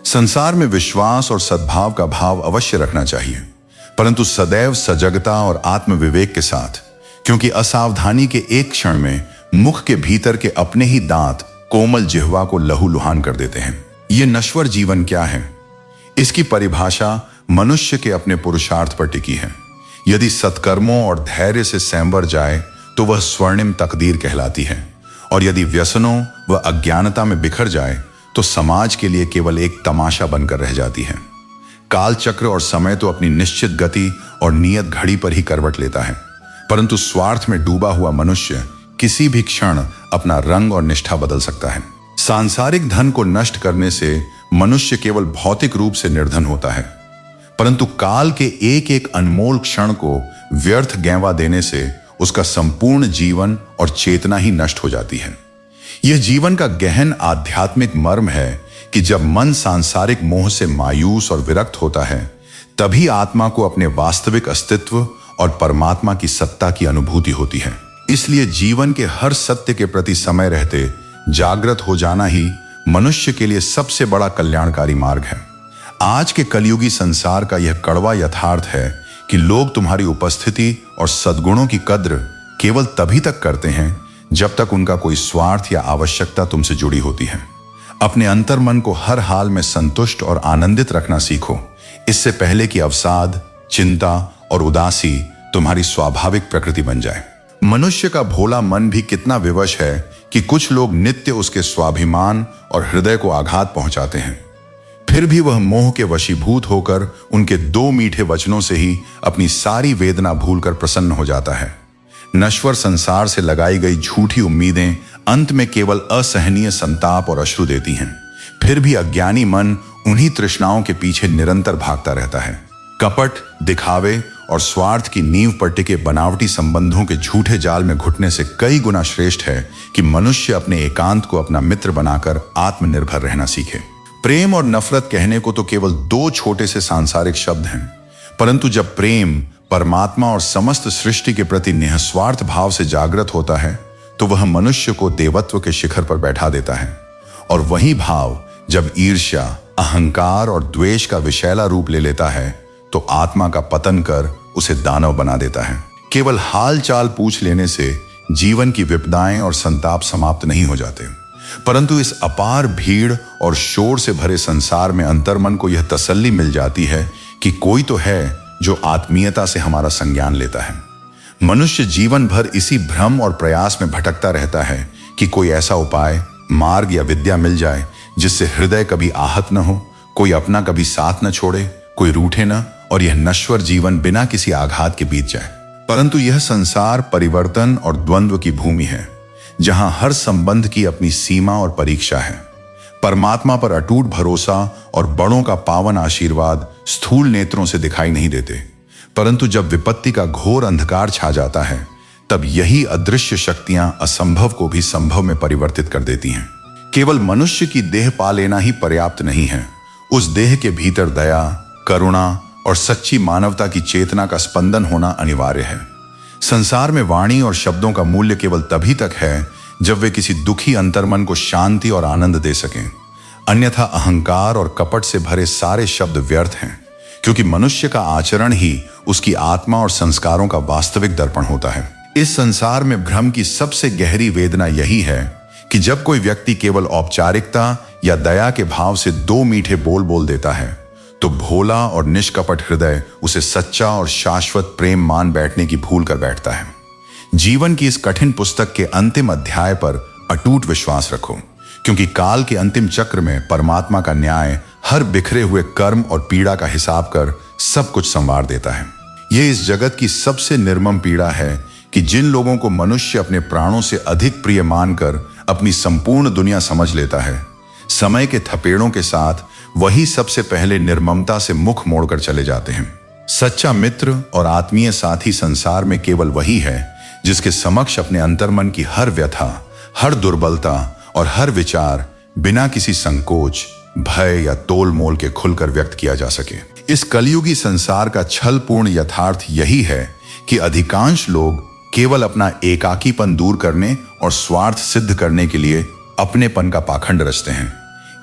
संसार में विश्वास और सद्भाव का भाव अवश्य रखना चाहिए, परंतु सदैव सजगता और आत्मविवेक के साथ, क्योंकि असावधानी के एक क्षण में मुख के भीतर के अपने ही दांत कोमल जिह्वा को लहूलुहान कर देते हैं। ये नश्वर जीवन क्या है? इसकी परिभाषा मनुष्य के अपने पुरुषार्थ पर टिकी है। यदि सत्कर्मों और धैर्य से सैंवर जाए तो वह स्वर्णिम तकदीर कहलाती है, और यदि व्यसनों व अज्ञानता में बिखर जाए तो समाज के लिए केवल एक तमाशा बनकर रह जाती है। काल चक्र और समय तो अपनी निश्चित गति और नियत घड़ी पर ही करवट लेता है, परंतु स्वार्थ में डूबा हुआ मनुष्य किसी भी क्षण अपना रंग और निष्ठा बदल सकता है। सांसारिक धन को नष्ट करने से मनुष्य केवल भौतिक रूप से निर्धन होता है, परंतु काल के एक एक अनमोल क्षण को व्यर्थ गैंवा देने से उसका संपूर्ण जीवन और चेतना ही नष्ट हो जाती है। यह जीवन का गहन आध्यात्मिक मर्म है कि जब मन सांसारिक मोह से मायूस और विरक्त होता है, तभी आत्मा को अपने वास्तविक अस्तित्व और परमात्मा की सत्ता की अनुभूति होती है। इसलिए जीवन के हर सत्य के प्रति समय रहते जागृत हो जाना ही मनुष्य के लिए सबसे बड़ा कल्याणकारी मार्ग है। आज के कलयुगी संसार का यह कड़वा यथार्थ है कि लोग तुम्हारी उपस्थिति और सद्गुणों की कद्र केवल तभी तक करते हैं जब तक उनका कोई स्वार्थ या आवश्यकता तुमसे जुड़ी होती है। अपने अंतर मन को हर हाल में संतुष्ट और आनंदित रखना सीखो, इससे पहले कि अवसाद, चिंता और उदासी तुम्हारी स्वाभाविक प्रकृति बन जाए। मनुष्य का भोला मन भी कितना विवश है कि कुछ लोग नित्य उसके स्वाभिमान और हृदय को आघात पहुंचाते हैं, फिर भी वह मोह के वशीभूत होकर उनके दो मीठे वचनों से ही अपनी सारी वेदना भूलकर प्रसन्न हो जाता है। नश्वर संसार से लगाई गई झूठी उम्मीदें अंत में केवल असहनीय संताप और अश्रु देती हैं। फिर भी अज्ञानी मन उन्हीं तृष्णाओं के पीछे निरंतर भागता रहता है। कपट, दिखावे और स्वार्थ की नींव पर टिके बनावटी संबंधों के झूठे जाल में घुटने से कई गुना श्रेष्ठ है कि मनुष्य अपने एकांत को अपना मित्र बनाकर आत्मनिर्भर रहना सीखे। प्रेम और नफरत कहने को तो केवल दो छोटे से सांसारिक शब्द हैं, परंतु जब प्रेम परमात्मा और समस्त सृष्टि के प्रति निस्वार्थ भाव से जागृत होता है तो वह मनुष्य को देवत्व के शिखर पर बैठा देता है, और वही भाव जब ईर्ष्या, अहंकार और द्वेष का विषैला रूप ले लेता है तो आत्मा का पतन कर उसे दानव बना देता है। केवल हाल चाल पूछ लेने से जीवन की विपदाएं और संताप समाप्त नहीं हो जाते, परंतु इस अपार भीड़ और शोर से भरे संसार में अंतर्मन को यह तसल्ली मिल जाती है कि कोई तो है जो आत्मीयता से हमारा संज्ञान लेता है। मनुष्य जीवन भर इसी भ्रम और प्रयास में भटकता रहता है कि कोई ऐसा उपाय, मार्ग या विद्या मिल जाए जिससे हृदय कभी आहत न हो, कोई अपना कभी साथ न छोड़े, कोई रूठे न, और यह नश्वर जीवन बिना किसी आघात के बीत जाए। परंतु यह संसार परिवर्तन और द्वंद्व की भूमि है, जहां हर संबंध की अपनी सीमा और परीक्षा है। परमात्मा पर अटूट भरोसा और बड़ों का पावन आशीर्वाद स्थूल नेत्रों से दिखाई नहीं देते, परंतु जब विपत्ति का घोर अंधकार छा जाता है तब यही अदृश्य शक्तियां असंभव को भी संभव में परिवर्तित कर देती हैं। केवल मनुष्य की देह पा लेना ही पर्याप्त नहीं है, उस देह के भीतर दया, करुणा और सच्ची मानवता की चेतना का स्पंदन होना अनिवार्य है। संसार में वाणी और शब्दों का मूल्य केवल तभी तक है जब वे किसी दुखी अंतर्मन को शांति और आनंद दे सकें, अन्यथा अहंकार और कपट से भरे सारे शब्द व्यर्थ हैं, क्योंकि मनुष्य का आचरण ही उसकी आत्मा और संस्कारों का वास्तविक दर्पण होता है। इस संसार में भ्रम की सबसे गहरी वेदना यही है कि जब कोई व्यक्ति केवल औपचारिकता या दया के भाव से दो मीठे बोल बोल देता है तो भोला और निष्कपट हृदय उसे सच्चा और शाश्वत प्रेम मान बैठने की भूल कर बैठता है। जीवन की इस कठिन पुस्तक के अंतिम अध्याय पर अटूट विश्वास रखो, क्योंकि काल के अंतिम चक्र में परमात्मा का न्याय हर बिखरे हुए कर्म और पीड़ा का हिसाब कर सब कुछ संवार देता है। यह इस जगत की सबसे निर्मम पीड़ा है कि जिन लोगों को मनुष्य अपने प्राणों से अधिक प्रिय मानकर अपनी संपूर्ण दुनिया समझ लेता है, समय के थपेड़ों के साथ वही सबसे पहले निर्ममता से मुख मोड़कर चले जाते हैं। सच्चा मित्र और आत्मीय साथी संसार में केवल वही है जिसके समक्ष अपने अंतर्मन की हर व्यथा, हर दुर्बलता और हर विचार बिना किसी संकोच, भय या तोल मोल के खुलकर व्यक्त किया जा सके। इस कलयुगी संसार का छलपूर्ण यथार्थ यही है कि अधिकांश लोग केवल अपना एकाकीपन दूर करने और स्वार्थ सिद्ध करने के लिए अपनेपन का पाखंड रचते हैं।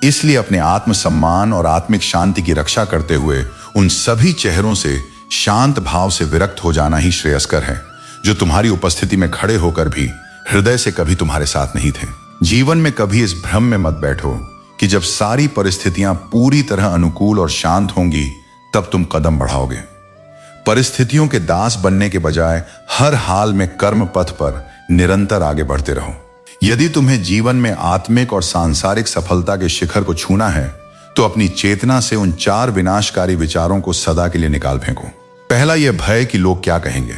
इसलिए अपने आत्मसम्मान और आत्मिक शांति की रक्षा करते हुए उन सभी चेहरों से शांत भाव से विरक्त हो जाना ही श्रेयस्कर है, जो तुम्हारी उपस्थिति में खड़े होकर भी हृदय से कभी तुम्हारे साथ नहीं थे। जीवन में कभी इस भ्रम में मत बैठो कि जब सारी परिस्थितियां पूरी तरह अनुकूल और शांत होंगी तब तुम कदम बढ़ाओगे। परिस्थितियों के दास बनने के बजाय हर हाल में कर्म पथ पर निरंतर आगे बढ़ते रहो। यदि तुम्हें जीवन में आत्मिक और सांसारिक सफलता के शिखर को छूना है तो अपनी चेतना से उन 4 विनाशकारी विचारों को सदा के लिए निकाल फेंको। पहला यह भय कि लोग क्या कहेंगे,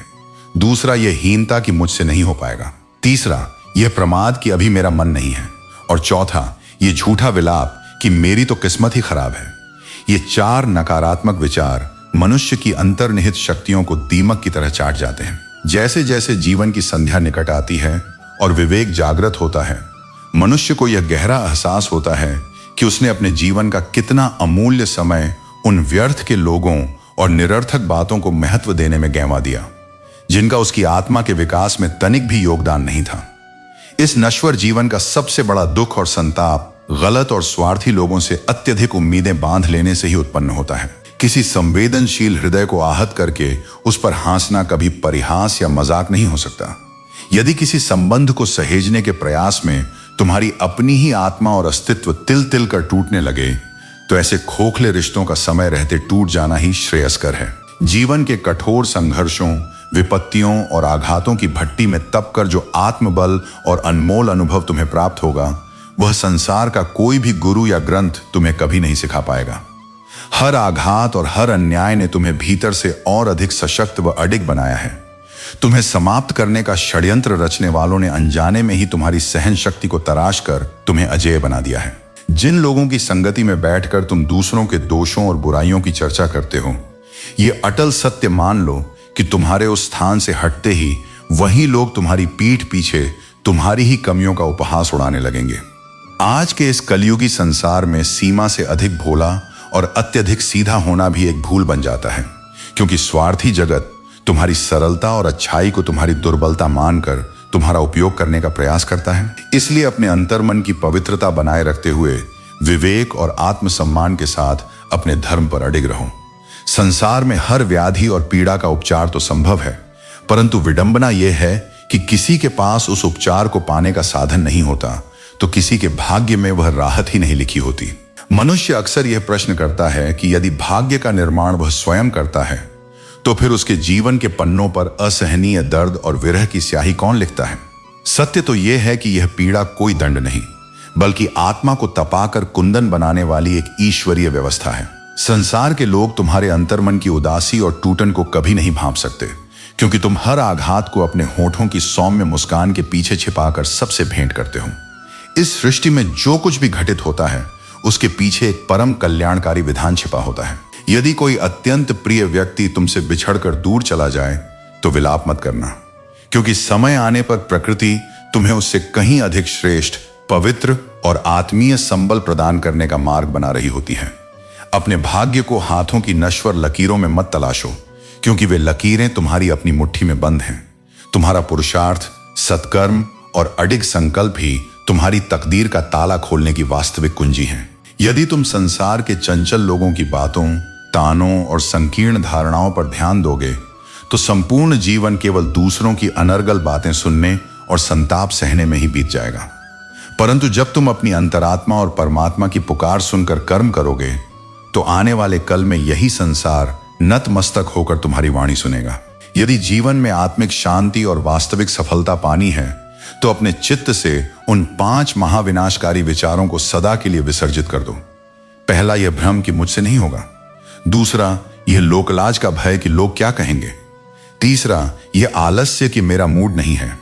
दूसरा यह हीनता कि मुझसे नहीं हो पाएगा, तीसरा यह प्रमाद कि अभी मेरा मन नहीं है, और चौथा यह झूठा विलाप कि मेरी तो किस्मत ही खराब है। ये 4 नकारात्मक विचार मनुष्य की अंतर्निहित शक्तियों को दीमक की तरह चाट जाते हैं। जैसे जैसे जीवन की संध्या निकट आती है और विवेक जागृत होता है, मनुष्य को यह गहरा एहसास होता है कि उसने अपने जीवन का कितना अमूल्य समय उन व्यर्थ के लोगों और निरर्थक बातों को महत्व देने में गंवा दिया, जिनका उसकी आत्मा के विकास में तनिक भी योगदान नहीं था। इस नश्वर जीवन का सबसे बड़ा दुख और संताप गलत और स्वार्थी लोगों से अत्यधिक उम्मीदें बांध लेने से ही उत्पन्न होता है। किसी संवेदनशील हृदय को आहत करके उस पर हंसना कभी परिहास या मजाक नहीं हो सकता। यदि किसी संबंध को सहेजने के प्रयास में तुम्हारी अपनी ही आत्मा और अस्तित्व तिल तिल कर टूटने लगे तो ऐसे खोखले रिश्तों का समय रहते टूट जाना ही श्रेयस्कर है। जीवन के कठोर संघर्षों, विपत्तियों और आघातों की भट्टी में तप कर जो आत्मबल और अनमोल अनुभव तुम्हें प्राप्त होगा, वह संसार का कोई भी गुरु या ग्रंथ तुम्हें कभी नहीं सिखा पाएगा। हर आघात और हर अन्याय ने तुम्हें भीतर से और अधिक सशक्त व अडिग बनाया है। तुम्हें समाप्त करने का षड्यंत्र रचने वालों ने अनजाने में ही तुम्हारी सहन शक्ति को तराश कर तुम्हें अजेय बना दिया है। जिन लोगों की संगति में बैठकर तुम दूसरों के दोषों और बुराइयों की चर्चा करते हो, ये अटल सत्य मान लो कि तुम्हारे उस स्थान से हटते ही वही लोग तुम्हारी पीठ पीछे तुम्हारी ही कमियों का उपहास उड़ाने लगेंगे। आज के इस कलयुगी संसार में सीमा से अधिक भोला और अत्यधिक सीधा होना भी एक भूल बन जाता है, क्योंकि स्वार्थी जगत तुम्हारी सरलता और अच्छाई को तुम्हारी दुर्बलता मानकर तुम्हारा उपयोग करने का प्रयास करता है। इसलिए अपने अंतर्मन की पवित्रता बनाए रखते हुए विवेक और आत्मसम्मान के साथ अपने धर्म पर अडिग रहो। संसार में हर व्याधि और पीड़ा का उपचार तो संभव है, परंतु विडंबना यह है कि किसी के पास उस उपचार को पाने का साधन नहीं होता तो किसी के भाग्य में वह राहत ही नहीं लिखी होती। मनुष्य अक्सर यह प्रश्न करता है कि यदि भाग्य का निर्माण वह स्वयं करता है तो फिर उसके जीवन के पन्नों पर असहनीय दर्द और विरह की स्याही कौन लिखता है। सत्य तो यह है कि यह पीड़ा कोई दंड नहीं, बल्कि आत्मा को तपाकर कुंदन बनाने वाली एक ईश्वरीय व्यवस्था है। संसार के लोग तुम्हारे अंतर्मन की उदासी और टूटन को कभी नहीं भांप सकते, क्योंकि तुम हर आघात को अपने होठों की सौम्य मुस्कान के पीछे छिपाकर सबसे भेंट करते हो। इस सृष्टि में जो कुछ भी घटित होता है उसके पीछे एक परम कल्याणकारी विधान छिपा होता है। यदि कोई अत्यंत प्रिय व्यक्ति तुमसे बिछड़कर दूर चला जाए तो विलाप मत करना, क्योंकि समय आने पर प्रकृति तुम्हें उससे कहीं अधिक श्रेष्ठ, पवित्र और आत्मीय संबल प्रदान करने का मार्ग बना रही होती है। अपने भाग्य को हाथों की नश्वर लकीरों में मत तलाशो, क्योंकि वे लकीरें तुम्हारी अपनी मुट्ठी में बंद हैं। तुम्हारा पुरुषार्थ, सत्कर्म और अडिग संकल्प ही तुम्हारी तकदीर का ताला खोलने की वास्तविक कुंजी हैं। यदि तुम संसार के चंचल लोगों की बातों, तानों और संकीर्ण धारणाओं पर ध्यान दोगे तो संपूर्ण जीवन केवल दूसरों की अनर्गल बातें सुनने और संताप सहने में ही बीत जाएगा। परंतु जब तुम अपनी अंतरात्मा और परमात्मा की पुकार सुनकर कर्म करोगे तो आने वाले कल में यही संसार नतमस्तक होकर तुम्हारी वाणी सुनेगा। यदि जीवन में आत्मिक शांति और वास्तविक सफलता पानी है तो अपने चित्त से उन 5 महाविनाशकारी विचारों को सदा के लिए विसर्जित कर दो। पहला यह भ्रम कि मुझसे नहीं होगा, दूसरा यह लोकलाज का भय कि लोग क्या कहेंगे, तीसरा यह आलस्य कि मेरा मूड नहीं है,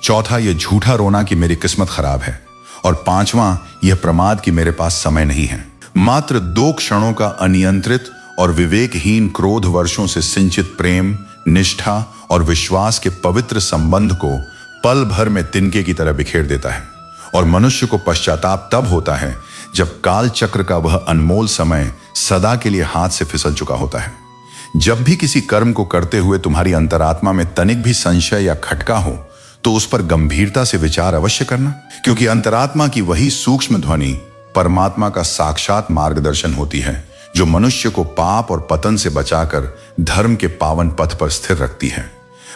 चौथा यह झूठा रोना कि मेरी किस्मत खराब है, और पांचवां यह प्रमाद कि मेरे पास समय नहीं है। मात्र 2 क्षणों का अनियंत्रित और विवेकहीन क्रोध वर्षों से सिंचित प्रेम, निष्ठा और विश्वास के पवित्र संबंध को पल भर में तिनके की तरह बिखेर देता है, और मनुष्य को पश्चाताप तब होता है जब काल चक्र का वह अनमोल समय सदा के लिए हाथ से फिसल चुका होता है। जब भी किसी कर्म को करते हुए तुम्हारी अंतरात्मा में तनिक भी संशय या खटका हो तो उस पर गंभीरता से विचार अवश्य करना, क्योंकि अंतरात्मा की वही सूक्ष्म ध्वनि परमात्मा का साक्षात मार्गदर्शन होती है, जो मनुष्य को पाप और पतन से बचाकर धर्म के पावन पथ पर स्थिर रखती है।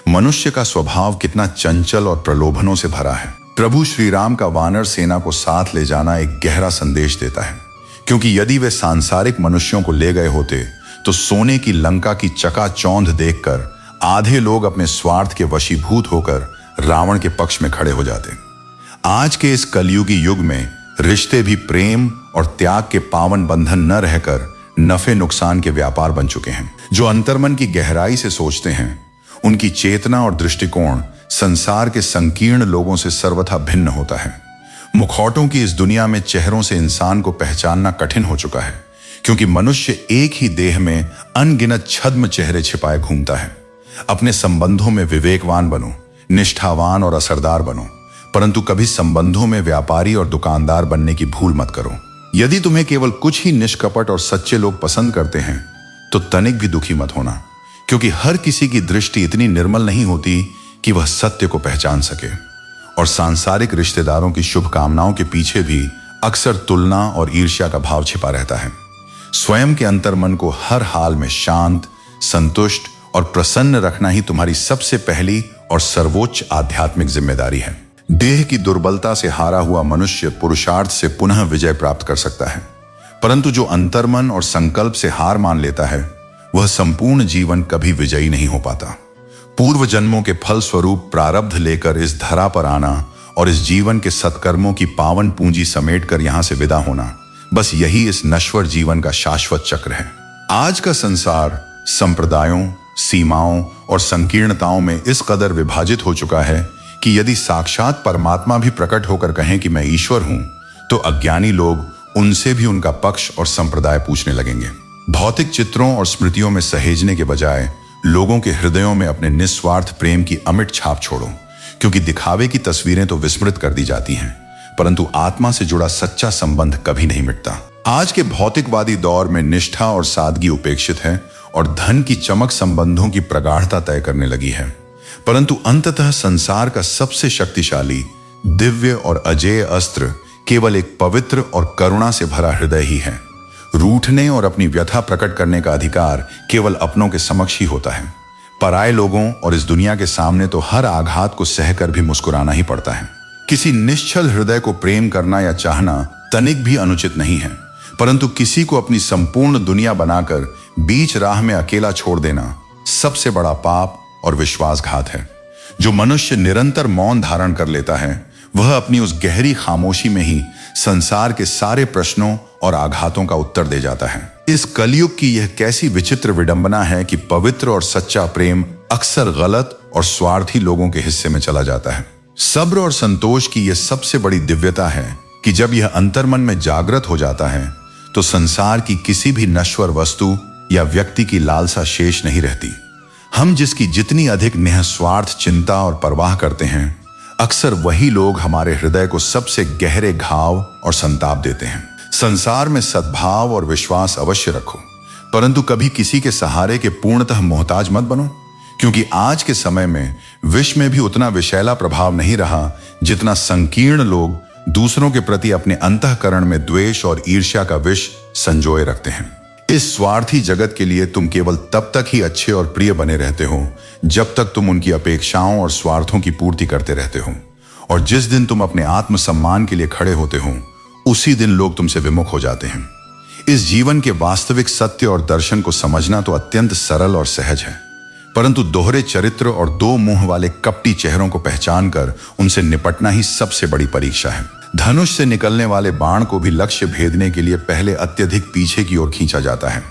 मनुष्य का स्वभाव कितना चंचल और प्रलोभनों से भरा है। प्रभु श्री राम का वानर सेना को साथ ले जाना एक गहरा संदेश देता है, क्योंकि यदि वे सांसारिक मनुष्यों को ले गए होते तो सोने की लंका की चकाचौंध देखकर आधे लोग अपने स्वार्थ के वशीभूत होकर रावण के पक्ष में खड़े हो जाते। आज के इस कलयुगी युग में रिश्ते भी प्रेम और त्याग के पावन बंधन न रहकर नफे नुकसान के व्यापार बन चुके हैं। जो अंतर्मन की गहराई से सोचते हैं, उनकी चेतना और दृष्टिकोण संसार के संकीर्ण लोगों से सर्वथा भिन्न होता है। मुखौटों की इस दुनिया में चेहरों से इंसान को पहचानना कठिन हो चुका है, क्योंकि मनुष्य एक ही देह में अनगिनत छद्म चेहरे छिपाए घूमता है। अपने संबंधों में विवेकवान बनो, निष्ठावान और असरदार बनो, परंतु कभी संबंधों में व्यापारी और दुकानदार बनने की भूल मत करो। यदि तुम्हें केवल कुछ ही निष्कपट और सच्चे लोग पसंद करते हैं तो तनिक भी दुखी मत होना, क्योंकि हर किसी की दृष्टि इतनी निर्मल नहीं होती कि वह सत्य को पहचान सके। और सांसारिक रिश्तेदारों की शुभकामनाओं के पीछे भी अक्सर तुलना और ईर्ष्या का भाव छिपा रहता है। स्वयं के अंतर्मन को हर हाल में शांत, संतुष्ट और प्रसन्न रखना ही तुम्हारी सबसे पहली और सर्वोच्च आध्यात्मिक जिम्मेदारी है। देह की दुर्बलता से हारा हुआ मनुष्य पुरुषार्थ से पुनः विजय प्राप्त कर सकता है, परंतु जो अंतर्मन और संकल्प से हार मान लेता है वह संपूर्ण जीवन कभी विजयी नहीं हो पाता। पूर्व जन्मों के फल स्वरूप प्रारब्ध लेकर इस धरा पर आना और इस जीवन के सत्कर्मों की पावन पूंजी समेटकर यहां से विदा होना, बस यही इस नश्वर जीवन का शाश्वत चक्र है। आज का संसार संप्रदायों, सीमाओं और संकीर्णताओं में इस कदर विभाजित हो चुका है कि यदि साक्षात परमात्मा भी प्रकट होकर कहें कि मैं ईश्वर हूं, तो अज्ञानी लोग उनसे भी उनका पक्ष और संप्रदाय पूछने लगेंगे। भौतिक चित्रों और स्मृतियों में सहेजने के बजाय लोगों के हृदयों में अपने निस्वार्थ प्रेम की अमिट छाप छोड़ो, क्योंकि दिखावे की तस्वीरें तो विस्मृत कर दी जाती हैं, परंतु आत्मा से जुड़ा सच्चा संबंध कभी नहीं मिटता। आज के भौतिकवादी दौर में निष्ठा और सादगी उपेक्षित है और धन की चमक संबंधों की प्रगाढ़ता तय करने लगी है, परंतु अंततः संसार का सबसे शक्तिशाली, दिव्य और अजेय अस्त्र केवल एक पवित्र और करुणा से भरा हृदय ही है। रूठने और अपनी व्यथा प्रकट करने का अधिकार केवल अपनों के समक्ष ही होता है। पराये लोगों और इस दुनिया के सामने तो हर आघात को सहकर भी मुस्कुराना ही पड़ता है। किसी निश्चल हृदय को प्रेम करना या चाहना तनिक भी अनुचित नहीं है, परंतु किसी को अपनी संपूर्ण दुनिया बनाकर बीच राह में अकेला छोड़ देना सबसे बड़ा पाप और विश्वासघात है। जो मनुष्य निरंतर मौन धारण कर लेता है, वह अपनी उस गहरी खामोशी में ही संसार के सारे प्रश्नों और आघातों का उत्तर दे जाता है। इस कलयुग की यह कैसी विचित्र विडंबना है कि पवित्र और सच्चा प्रेम अक्सर गलत और स्वार्थी लोगों के हिस्से में चला जाता है। सब्र और संतोष की यह सबसे बड़ी दिव्यता है कि जब यह अंतर्मन में जागृत हो जाता है तो संसार की किसी भी नश्वर वस्तु या व्यक्ति की लालसा शेष नहीं रहती। हम जिसकी जितनी अधिक निःस्वार्थ चिंता और परवाह करते हैं, अक्सर वही लोग हमारे हृदय को सबसे गहरे घाव और संताप देते हैं। संसार में सद्भाव और विश्वास अवश्य रखो, परंतु कभी किसी के सहारे के पूर्णतः मोहताज मत बनो, क्योंकि आज के समय में विष में भी उतना विषैला प्रभाव नहीं रहा जितना संकीर्ण लोग दूसरों के प्रति अपने अंतःकरण में द्वेष और ईर्ष्या का विष संजोए रखते हैं। इस स्वार्थी जगत के लिए तुम केवल तब तक ही अच्छे और प्रिय बने रहते हो जब तक तुम उनकी अपेक्षाओं और स्वार्थों की पूर्ति करते रहते हो, और जिस दिन तुम अपने आत्मसम्मान के लिए खड़े होते हो उसी दिन लोग तुमसे विमुख हो जाते हैं। इस जीवन के वास्तविक सत्य और दर्शन को समझना तो अत्यंत सरल और सहज है, परंतु दोहरे चरित्र और दो मुंह वाले कपटी चेहरों को पहचान कर उनसे निपटना ही सबसे बड़ी परीक्षा है। धनुष से निकलने वाले बाण को भी लक्ष्य भेदने के लिए पहले अत्यधिक पीछे की ओर खींचा जाता है।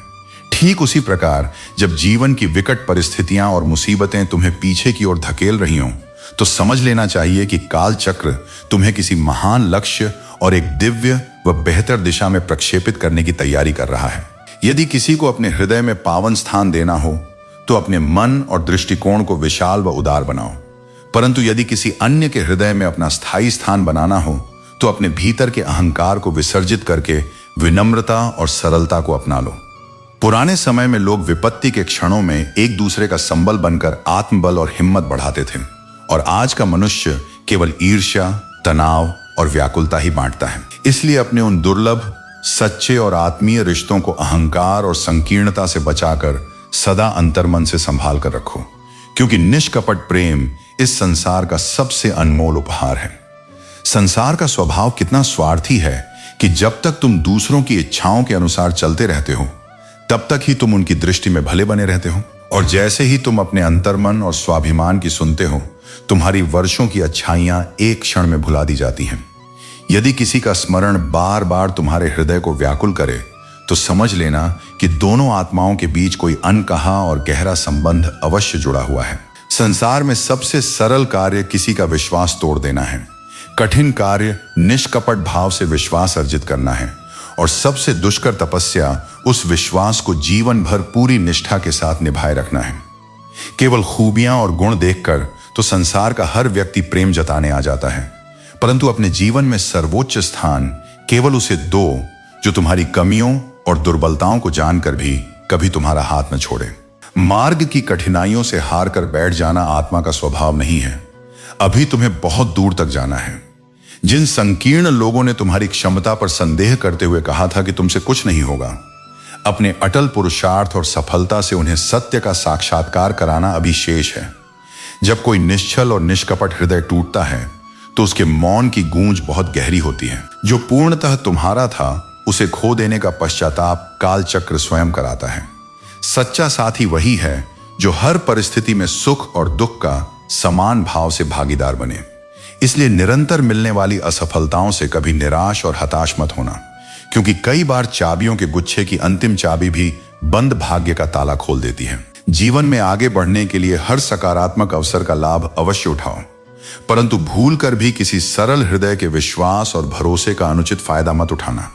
ठीक उसी प्रकार जब जीवन की विकट परिस्थितियां और मुसीबतें तुम्हें पीछे की ओर धकेल रही हों, तो समझ लेना चाहिए कि काल चक्र तुम्हें किसी महान लक्ष्य और एक दिव्य व बेहतर दिशा में प्रक्षेपित करने की तैयारी कर रहा है। यदि किसी को अपने हृदय में पावन स्थान देना हो तो अपने मन और दृष्टिकोण को विशाल व उदार बनाओ, परंतु यदि किसी अन्य के हृदय में अपना स्थायी स्थान बनाना हो तो अपने भीतर के अहंकार को विसर्जित करके विनम्रता और सरलता को अपना लो। पुराने समय में लोग विपत्ति के क्षणों में एक दूसरे का संबल बनकर आत्मबल और हिम्मत बढ़ाते थे, और आज का मनुष्य केवल ईर्ष्या, तनाव और व्याकुलता ही बांटता है। इसलिए अपने उन दुर्लभ, सच्चे और आत्मीय रिश्तों को अहंकार और संकीर्णता से बचाकर सदा अंतर्मन से संभाल कर रखो, क्योंकि निष्कपट प्रेम इस संसार का सबसे अनमोल उपहार है। संसार का स्वभाव कितना स्वार्थी है कि जब तक तुम दूसरों की इच्छाओं के अनुसार चलते रहते हो, तब तक ही तुम उनकी दृष्टि में भले बने रहते हो, और जैसे ही तुम अपने अंतर्मन और स्वाभिमान की सुनते हो, तुम्हारी वर्षों की अच्छाइयां एक क्षण में भुला दी जाती हैं। यदि किसी का स्मरण बार बार तुम्हारे हृदय को व्याकुल करे, तो समझ लेना कि दोनों आत्माओं के बीच कोई अनकहा और गहरा संबंध अवश्य जुड़ा हुआ है। संसार में सबसे सरल कार्य किसी का विश्वास तोड़ देना है, कठिन कार्य निष्कपट भाव से विश्वास अर्जित करना है, और सबसे दुष्कर तपस्या उस विश्वास को जीवन भर पूरी निष्ठा के साथ निभाए रखना है। केवल खूबियां और गुण देखकर तो संसार का हर व्यक्ति प्रेम जताने आ जाता है, परंतु अपने जीवन में सर्वोच्च स्थान केवल उसे दो जो तुम्हारी कमियों और दुर्बलताओं को जानकर भी कभी तुम्हारा हाथ न छोड़े। मार्ग की कठिनाइयों से हार कर बैठ जाना आत्मा का स्वभाव नहीं है। अभी तुम्हें बहुत दूर तक जाना है। जिन संकीर्ण लोगों ने तुम्हारी क्षमता पर संदेह करते हुए कहा था कि तुमसे कुछ नहीं होगा, अपने अटल पुरुषार्थ और सफलता से उन्हें सत्य का साक्षात्कार कराना अभी शेष है। जब कोई निश्चल और निष्कपट हृदय टूटता है, तो उसके मौन की गूंज बहुत गहरी होती है। जो पूर्णतः तुम्हारा था, उसे खो देने का पश्चाताप काल चक्र स्वयं कराता है। सच्चा साथी वही है जो हर परिस्थिति में सुख और दुख का समान भाव से भागीदार बने। इसलिए निरंतर मिलने वाली असफलताओं से कभी निराश और हताश मत होना, क्योंकि कई बार चाबियों के गुच्छे की अंतिम चाबी भी बंद भाग्य का ताला खोल देती है। जीवन में आगे बढ़ने के लिए हर सकारात्मक अवसर का लाभ अवश्य उठाओ, परंतु भूल कर भी किसी सरल हृदय के विश्वास और भरोसे का अनुचित फायदा मत उठाना।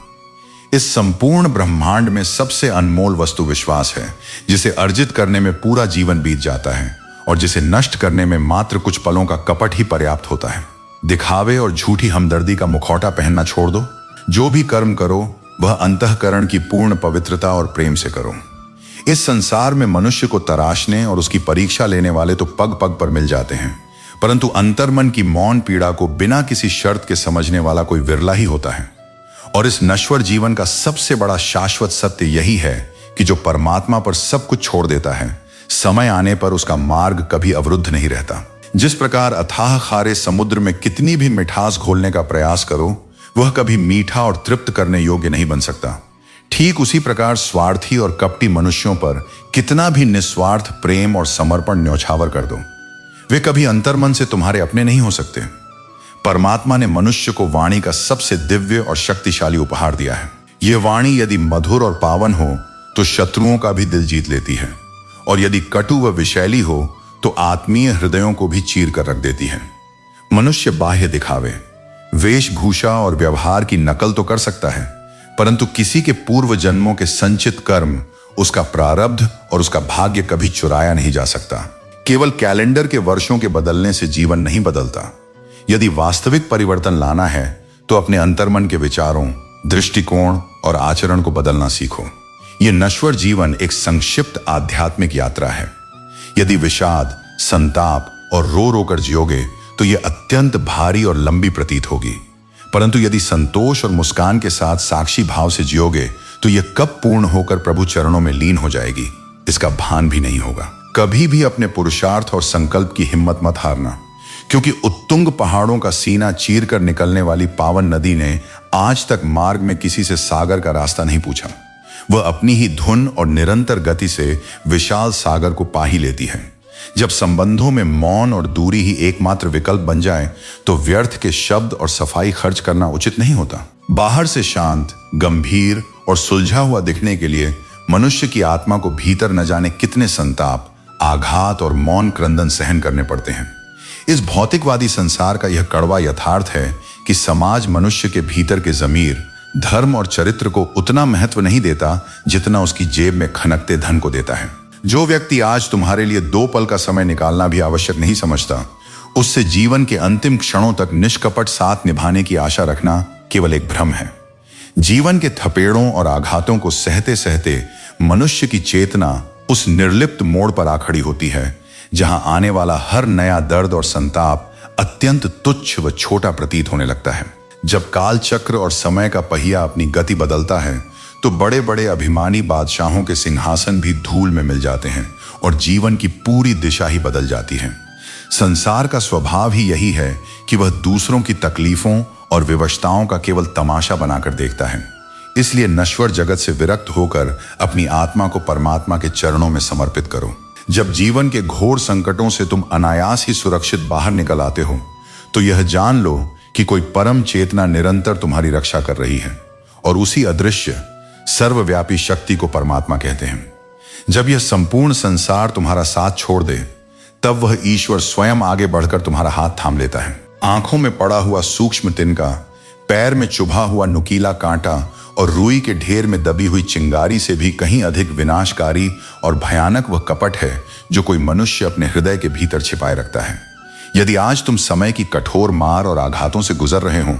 इस संपूर्ण ब्रह्मांड में सबसे अनमोल वस्तु विश्वास है, जिसे अर्जित करने में पूरा जीवन बीत जाता है और जिसे नष्ट करने में मात्र कुछ पलों का कपट ही पर्याप्त होता है। दिखावे और झूठी हमदर्दी का मुखौटा पहनना छोड़ दो। जो भी कर्म करो, वह अंतःकरण की पूर्ण पवित्रता और प्रेम से करो। इस संसार में मनुष्य को तराशने और उसकी परीक्षा लेने वाले तो पग पग पर मिल जाते हैं, परंतु अंतर्मन की मौन पीड़ा को बिना किसी शर्त के समझने वाला कोई विरला ही होता है। और इस नश्वर जीवन का सबसे बड़ा शाश्वत सत्य यही है कि जो परमात्मा पर सब कुछ छोड़ देता है, समय आने पर उसका मार्ग कभी अवरुद्ध नहीं रहता। जिस प्रकार अथाह खारे समुद्र में कितनी भी मिठास घोलने का प्रयास करो, वह कभी मीठा और तृप्त करने योग्य नहीं बन सकता। ठीक उसी प्रकार स्वार्थी और कपटी मनुष्यों पर कितना भी निस्वार्थ प्रेम और समर्पण न्यौछावर कर दो, वे कभी अंतर्मन से तुम्हारे अपने नहीं हो सकते। परमात्मा ने मनुष्य को वाणी का सबसे दिव्य और शक्तिशाली उपहार दिया है। यह वाणी यदि मधुर और पावन हो तो शत्रुओं का भी दिल जीत लेती है, और यदि कटु व विषैली हो तो आत्मीय हृदयों को भी चीर कर रख देती है। मनुष्य बाह्य दिखावे, वेशभूषा और व्यवहार की नकल तो कर सकता है, परंतु किसी के पूर्व जन्मों के संचित कर्म, उसका प्रारब्ध और उसका भाग्य कभी चुराया नहीं जा सकता। केवल कैलेंडर के वर्षों के बदलने से जीवन नहीं बदलता। यदि वास्तविक परिवर्तन लाना है तो अपने अंतर्मन के विचारों, दृष्टिकोण और आचरण को बदलना सीखो। यह नश्वर जीवन एक संक्षिप्त आध्यात्मिक यात्रा है। यदि विषाद, संताप और रो रो कर जियोगे तो यह अत्यंत भारी और लंबी प्रतीत होगी, परंतु यदि संतोष और मुस्कान के साथ साक्षी भाव से जियोगे तो यह कब पूर्ण होकर प्रभु चरणों में लीन हो जाएगी, इसका भान भी नहीं होगा। कभी भी अपने पुरुषार्थ और संकल्प की हिम्मत मत हारना, क्योंकि उत्तुंग पहाड़ों का सीना चीर कर निकलने वाली पावन नदी ने आज तक मार्ग में किसी से सागर का रास्ता नहीं पूछा। वह अपनी ही धुन और निरंतर गति से विशाल सागर को पा ही लेती है। जब संबंधों में मौन और दूरी ही एकमात्र विकल्प बन जाए तो व्यर्थ के शब्द और सफाई खर्च करना उचित नहीं होता। बाहर से शांत, गंभीर और सुलझा हुआ दिखने के लिए मनुष्य की आत्मा को भीतर न जाने कितने संताप, आघात और मौन क्रंदन सहन करने पड़ते हैं। इस भौतिकवादी संसार का यह कड़वा यथार्थ है कि समाज मनुष्य के भीतर के ज़मीर, धर्म और चरित्र को उतना महत्व नहीं देता जितना उसकी जेब में खनकते धन को देता है। जो व्यक्ति आज तुम्हारे लिए 2 पल का समय निकालना भी आवश्यक नहीं समझता, उससे जीवन के अंतिम क्षणों तक निष्कपट साथ निभाने की आशा रखना केवल एक भ्रम है। जीवन के थपेड़ों और आघातों को सहते सहते मनुष्य की चेतना उस निर्लिप्त मोड़ पर आ खड़ी होती है जहां आने वाला हर नया दर्द और संताप अत्यंत तुच्छ व छोटा प्रतीत होने लगता है। जब काल चक्र और समय का पहिया अपनी गति बदलता है तो बड़े बड़े अभिमानी बादशाहों के सिंहासन भी धूल में मिल जाते हैं और जीवन की पूरी दिशा ही बदल जाती है। संसार का स्वभाव ही यही है कि वह दूसरों की तकलीफों और विवशताओं का केवल तमाशा बनाकर देखता है। इसलिए नश्वर जगत से विरक्त होकर अपनी आत्मा को परमात्मा के चरणों में समर्पित करो। जब जीवन के घोर संकटों से तुम अनायास ही सुरक्षित बाहर निकल आते हो तो यह जान लो कि कोई परम चेतना निरंतर तुम्हारी रक्षा कर रही है और उसी अदृश्य सर्वव्यापी शक्ति को परमात्मा कहते हैं। जब यह संपूर्ण संसार तुम्हारा साथ छोड़ दे तब वह ईश्वर स्वयं आगे बढ़कर तुम्हारा हाथ थाम लेता है। आंखों में पड़ा हुआ सूक्ष्म तिनका, पैर में चुभा हुआ नुकीला कांटा और रुई के ढेर में दबी हुई चिंगारी से भी कहीं अधिक विनाशकारी और भयानक वह कपट है जो कोई मनुष्य अपने हृदय के भीतर छिपाए रखता है। यदि आज तुम समय की कठोर मार और आघातों से गुजर रहे हो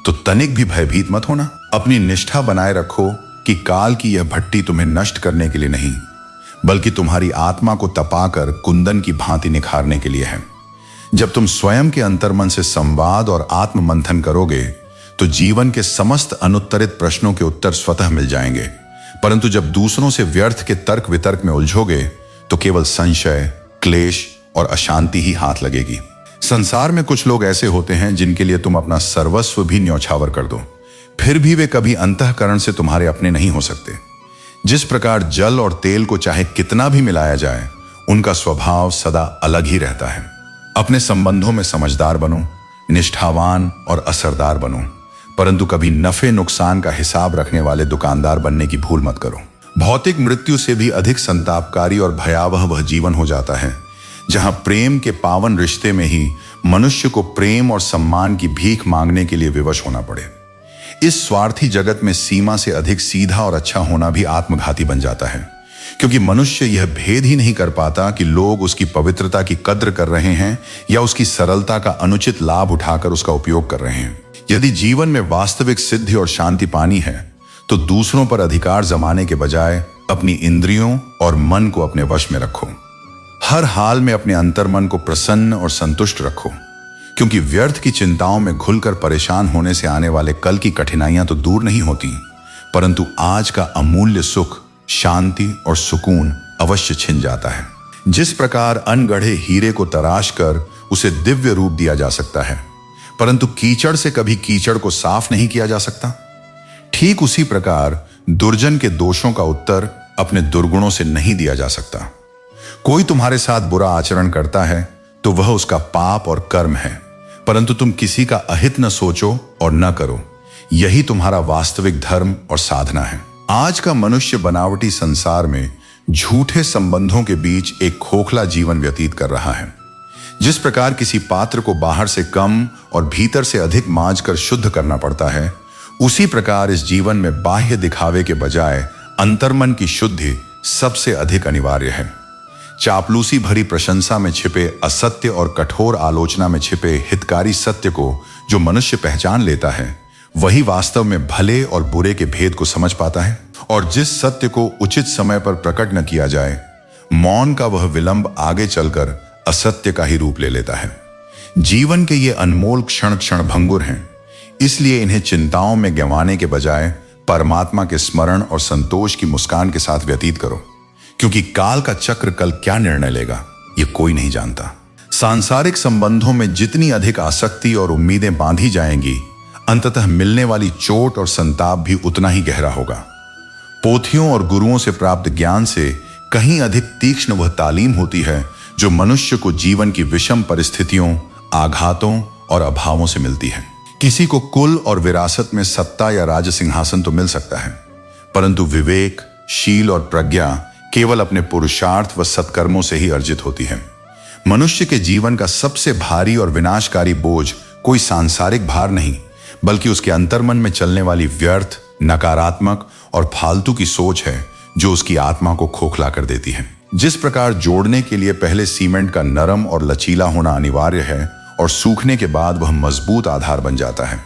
तो तनिक भी भयभीत मत होना। अपनी निष्ठा बनाए रखो कि काल की यह भट्टी तुम्हें नष्ट करने के लिए नहीं बल्कि तुम्हारी आत्मा को तपाकर कुंदन की भांति निखारने के लिए है। जब तुम स्वयं के अंतर्मन से संवाद और आत्म मंथन करोगे तो जीवन के समस्त अनुत्तरित प्रश्नों के उत्तर स्वतः मिल जाएंगे, परंतु जब दूसरों से व्यर्थ के तर्क वितर्क में उलझोगे तो केवल संशय, क्लेश और अशांति ही हाथ लगेगी। संसार में कुछ लोग ऐसे होते हैं जिनके लिए तुम अपना सर्वस्व भी न्यौछावर कर दो, फिर भी वे कभी अंतःकरण से तुम्हारे अपने नहीं हो सकते। जिस प्रकार जल और तेल को चाहे कितना भी मिलाया जाए उनका स्वभाव सदा अलग ही रहता है। अपने संबंधों में समझदार बनो, निष्ठावान और असरदार बनो, परंतु कभी नफे नुकसान का हिसाब रखने वाले दुकानदार बनने की भूल मत करो। भौतिक मृत्यु से भी अधिक संतापकारी और भयावह वह जीवन हो जाता है जहां प्रेम के पावन रिश्ते में ही मनुष्य को प्रेम और सम्मान की भीख मांगने के लिए विवश होना पड़े। इस स्वार्थी जगत में सीमा से अधिक सीधा और अच्छा होना भी आत्मघाती बन जाता है, क्योंकि मनुष्य यह भेद ही नहीं कर पाता कि लोग उसकी पवित्रता की कद्र कर रहे हैं या उसकी सरलता का अनुचित लाभ उठाकर उसका उपयोग कर रहे हैं। यदि जीवन में वास्तविक सिद्धि और शांति पानी है तो दूसरों पर अधिकार जमाने के बजाय अपनी इंद्रियों और मन को अपने वश में रखो। हर हाल में अपने अंतर्मन को प्रसन्न और संतुष्ट रखो, क्योंकि व्यर्थ की चिंताओं में घुलकर परेशान होने से आने वाले कल की कठिनाइयां तो दूर नहीं होती, परंतु आज का अमूल्य सुख, शांति और सुकून अवश्य छिन जाता है। जिस प्रकार अनगढ़े हीरे को तराश कर उसे दिव्य रूप दिया जा सकता है, परंतु कीचड़ से कभी कीचड़ को साफ नहीं किया जा सकता, ठीक उसी प्रकार दुर्जन के दोषों का उत्तर अपने दुर्गुणों से नहीं दिया जा सकता। कोई तुम्हारे साथ बुरा आचरण करता है तो वह उसका पाप और कर्म है, परंतु तुम किसी का अहित न सोचो और न करो, यही तुम्हारा वास्तविक धर्म और साधना है। आज का मनुष्य बनावटी संसार में झूठे संबंधों के बीच एक खोखला जीवन व्यतीत कर रहा है। जिस प्रकार किसी पात्र को बाहर से कम और भीतर से अधिक मांझकर शुद्ध करना पड़ता है, उसी प्रकार इस जीवन में बाह्य दिखावे के बजाय अंतर्मन की शुद्धि सबसे अधिक अनिवार्य है। चापलूसी भरी प्रशंसा में छिपे असत्य और कठोर आलोचना में छिपे हितकारी सत्य को जो मनुष्य पहचान लेता है, वही वास्तव में भले और बुरे के भेद को समझ पाता है। और जिस सत्य को उचित समय पर प्रकट न किया जाए, मौन का वह विलंब आगे चलकर असत्य का ही रूप ले लेता है। जीवन के ये अनमोल क्षण क्षण भंगुर हैं, इसलिए इन्हें चिंताओं में गंवाने के बजाय परमात्मा के स्मरण और संतोष की मुस्कान के साथ व्यतीत करो, क्योंकि काल का चक्र कल क्या निर्णय लेगा ये कोई नहीं जानता। सांसारिक संबंधों में जितनी अधिक आसक्ति और उम्मीदें बांधी जाएंगी, अंततः मिलने वाली चोट और संताप भी उतना ही गहरा होगा। पोथियों और गुरुओं से प्राप्त ज्ञान से कहीं अधिक तीक्ष्ण वह तालीम होती है जो मनुष्य को जीवन की विषम परिस्थितियों, आघातों और अभावों से मिलती है। किसी को कुल और विरासत में सत्ता या राज सिंहासन तो मिल सकता है, परंतु विवेक, शील और प्रज्ञा केवल अपने पुरुषार्थ व सत्कर्मों से ही अर्जित होती है। मनुष्य के जीवन का सबसे भारी और विनाशकारी बोझ कोई सांसारिक भार नहीं, बल्कि उसके अंतर्मन में चलने वाली व्यर्थ, नकारात्मक और फालतू की सोच है जो उसकी आत्मा को खोखला कर देती है। जिस प्रकार जोड़ने के लिए पहले सीमेंट का नरम और लचीला होना अनिवार्य है और सूखने के बाद वह मजबूत आधार बन जाता है,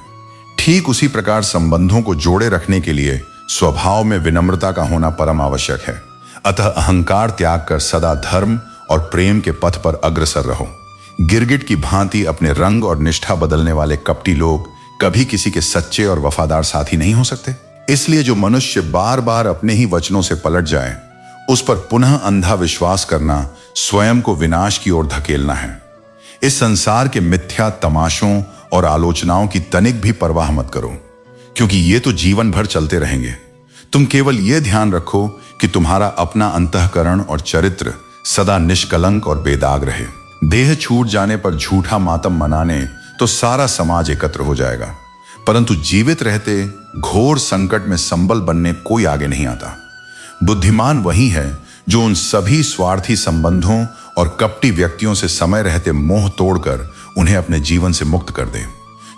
ठीक उसी प्रकार संबंधों को जोड़े रखने के लिए स्वभाव में विनम्रता का होना परम आवश्यक है। अतः अहंकार त्याग कर सदा धर्म और प्रेम के पथ पर अग्रसर रहो। गिरगिट की भांति अपने रंग और निष्ठा बदलने वाले कपटी लोग कभी किसी के सच्चे और वफादार साथी नहीं हो सकते। इसलिए जो मनुष्य बार बार अपने ही वचनों से पलट जाए, उस पर पुनः अंधा विश्वास करना स्वयं को विनाश की ओर धकेलना है। इस संसार के मिथ्या तमाशों और आलोचनाओं की तनिक भी परवाह मत करो, क्योंकि ये तो जीवन भर चलते रहेंगे। तुम केवल यह ध्यान रखो कि तुम्हारा अपना अंतःकरण और चरित्र सदा निष्कलंक और बेदाग रहे। देह छूट जाने पर झूठा मातम मनाने तो सारा समाज एकत्र हो जाएगा, परंतु जीवित रहते घोर संकट में संबल बनने कोई आगे नहीं आता। बुद्धिमान वही है जो उन सभी स्वार्थी संबंधों और कपटी व्यक्तियों से समय रहते मोह तोड़कर उन्हें अपने जीवन से मुक्त कर दे,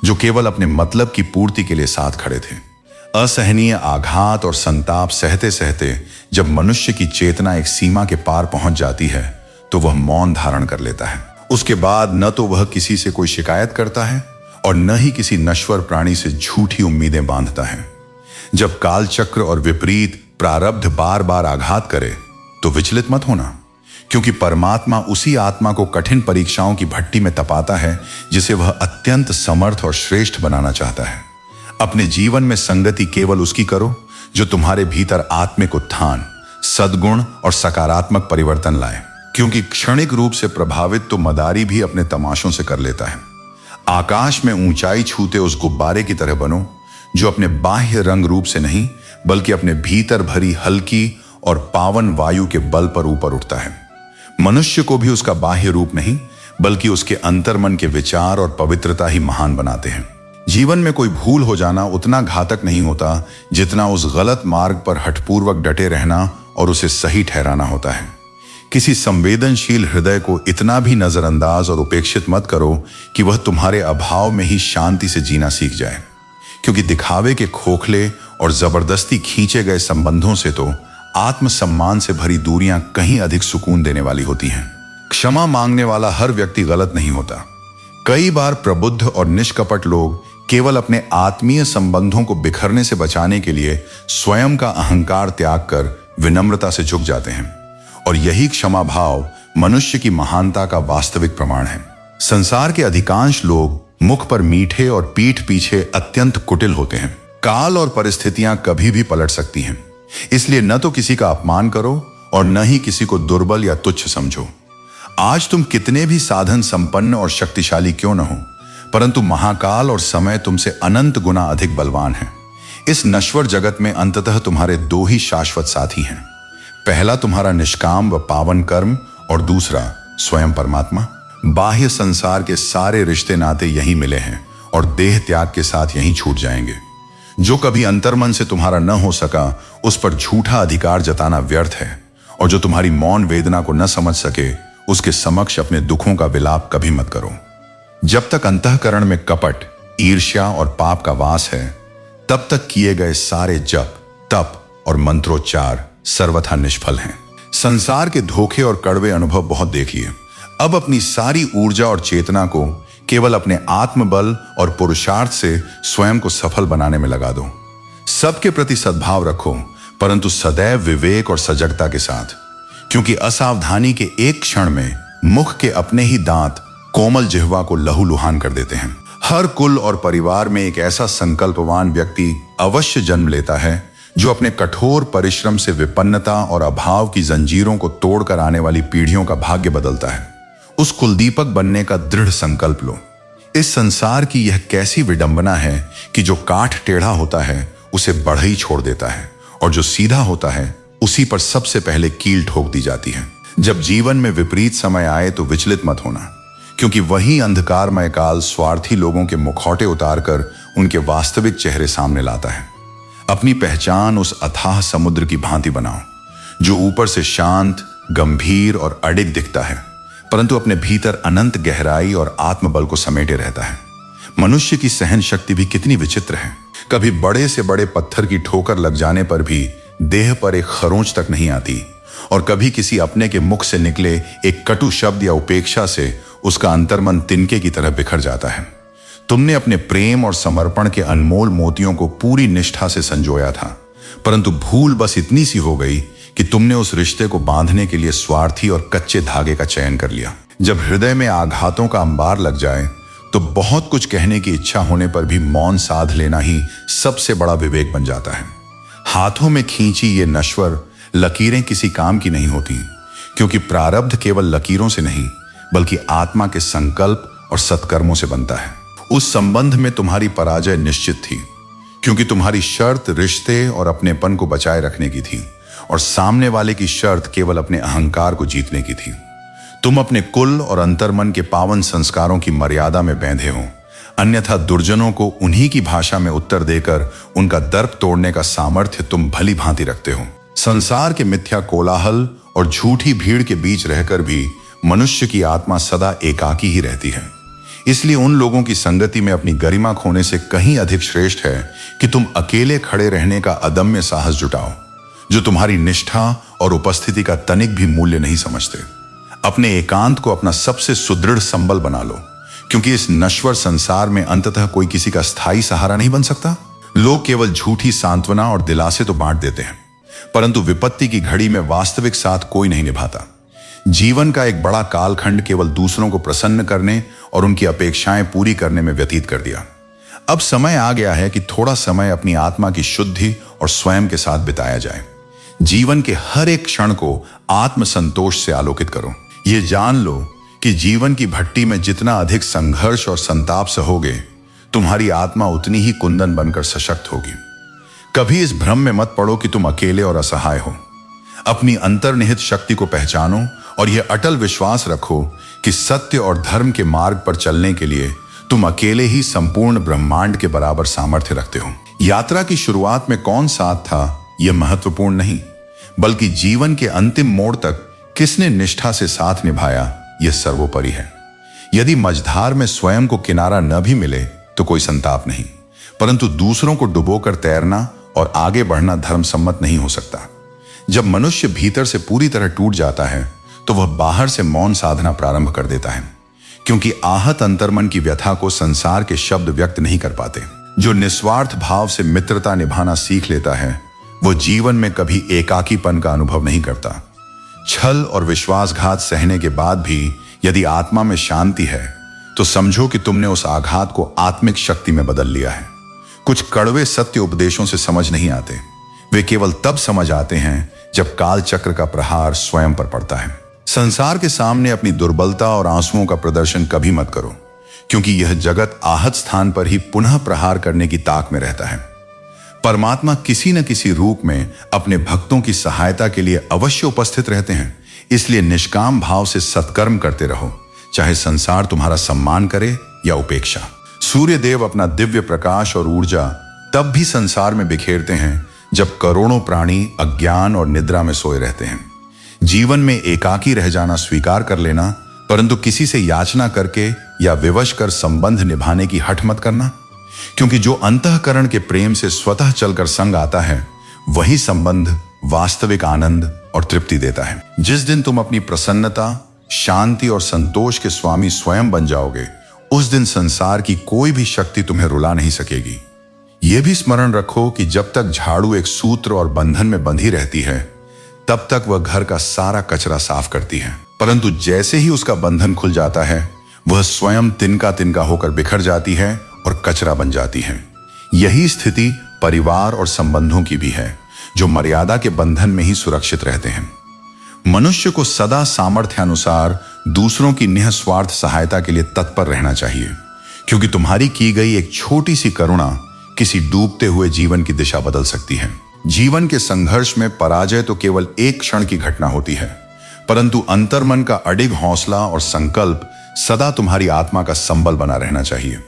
जो केवल अपने मतलब की पूर्ति के लिए साथ खड़े थे। असहनीय आघात और संताप सहते सहते जब मनुष्य की चेतना एक सीमा के पार पहुंच जाती है, तो वह मौन धारण कर लेता है। उसके बाद न तो वह किसी से कोई शिकायत करता है और न ही किसी नश्वर प्राणी से झूठी उम्मीदें बांधता है। जब कालचक्र और विपरीत प्रारब्ध बार बार आघात करे, तो विचलित मत होना, क्योंकि परमात्मा उसी आत्मा को कठिन परीक्षाओं की भट्टी में तपाता है जिसे वह अत्यंत समर्थ और श्रेष्ठ बनाना चाहता है। अपने जीवन में संगति केवल उसकी करो जो तुम्हारे भीतर आत्मिक उत्थान, सद्गुण और सकारात्मक परिवर्तन लाए, क्योंकि क्षणिक रूप से प्रभावित तो मदारी भी अपने तमाशों से कर लेता है। आकाश में ऊंचाई छूते उस गुब्बारे की तरह बनो जो अपने बाह्य रंग रूप से नहीं, बल्कि अपने भीतर भरी हल्की और पावन वायु के बल पर ऊपर उठता है। मनुष्य को भी उसका बाह्य रूप नहीं, बल्कि उसके अंतर्मन के विचार और पवित्रता ही महान बनाते हैं। जीवन में कोई भूल हो जाना उतना घातक नहीं होता जितना उस गलत मार्ग पर हठपूर्वक डटे रहना और उसे सही ठहराना होता है। किसी संवेदनशील हृदय को इतना भी नजरअंदाज और उपेक्षित मत करो कि वह तुम्हारे अभाव में ही शांति से जीना सीख जाए, क्योंकि दिखावे के खोखले और जबरदस्ती खींचे गए संबंधों से तो आत्मसम्मान से भरी दूरियां कहीं अधिक सुकून देने वाली होती हैं। क्षमा मांगने वाला हर व्यक्ति गलत नहीं होता। कई बार प्रबुद्ध और निष्कपट लोग केवल अपने आत्मीय संबंधों को बिखरने से बचाने के लिए स्वयं का अहंकार त्याग कर विनम्रता से झुक जाते हैं, और यही क्षमा भाव मनुष्य की महानता का वास्तविक प्रमाण है। संसार के अधिकांश लोग मुख पर मीठे और पीठ पीछे अत्यंत कुटिल होते हैं। काल और परिस्थितियां कभी भी पलट सकती हैं, इसलिए न तो किसी का अपमान करो और न ही किसी को दुर्बल या तुच्छ समझो। आज तुम कितने भी साधन संपन्न और शक्तिशाली क्यों न हो, परंतु महाकाल और समय तुमसे अनंत गुना अधिक बलवान है। इस नश्वर जगत में अंततः तुम्हारे दो ही शाश्वत साथी हैं। पहला तुम्हारा निष्काम व पावन कर्म, और दूसरा स्वयं परमात्मा। बाह्य संसार के सारे रिश्ते नाते यहीं मिले हैं और देह त्याग के साथ यहीं छूट जाएंगे। जो कभी अंतर्मन से तुम्हारा न हो सका, उस पर झूठा अधिकार जताना व्यर्थ है, और जो तुम्हारी मौन वेदना को न समझ सके, उसके समक्ष अपने दुखों का विलाप कभी मत करो। जब तक अंतःकरण में कपट, ईर्ष्या और पाप का वास है, तब तक किए गए सारे जप, तप और मंत्रोच्चार सर्वथा निष्फल हैं। संसार के धोखे और कड़वे अनुभव बहुत देख लिए। अब अपनी सारी ऊर्जा और चेतना को केवल अपने आत्मबल और पुरुषार्थ से स्वयं को सफल बनाने में लगा दो। सबके प्रति सद्भाव रखो, परंतु सदैव विवेक और सजगता के साथ, क्योंकि असावधानी के एक क्षण में मुख के अपने ही दांत कोमल जिह्वा को लहूलुहान कर देते हैं। हर कुल और परिवार में एक ऐसा संकल्पवान व्यक्ति अवश्य जन्म लेता है जो अपने कठोर परिश्रम से विपन्नता और अभाव की जंजीरों को तोड़कर आने वाली पीढ़ियों का भाग्य बदलता है। उस कुलदीपक बनने का दृढ़ संकल्प लो। इस संसार की यह कैसी विडंबना है कि जो काठ टेढ़ा होता है उसे बढ़ई छोड़ देता है, और जो सीधा होता है उसी पर सबसे पहले कील ठोक दी जाती है। जब जीवन में विपरीत समय आए तो विचलित मत होना, क्योंकि वही अंधकारमय काल स्वार्थी लोगों के मुखौटे उतारकर उनके वास्तविक चेहरे सामने लाता है। अपनी पहचान उस अथाह समुद्र की भांति बनाओ जो ऊपर से शांत, गंभीर और अडिग दिखता है, परंतु अपने भीतर अनंत गहराई और आत्मबल को समेटे रहता है। मनुष्य की सहन शक्ति भी कितनी विचित्र है। कभी बड़े से बड़े पत्थर की ठोकर लग जाने पर भी देह पर एक खरोंच तक नहीं आती, और कभी किसी अपने के मुख से निकले एक कटु शब्द या उपेक्षा से उसका अंतर्मन तिनके की तरह बिखर जाता है। तुमने अपने प्रेम और समर्पण के अनमोल मोतियों को पूरी निष्ठा से संजोया था, परंतु भूल बस इतनी सी हो गई कि तुमने उस रिश्ते को बांधने के लिए स्वार्थी और कच्चे धागे का चयन कर लिया। जब हृदय में आघातों का अंबार लग जाए तो बहुत कुछ कहने की इच्छा होने पर भी मौन साध लेना ही सबसे बड़ा विवेक बन जाता है। हाथों में खींची ये नश्वर लकीरें किसी काम की नहीं होती, क्योंकि प्रारब्ध केवल लकीरों से नहीं बल्कि आत्मा के संकल्प और सत्कर्मों से बनता है। उस संबंध में तुम्हारी पराजय निश्चित थी, क्योंकि तुम्हारी शर्त रिश्ते और अपनेपन को बचाए रखने की थी और सामने वाले की शर्त केवल अपने अहंकार को जीतने की थी। तुम अपने कुल और अंतर्मन के पावन संस्कारों की मर्यादा में बैंधे हो, अन्यथा दुर्जनों को उन्हीं की भाषा में उत्तर देकर उनका दर्प तोड़ने का सामर्थ्य तुम भली भांति रखते हो। संसार के मिथ्या कोलाहल और झूठी भीड़ के बीच रहकर भी मनुष्य की आत्मा सदा एकाकी ही रहती है। इसलिए उन लोगों की संगति में अपनी गरिमा खोने से कहीं अधिक श्रेष्ठ है कि तुम अकेले खड़े रहने का अदम्य साहस जुटाओ, जो तुम्हारी निष्ठा और उपस्थिति का तनिक भी मूल्य नहीं समझते। अपने एकांत को अपना सबसे सुदृढ़ संबल बना लो, क्योंकि इस नश्वर संसार में अंततः कोई किसी का स्थायी सहारा नहीं बन सकता। लोग केवल झूठी सांत्वना और दिलासे तो बांट देते हैं, परंतु विपत्ति की घड़ी में वास्तविक साथ कोई नहीं निभाता। जीवन का एक बड़ा कालखंड केवल दूसरों को प्रसन्न करने और उनकी अपेक्षाएं पूरी करने में व्यतीत कर दिया। अब समय आ गया है कि थोड़ा समय अपनी आत्मा की शुद्धि और स्वयं के साथ बिताया जाए। जीवन के हर एक क्षण को आत्म संतोष से आलोकित करो। ये जान लो कि जीवन की भट्टी में जितना अधिक संघर्ष और संताप सहोगे, तुम्हारी आत्मा उतनी ही कुंदन बनकर सशक्त होगी। कभी इस भ्रम में मत पड़ो कि तुम अकेले और असहाय हो। अपनी अंतर्निहित शक्ति को पहचानो और यह अटल विश्वास रखो कि सत्य और धर्म के मार्ग पर चलने के लिए तुम अकेले ही संपूर्ण ब्रह्मांड के बराबर सामर्थ्य रखते हो। यात्रा की शुरुआत में कौन साथ था यह महत्वपूर्ण नहीं, बल्कि जीवन के अंतिम मोड़ तक किसने निष्ठा से साथ निभाया यह सर्वोपरि है। यदि मझधार में स्वयं को किनारा न भी मिले तो कोई संताप नहीं, परंतु दूसरों को डुबोकर तैरना और आगे बढ़ना धर्मसम्मत नहीं हो सकता। जब मनुष्य भीतर से पूरी तरह टूट जाता है तो वह बाहर से मौन साधना प्रारंभ कर देता है, क्योंकि आहत अंतर्मन की व्यथा को संसार के शब्द व्यक्त नहीं कर पाते। जो निस्वार्थ भाव से मित्रता निभाना सीख लेता है वो जीवन में कभी एकाकीपन का अनुभव नहीं करता। छल और विश्वासघात सहने के बाद भी यदि आत्मा में शांति है तो समझो कि तुमने उस आघात को आत्मिक शक्ति में बदल लिया है। कुछ कड़वे सत्य उपदेशों से समझ नहीं आते, वे केवल तब समझ आते हैं जब काल चक्र का प्रहार स्वयं पर पड़ता है। संसार के सामने अपनी दुर्बलता और आंसुओं का प्रदर्शन कभी मत करो, क्योंकि यह जगत आहत स्थान पर ही पुनः प्रहार करने की ताक में रहता है। परमात्मा किसी न किसी रूप में अपने भक्तों की सहायता के लिए अवश्य उपस्थित रहते हैं। इसलिए निष्काम भाव से सत्कर्म करते रहो, चाहे संसार तुम्हारा सम्मान करे या उपेक्षा। सूर्य देव अपना दिव्य प्रकाश और ऊर्जा तब भी संसार में बिखेरते हैं जब करोड़ों प्राणी अज्ञान और निद्रा में सोए रहते हैं। जीवन में एकाकी रह जाना स्वीकार कर लेना, परंतु किसी से याचना करके या विवश कर संबंध निभाने की हठ मत करना, क्योंकि जो अंतःकरण के प्रेम से स्वतः चलकर संग आता है वही संबंध वास्तविक आनंद और तृप्ति देता है। जिस दिन तुम अपनी प्रसन्नता, शांति और संतोष के स्वामी स्वयं बन जाओगे, उस दिन संसार की कोई भी शक्ति तुम्हें रुला नहीं सकेगी। यह भी स्मरण रखो कि जब तक झाड़ू एक सूत्र और बंधन में बंधी रहती है तब तक वह घर का सारा कचरा साफ करती है, परंतु जैसे ही उसका बंधन खुल जाता है वह स्वयं तिनका तिनका होकर बिखर जाती है और कचरा बन जाती है। यही स्थिति परिवार और संबंधों की भी है, जो मर्यादा के बंधन में ही सुरक्षित रहते हैं। मनुष्य को सदा सामर्थ्यानुसार दूसरों की निःस्वार्थ सहायता के लिए तत्पर रहना चाहिए, क्योंकि तुम्हारी की गई एक छोटी सी करुणा किसी डूबते हुए जीवन की दिशा बदल सकती है। जीवन के संघर्ष में पराजय तो केवल एक क्षण की घटना होती है, परंतु अंतर्मन का अडिग हौसला और संकल्प सदा तुम्हारी आत्मा का संबल बना रहना चाहिए।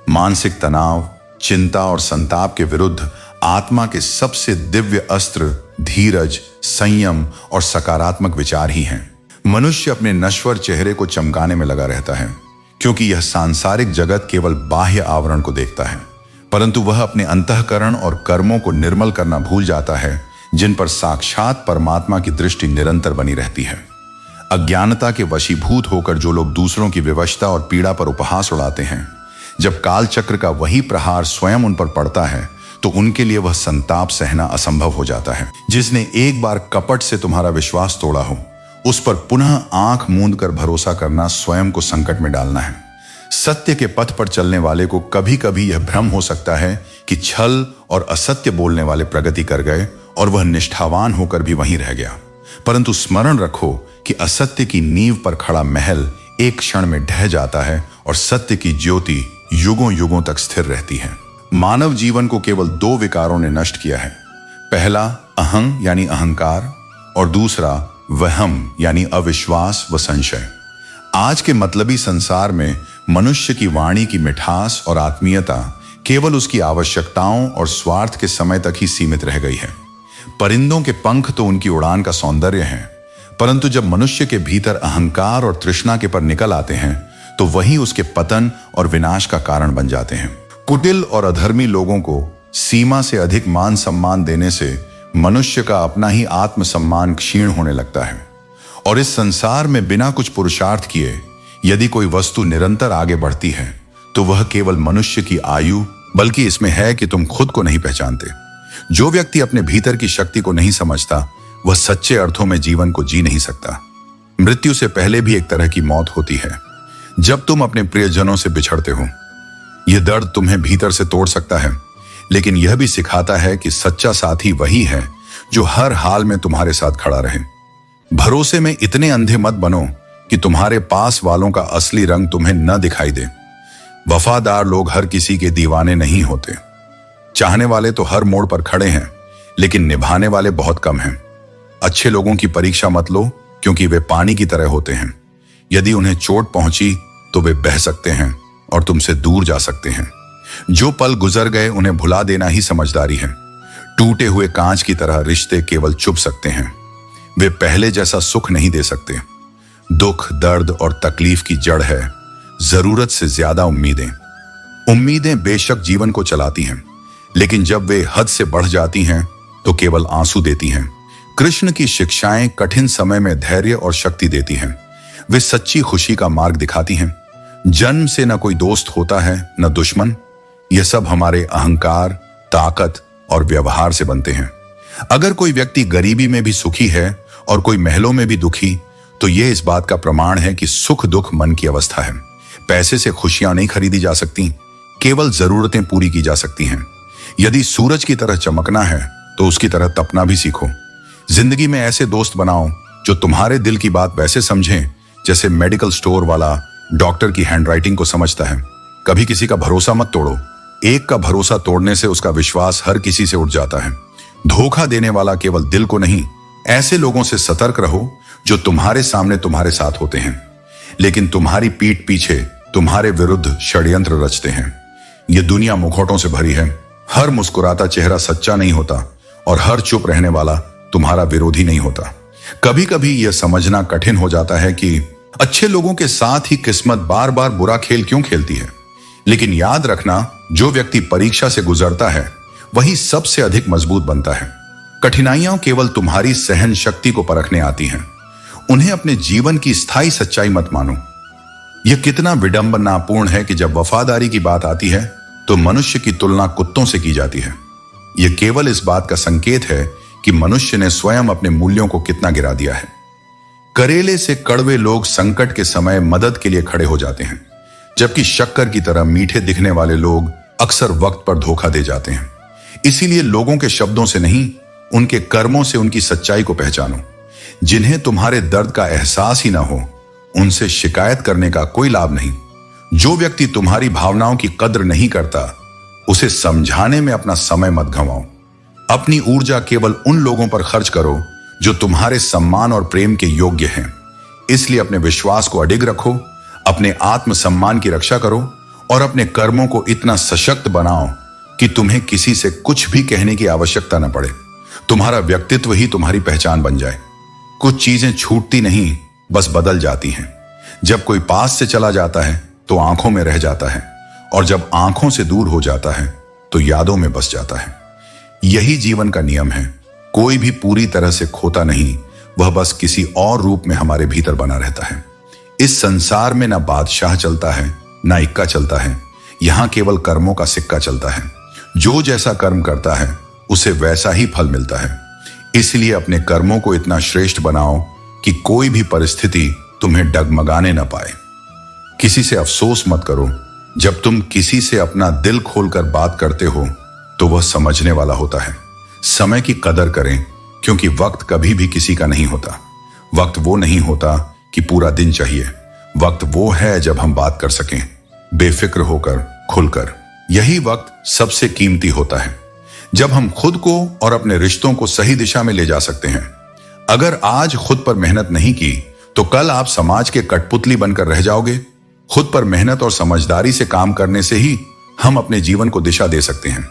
मानसिक तनाव, चिंता और संताप के विरुद्ध आत्मा के सबसे दिव्य अस्त्र धीरज, संयम और सकारात्मक विचार ही हैं। मनुष्य अपने नश्वर चेहरे को चमकाने में लगा रहता है, क्योंकि यह सांसारिक जगत केवल बाह्य आवरण को देखता है, परंतु वह अपने अंतःकरण और कर्मों को निर्मल करना भूल जाता है, जिन पर साक्षात परमात्मा की दृष्टि निरंतर बनी रहती है। अज्ञानता के वशीभूत होकर जो लोग दूसरों की विवशता और पीड़ा पर उपहास उड़ाते हैं, जब काल चक्र का वही प्रहार स्वयं उन पर पड़ता है तो उनके लिए वह संताप सहना असंभव हो जाता है। जिसने एक बार कपट से तुम्हारा विश्वास तोड़ा हो, उस पर पुनः आंख मूंद कर भरोसा करना स्वयं को संकट में डालना है। सत्य के पथ पर चलने वाले को कभी कभी यह भ्रम हो सकता है कि छल और असत्य बोलने वाले प्रगति कर गए और वह निष्ठावान होकर भी वहीं रह गया। परंतु स्मरण रखो कि असत्य की नींव पर खड़ा महल एक क्षण में ढह जाता है और सत्य की ज्योति युगों युगों तक स्थिर रहती है। मानव जीवन को केवल दो विकारों ने नष्ट किया है। पहला अहं यानी अहंकार और दूसरा वहम यानी अविश्वास व संशय। आज के मतलबी संसार में मनुष्य की वाणी की मिठास और आत्मीयता केवल उसकी आवश्यकताओं और स्वार्थ के समय तक ही सीमित रह गई है। परिंदों के पंख तो उनकी उड़ान का सौंदर्य है, परंतु जब मनुष्य के भीतर अहंकार और तृष्णा के पर निकल आते हैं तो वही उसके पतन और विनाश का कारण बन जाते हैं। कुटिल और अधर्मी लोगों को सीमा से अधिक मान सम्मान देने से मनुष्य का अपना ही आत्मसम्मान क्षीण होने लगता है। और इस संसार में बिना कुछ पुरुषार्थ किए यदि कोई वस्तु निरंतर आगे बढ़ती है तो वह केवल मनुष्य की आयु बल्कि इसमें है कि तुम खुद को नहीं पहचानते। जो व्यक्ति अपने भीतर की शक्ति को नहीं समझता वह सच्चे अर्थों में जीवन को जी नहीं सकता। मृत्यु से पहले भी एक तरह की मौत होती है जब तुम अपने प्रियजनों से बिछड़ते हो। यह दर्द तुम्हें भीतर से तोड़ सकता है, लेकिन यह भी सिखाता है कि सच्चा साथी वही है जो हर हाल में तुम्हारे साथ खड़ा रहे। भरोसे में इतने अंधे मत बनो कि तुम्हारे पास वालों का असली रंग तुम्हें न दिखाई दे। वफादार लोग हर किसी के दीवाने नहीं होते। चाहने वाले तो हर मोड़ पर खड़े हैं, लेकिन निभाने वाले बहुत कम हैं। अच्छे लोगों की परीक्षा मत लो, क्योंकि वे पानी की तरह होते हैं। यदि उन्हें चोट पहुंची तो वे बह सकते हैं और तुमसे दूर जा सकते हैं। जो पल गुजर गए उन्हें भुला देना ही समझदारी है। टूटे हुए कांच की तरह रिश्ते केवल चुभ सकते हैं, वे पहले जैसा सुख नहीं दे सकते। दुख, दर्द और तकलीफ की जड़ है जरूरत से ज्यादा उम्मीदें। उम्मीदें बेशक जीवन को चलाती हैं, लेकिन जब वे हद से बढ़ जाती हैं तो केवल आंसू देती हैं। कृष्ण की शिक्षाएं कठिन समय में धैर्य और शक्ति देती हैं। वे सच्ची खुशी का मार्ग दिखाती हैं। जन्म से न कोई दोस्त होता है न दुश्मन। यह सब हमारे अहंकार, ताकत और व्यवहार से बनते हैं। अगर कोई व्यक्ति गरीबी में भी सुखी है और कोई महलों में भी दुखी, तो यह इस बात का प्रमाण है कि सुख दुख मन की अवस्था है। पैसे से खुशियां नहीं खरीदी जा सकती, केवल जरूरतें पूरी की जा सकती हैं। यदि सूरज की तरह चमकना है तो उसकी तरह तपना भी सीखो। जिंदगी में ऐसे दोस्त बनाओ जो तुम्हारे दिल की बात वैसे समझें जैसे मेडिकल स्टोर वाला डॉक्टर की हैंडराइटिंग को समझता है। कभी किसी का भरोसा मत तोड़ो। एक का भरोसा तोड़ने से उसका विश्वास हर किसी से उठ जाता है। धोखा देने वाला केवल दिल को नहीं, ऐसे लोगों से सतर्क रहो जो तुम्हारे सामने तुम्हारे साथ होते हैं, लेकिन तुम्हारी पीठ पीछे तुम्हारे विरुद्ध षड्यंत्र रचते हैं। यह दुनिया मुखौटों से भरी है। हर मुस्कुराता चेहरा सच्चा नहीं होता और हर चुप रहने वाला तुम्हारा विरोधी नहीं होता। कभी कभी यह समझना कठिन हो जाता है कि अच्छे लोगों के साथ ही किस्मत बार बार बुरा खेल क्यों खेलती है, लेकिन याद रखना, जो व्यक्ति परीक्षा से गुजरता है वही सबसे अधिक मजबूत बनता है। कठिनाइयां केवल तुम्हारी सहन शक्ति को परखने आती हैं। उन्हें अपने जीवन की स्थायी सच्चाई मत मानो। यह कितना विडंबनापूर्ण है कि जब वफादारी की बात आती है तो मनुष्य की तुलना कुत्तों से की जाती है। यह केवल इस बात का संकेत है कि मनुष्य ने स्वयं अपने मूल्यों को कितना गिरा दिया है। करेले से कड़वे लोग संकट के समय मदद के लिए खड़े हो जाते हैं, जबकि शक्कर की तरह मीठे दिखने वाले लोग अक्सर वक्त पर धोखा दे जाते हैं। इसीलिए लोगों के शब्दों से नहीं, उनके कर्मों से उनकी सच्चाई को पहचानो। जिन्हें तुम्हारे दर्द का एहसास ही ना हो, उनसे शिकायत करने का कोई लाभ नहीं। जो व्यक्ति तुम्हारी भावनाओं की कद्र नहीं करता, उसे समझाने में अपना समय मत गंवाओ। अपनी ऊर्जा केवल उन लोगों पर खर्च करो जो तुम्हारे सम्मान और प्रेम के योग्य हैं। इसलिए अपने विश्वास को अडिग रखो, अपने आत्मसम्मान की रक्षा करो और अपने कर्मों को इतना सशक्त बनाओ कि तुम्हें किसी से कुछ भी कहने की आवश्यकता न पड़े। तुम्हारा व्यक्तित्व ही तुम्हारी पहचान बन जाए। कुछ चीजें छूटती नहीं, बस बदल जाती हैं। जब कोई पास से चला जाता है तो आंखों में रह जाता है, और जब आंखों से दूर हो जाता है तो यादों में बस जाता है। यही जीवन का नियम है। कोई भी पूरी तरह से खोता नहीं, वह बस किसी और रूप में हमारे भीतर बना रहता है। इस संसार में ना बादशाह चलता है ना इक्का चलता है, यहां केवल कर्मों का सिक्का चलता है। जो जैसा कर्म करता है उसे वैसा ही फल मिलता है। इसलिए अपने कर्मों को इतना श्रेष्ठ बनाओ कि कोई भी परिस्थिति तुम्हें डगमगाने न पाए। किसी से अफसोस मत करो। जब तुम किसी से अपना दिल खोलकर बात करते हो तो वह समझने वाला होता है। समय की कदर करें, क्योंकि वक्त कभी भी किसी का नहीं होता। वक्त वो नहीं होता कि पूरा दिन चाहिए। वक्त वो है जब हम बात कर सकें, बेफिक्र होकर, खुलकर। यही वक्त सबसे कीमती होता है, जब हम खुद को और अपने रिश्तों को सही दिशा में ले जा सकते हैं। अगर आज खुद पर मेहनत नहीं की तो कल आप समाज के कठपुतली बनकर रह जाओगे। खुद पर मेहनत और समझदारी से काम करने से ही हम अपने जीवन को दिशा दे सकते हैं।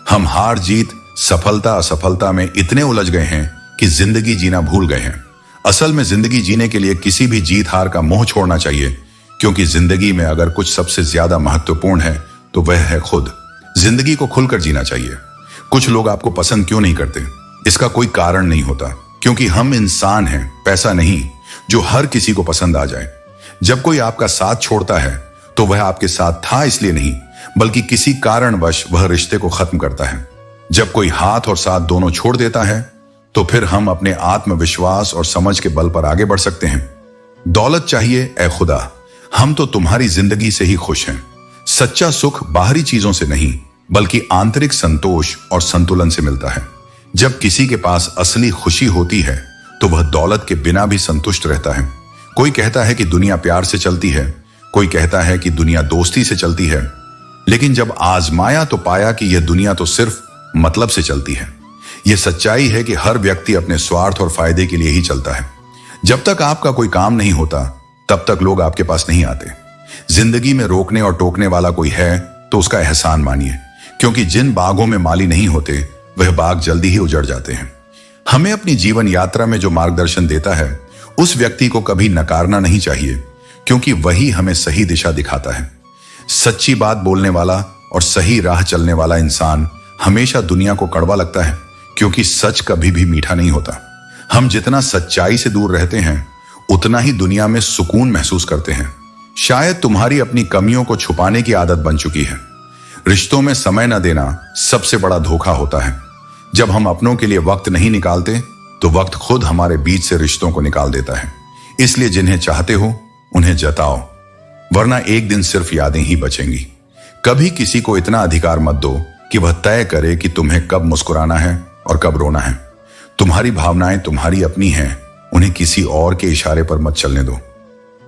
हम हार जीत, सफलता असफलता में इतने उलझ गए हैं कि जिंदगी जीना भूल गए हैं। असल में जिंदगी जीने के लिए किसी भी जीत हार का मोह छोड़ना चाहिए, क्योंकि जिंदगी में अगर कुछ सबसे ज्यादा महत्वपूर्ण है तो वह है खुद। जिंदगी को खुलकर जीना चाहिए। कुछ लोग आपको पसंद क्यों नहीं करते, इसका कोई कारण नहीं होता, क्योंकि हम इंसान हैं, पैसा नहीं जो हर किसी को पसंद आ जाए। जब कोई आपका साथ छोड़ता है तो वह आपके साथ था इसलिए नहीं, बल्कि किसी कारणवश वह रिश्ते को खत्म करता है। जब कोई हाथ और साथ दोनों छोड़ देता है तो फिर हम अपने आत्मविश्वास और समझ के बल पर आगे बढ़ सकते हैं। दौलत चाहिए ए खुदा, हम तो तुम्हारी जिंदगी से ही खुश हैं। सच्चा सुख बाहरी चीजों से नहीं, बल्कि आंतरिक संतोष और संतुलन से मिलता है। जब किसी के पास असली खुशी होती है तो वह दौलत के बिना भी संतुष्ट रहता है। कोई कहता है कि दुनिया प्यार से चलती है, कोई कहता है कि दुनिया दोस्ती से चलती है, लेकिन जब आजमाया तो पाया कि यह दुनिया तो सिर्फ मतलब से चलती है। यह सच्चाई है कि हर व्यक्ति अपने स्वार्थ और फायदे के लिए ही चलता है। जब तक आपका कोई काम नहीं होता तब तक लोग आपके पास नहीं आते। जिंदगी में रोकने और टोकने वाला कोई है तो उसका एहसान मानिए, क्योंकि जिन बागों में माली नहीं होते वह बाग जल्दी ही उजड़ जाते हैं। हमें अपनी जीवन यात्रा में जो मार्गदर्शन देता है उस व्यक्ति को कभी नकारना नहीं चाहिए, क्योंकि वही हमें सही दिशा दिखाता है। सच्ची बात बोलने वाला और सही राह चलने वाला इंसान हमेशा दुनिया को कड़वा लगता है, क्योंकि सच कभी भी मीठा नहीं होता। हम जितना सच्चाई से दूर रहते हैं उतना ही दुनिया में सुकून महसूस करते हैं। शायद तुम्हारी अपनी कमियों को छुपाने की आदत बन चुकी है। रिश्तों में समय न देना सबसे बड़ा धोखा होता है। जब हम अपनों के लिए वक्त नहीं निकालते तो वक्त खुद हमारे बीच से रिश्तों को निकाल देता है। इसलिए जिन्हें चाहते हो उन्हें जताओ, वरना एक दिन सिर्फ यादें ही बचेंगी। कभी किसी को इतना अधिकार मत दो कि वह तय करे कि तुम्हें कब मुस्कुराना है और कब रोना है। तुम्हारी भावनाएं तुम्हारी अपनी हैं, उन्हें किसी और के इशारे पर मत चलने दो।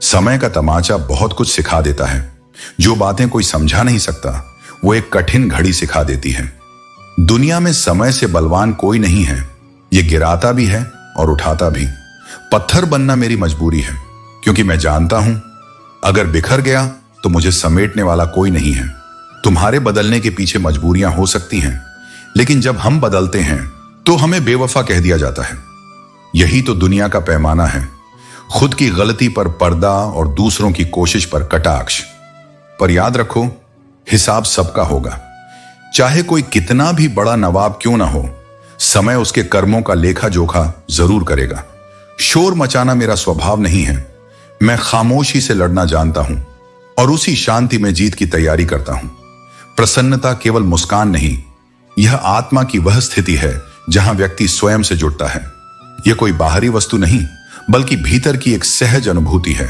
समय का तमाचा बहुत कुछ सिखा देता है। जो बातें कोई समझा नहीं सकता वो एक कठिन घड़ी सिखा देती है। दुनिया में समय से बलवान कोई नहीं है। ये गिराता भी है और उठाता भी। पत्थर बनना मेरी मजबूरी है, क्योंकि मैं जानता हूं अगर बिखर गया तो मुझे समेटने वाला कोई नहीं है। तुम्हारे बदलने के पीछे मजबूरियां हो सकती हैं, लेकिन जब हम बदलते हैं तो हमें बेवफा कह दिया जाता है। यही तो दुनिया का पैमाना है, खुद की गलती पर पर्दा और दूसरों की कोशिश पर कटाक्ष। पर याद रखो, हिसाब सबका होगा। चाहे कोई कितना भी बड़ा नवाब क्यों ना हो, समय उसके कर्मों का लेखा जोखा जरूर करेगा। शोर मचाना मेरा स्वभाव नहीं है। मैं खामोशी से लड़ना जानता हूं और उसी शांति में जीत की तैयारी करता हूं। प्रसन्नता केवल मुस्कान नहीं, यह आत्मा की वह स्थिति है जहां व्यक्ति स्वयं से जुड़ता है। यह कोई बाहरी वस्तु नहीं, बल्कि भीतर की एक सहज अनुभूति है,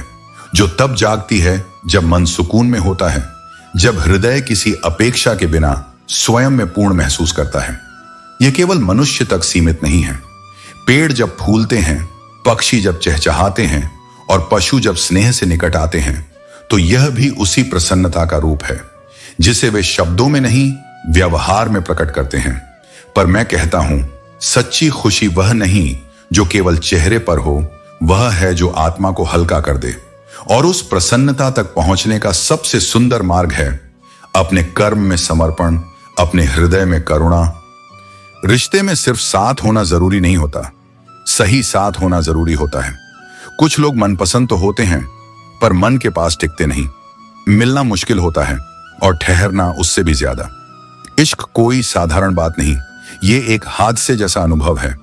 जो तब जागती है जब मन सुकून में होता है, जब हृदय किसी अपेक्षा के बिना स्वयं में पूर्ण महसूस करता है। यह केवल मनुष्य तक सीमित नहीं है। पेड़ जब फूलते हैं, पक्षी जब चहचहाते हैं और पशु जब स्नेह से निकट आते हैं, तो यह भी उसी प्रसन्नता का रूप है जिसे वे शब्दों में नहीं, व्यवहार में प्रकट करते हैं। पर मैं कहता हूं, सच्ची खुशी वह नहीं जो केवल चेहरे पर हो, वह है जो आत्मा को हल्का कर दे। और उस प्रसन्नता तक पहुंचने का सबसे सुंदर मार्ग है अपने कर्म में समर्पण, अपने हृदय में करुणा। रिश्ते में सिर्फ साथ होना जरूरी नहीं होता, सही साथ होना जरूरी होता है। कुछ लोग मनपसंद तो होते हैं, पर मन के पास टिकते नहीं। मिलना मुश्किल होता है और ठहरना उससे भी ज्यादा। इश्क कोई साधारण बात नहीं, ये एक हादसे जैसा अनुभव है,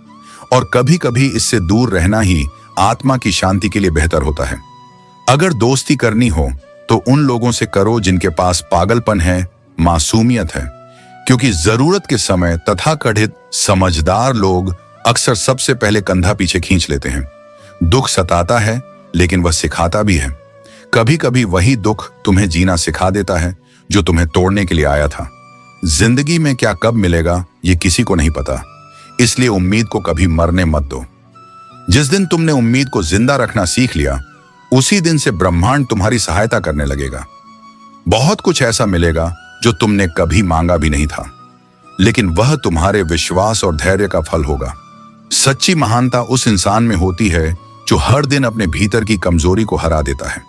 और कभी कभी इससे दूर रहना ही आत्मा की शांति के लिए बेहतर होता है। अगर दोस्ती करनी हो तो उन लोगों से करो जिनके पास पागलपन है, मासूमियत है, क्योंकि जरूरत के समय तथाकथित समझदार लोग अक्सर सबसे पहले कंधा पीछे खींच लेते हैं। दुख सताता है, लेकिन वह सिखाता भी है। कभी कभी वही दुख तुम्हें जीना सिखा देता है जो तुम्हें तोड़ने के लिए आया था। जिंदगी में क्या कब मिलेगा ये किसी को नहीं पता, इसलिए उम्मीद को कभी मरने मत दो। जिस दिन तुमने उम्मीद को जिंदा रखना सीख लिया, उसी दिन से ब्रह्मांड तुम्हारी सहायता करने लगेगा। बहुत कुछ ऐसा मिलेगा जो तुमने कभी मांगा भी नहीं था, लेकिन वह तुम्हारे विश्वास और धैर्य का फल होगा। सच्ची महानता उस इंसान में होती है जो हर दिन अपने भीतर की कमजोरी को हरा देता है।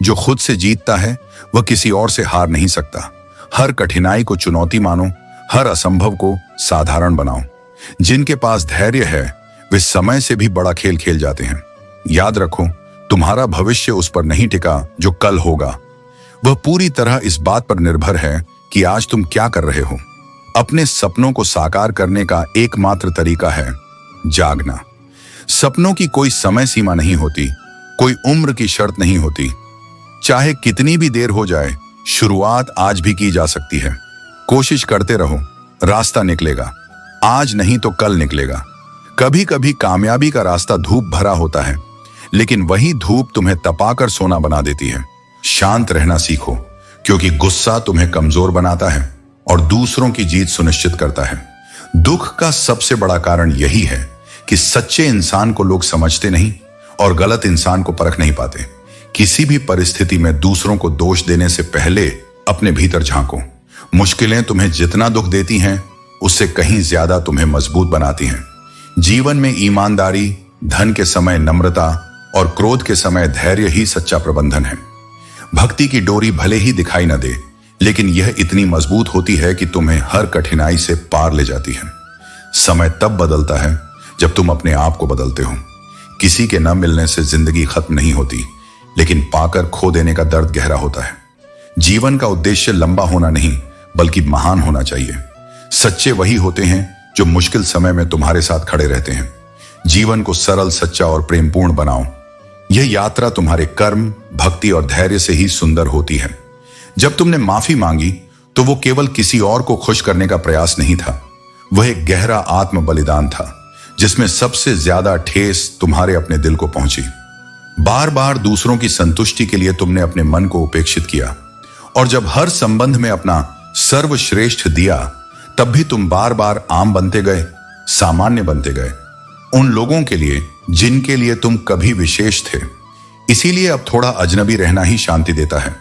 जो खुद से जीतता है वह किसी और से हार नहीं सकता। हर कठिनाई को चुनौती मानो, हर असंभव को साधारण बनाओ। जिनके पास धैर्य है वे समय से भी बड़ा खेल खेल जाते हैं। याद रखो, तुम्हारा भविष्य उस पर नहीं टिका जो कल होगा। वह पूरी तरह इस बात पर निर्भर है कि आज तुम क्या कर रहे हो। अपने सपनों को साकार करने का एकमात्र तरीका है जागना। सपनों की कोई समय सीमा नहीं होती, कोई उम्र की शर्त नहीं होती। चाहे कितनी भी देर हो जाए, शुरुआत आज भी की जा सकती है। कोशिश करते रहो, रास्ता निकलेगा। आज नहीं तो कल निकलेगा। कभी कभी कामयाबी का रास्ता धूप भरा होता है, लेकिन वही धूप तुम्हें तपाकर सोना बना देती है। शांत रहना सीखो, क्योंकि गुस्सा तुम्हें कमजोर बनाता है और दूसरों की जीत सुनिश्चित करता है। दुख का सबसे बड़ा कारण यही है कि सच्चे इंसान को लोग समझते नहीं और गलत इंसान को परख नहीं पाते। किसी भी परिस्थिति में दूसरों को दोष देने से पहले अपने भीतर झांको। मुश्किलें तुम्हें जितना दुख देती हैं, उससे कहीं ज्यादा तुम्हें मजबूत बनाती हैं। जीवन में ईमानदारी, धन के समय नम्रता और क्रोध के समय धैर्य ही सच्चा प्रबंधन है। भक्ति की डोरी भले ही दिखाई न दे, लेकिन यह इतनी मजबूत होती है कि तुम्हें हर कठिनाई से पार ले जाती है। समय तब बदलता है जब तुम अपने आप को बदलते हो। किसी के न मिलने से जिंदगी खत्म नहीं होती, लेकिन पाकर खो देने का दर्द गहरा होता है। जीवन का उद्देश्य लंबा होना नहीं, बल्कि महान होना चाहिए। सच्चे वही होते हैं जो मुश्किल समय में तुम्हारे साथ खड़े रहते हैं। जीवन को सरल, सच्चा और प्रेमपूर्ण बनाओ। यह यात्रा तुम्हारे कर्म, भक्ति और धैर्य से ही सुंदर होती है। जब तुमने माफी मांगी तो वो केवल किसी और को खुश करने का प्रयास नहीं था, वह एक गहरा आत्म बलिदान था, जिसमें सबसे ज्यादा ठेस तुम्हारे अपने दिल को पहुंची। बार बार दूसरों की संतुष्टि के लिए तुमने अपने मन को उपेक्षित किया, और जब हर संबंध में अपना सर्वश्रेष्ठ दिया, तब भी तुम बार बार आम बनते गए, सामान्य बनते गए। उन लोगों के लिए जिनके लिए तुम कभी विशेष थे। इसीलिए अब थोड़ा अजनबी रहना ही शांति देता है,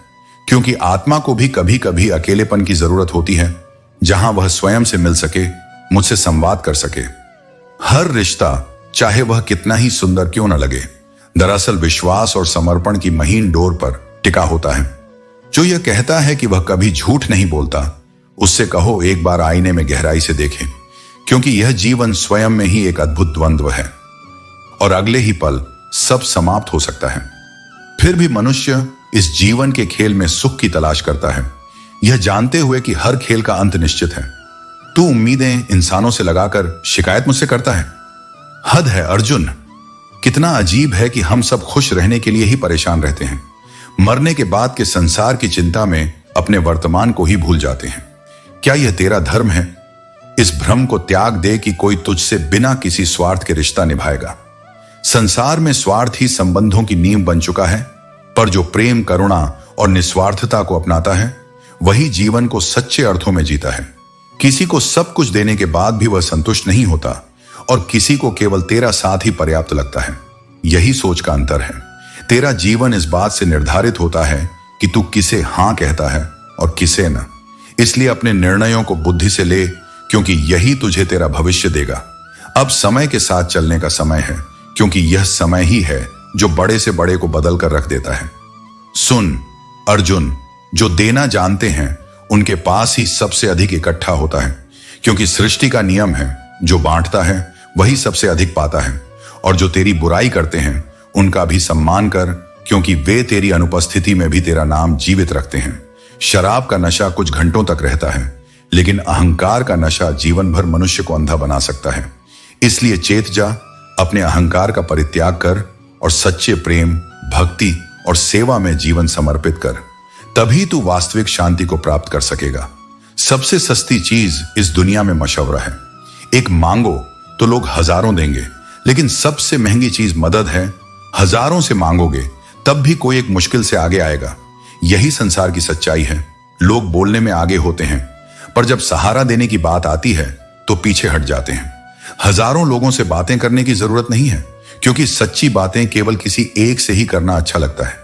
क्योंकि आत्मा को भी कभी कभी अकेलेपन की जरूरत होती है, जहां वह स्वयं से मिल सके, मुझसे संवाद कर सके। हर रिश्ता, चाहे वह कितना ही सुंदर क्यों न लगे, दरअसल विश्वास और समर्पण की महीन डोर पर टिका होता है। जो यह कहता है कि वह कभी झूठ नहीं बोलता, उससे कहो एक बार आईने में गहराई से देखें, क्योंकि यह जीवन स्वयं में ही एक अद्भुत द्वंद्व है और अगले ही पल सब समाप्त हो सकता है। फिर भी मनुष्य इस जीवन के खेल में सुख की तलाश करता है, यह जानते हुए कि हर खेल का अंत निश्चित है। तू उम्मीदें इंसानों से लगाकर शिकायत मुझसे करता है। हद है अर्जुन। कितना अजीब है कि हम सब खुश रहने के लिए ही परेशान रहते हैं। मरने के बाद के संसार की चिंता में अपने वर्तमान को ही भूल जाते हैं। क्या यह तेरा धर्म है? इस भ्रम को त्याग दे कि कोई तुझसे बिना किसी स्वार्थ के रिश्ता निभाएगा। संसार में स्वार्थ ही संबंधों की नींव बन चुका है, पर जो प्रेम, करुणा और निस्वार्थता को अपनाता है, वही जीवन को सच्चे अर्थों में जीता है। किसी को सब कुछ देने के बाद भी वह संतुष्ट नहीं होता, और किसी को केवल तेरा साथ ही पर्याप्त लगता है। यही सोच का अंतर है। तेरा जीवन इस बात से निर्धारित होता है कि तू किसे हां कहता है और किसे न। इसलिए अपने निर्णयों को बुद्धि से ले, क्योंकि यही तुझे तेरा भविष्य देगा। अब समय के साथ चलने का समय है, क्योंकि यह समय ही है जो बड़े से बड़े को बदल कर रख देता है। सुन अर्जुन, जो देना जानते हैं उनके पास ही सबसे अधिक इकट्ठा होता है, क्योंकि सृष्टि का नियम है, जो बांटता है वही सबसे अधिक पाता है। और जो तेरी बुराई करते हैं उनका भी सम्मान कर, क्योंकि वे तेरी अनुपस्थिति में भी तेरा नाम जीवित रखते हैं। शराब का नशा कुछ घंटों तक रहता है, लेकिन अहंकार का नशा जीवन भर मनुष्य को अंधा बना सकता है। इसलिए चेत जा, अपने अहंकार का परित्याग कर और सच्चे प्रेम, भक्ति और सेवा में जीवन समर्पित कर। तभी तू वास्तविक शांति को प्राप्त कर सकेगा। सबसे सस्ती चीज इस दुनिया में मशवरा है। एक मांगो तो लोग हजारों देंगे, लेकिन सबसे महंगी चीज मदद है। हजारों से मांगोगे तब भी कोई एक मुश्किल से आगे आएगा। यही संसार की सच्चाई है। लोग बोलने में आगे होते हैं, पर जब सहारा देने की बात आती है तो पीछे हट जाते हैं। हजारों लोगों से बातें करने की जरूरत नहीं है, क्योंकि सच्ची बातें केवल किसी एक से ही करना अच्छा लगता है।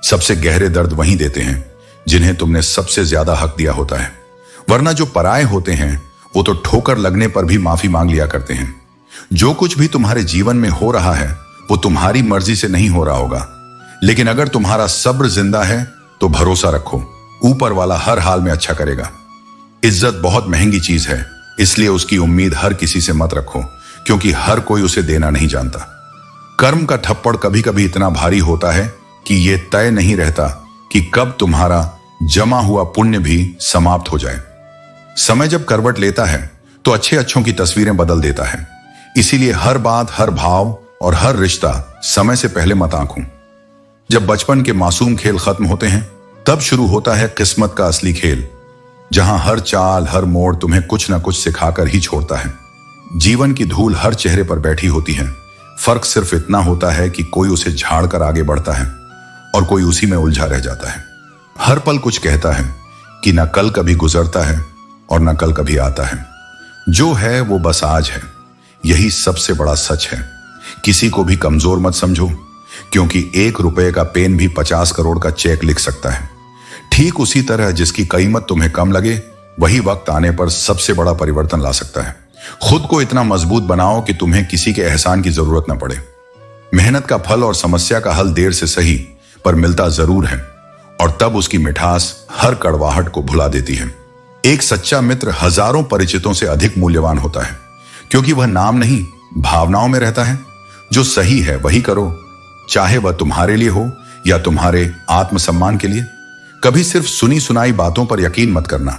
सबसे गहरे दर्द वहीं देते हैं जिन्हें तुमने सबसे ज्यादा हक दिया होता है, वरना जो पराये होते हैं वो तो ठोकर लगने पर भी माफी मांग लिया करते हैं। जो कुछ भी तुम्हारे जीवन में हो रहा है वो तुम्हारी मर्जी से नहीं हो रहा होगा, लेकिन अगर तुम्हारा सब्र जिंदा है तो भरोसा रखो, ऊपर वाला हर हाल में अच्छा करेगा। इज्जत बहुत महंगी चीज है, इसलिए उसकी उम्मीद हर किसी से मत रखो, क्योंकि हर कोई उसे देना नहीं जानता। कर्म का थप्पड़ कभी कभी इतना भारी होता है कि यह तय नहीं रहता कि कब तुम्हारा जमा हुआ पुण्य भी समाप्त हो जाए। समय जब करवट लेता है तो अच्छे अच्छों की तस्वीरें बदल देता है। इसीलिए हर बात, हर भाव और हर रिश्ता समय से पहले मत आंको। जब बचपन के मासूम खेल खत्म होते हैं तब शुरू होता है किस्मत का असली खेल, जहां हर चाल, हर मोड़ तुम्हें कुछ ना कुछ सिखाकर ही छोड़ता है। जीवन की धूल हर चेहरे पर बैठी होती है। फर्क सिर्फ इतना होता है कि कोई उसे झाड़ कर आगे बढ़ता है और कोई उसी में उलझा रह जाता है। हर पल कुछ कहता है कि न कल कभी गुजरता है और न कल कभी आता है। जो है वो बस आज है। यही सबसे बड़ा सच है। किसी को भी कमजोर मत समझो, क्योंकि 1 रुपए का पेन भी 50 करोड़ का चेक लिख सकता है। ठीक उसी तरह जिसकी कीमत तुम्हें कम लगे, वही वक्त आने पर सबसे बड़ा परिवर्तन ला सकता है। खुद को इतना मजबूत बनाओ कि तुम्हें किसी के एहसान की जरूरत न पड़े। मेहनत का फल और समस्या का हल देर से सही पर मिलता जरूर है, और तब उसकी मिठास हर कड़वाहट को भुला देती है। एक सच्चा मित्र हजारों परिचितों से अधिक मूल्यवान होता है, क्योंकि वह नाम नहीं भावनाओं में रहता है। जो सही है वही करो, चाहे वह तुम्हारे लिए हो या तुम्हारे आत्मसम्मान के लिए। कभी सिर्फ सुनी सुनाई बातों पर यकीन मत करना।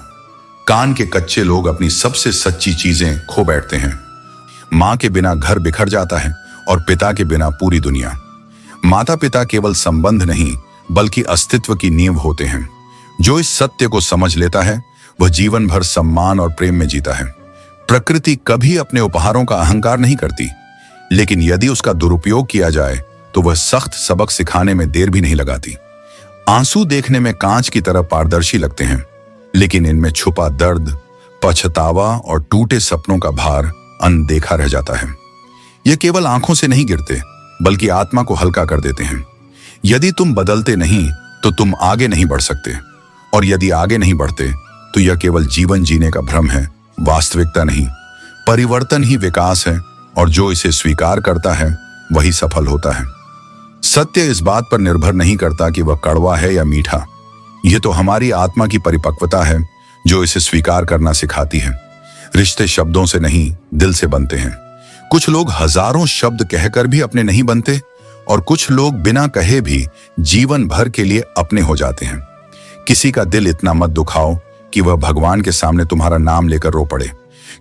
कान के कच्चे लोग अपनी सबसे सच्ची चीजें खो बैठते हैं। मां के बिना घर बिखर जाता है और पिता के बिना पूरी दुनिया। माता पिता केवल संबंध नहीं बल्कि अस्तित्व की नींव होते हैं। जो इस सत्य को समझ लेता है वह जीवन भर सम्मान और प्रेम में जीता है। प्रकृति कभी अपने उपहारों का अहंकार नहीं करती, लेकिन यदि उसका दुरुपयोग किया जाए तो वह सख्त सबक सिखाने में देर भी नहीं लगाती। आंसू देखने में कांच की तरह पारदर्शी लगते हैं, लेकिन इनमें छुपा दर्द, पछतावा और टूटे सपनों का भार अनदेखा रह जाता है। ये केवल आंखों से नहीं गिरते बल्कि आत्मा को हल्का कर देते हैं। यदि तुम बदलते नहीं तो तुम आगे नहीं बढ़ सकते, और यदि आगे नहीं बढ़ते तो यह केवल जीवन जीने का भ्रम है, वास्तविकता नहीं। परिवर्तन ही विकास है, और जो इसे स्वीकार करता है वही सफल होता है। सत्य इस बात पर निर्भर नहीं करता कि वह कड़वा है या मीठा। यह तो हमारी आत्मा की परिपक्वता है जो इसे स्वीकार करना सिखाती है। रिश्ते शब्दों से नहीं, दिल से बनते हैं। कुछ लोग हजारों शब्द कहकर भी अपने नहीं बनते, और कुछ लोग बिना कहे भी जीवन भर के लिए अपने हो जाते हैं। किसी का दिल इतना मत दुखाओ कि वह भगवान के सामने तुम्हारा नाम लेकर रो पड़े,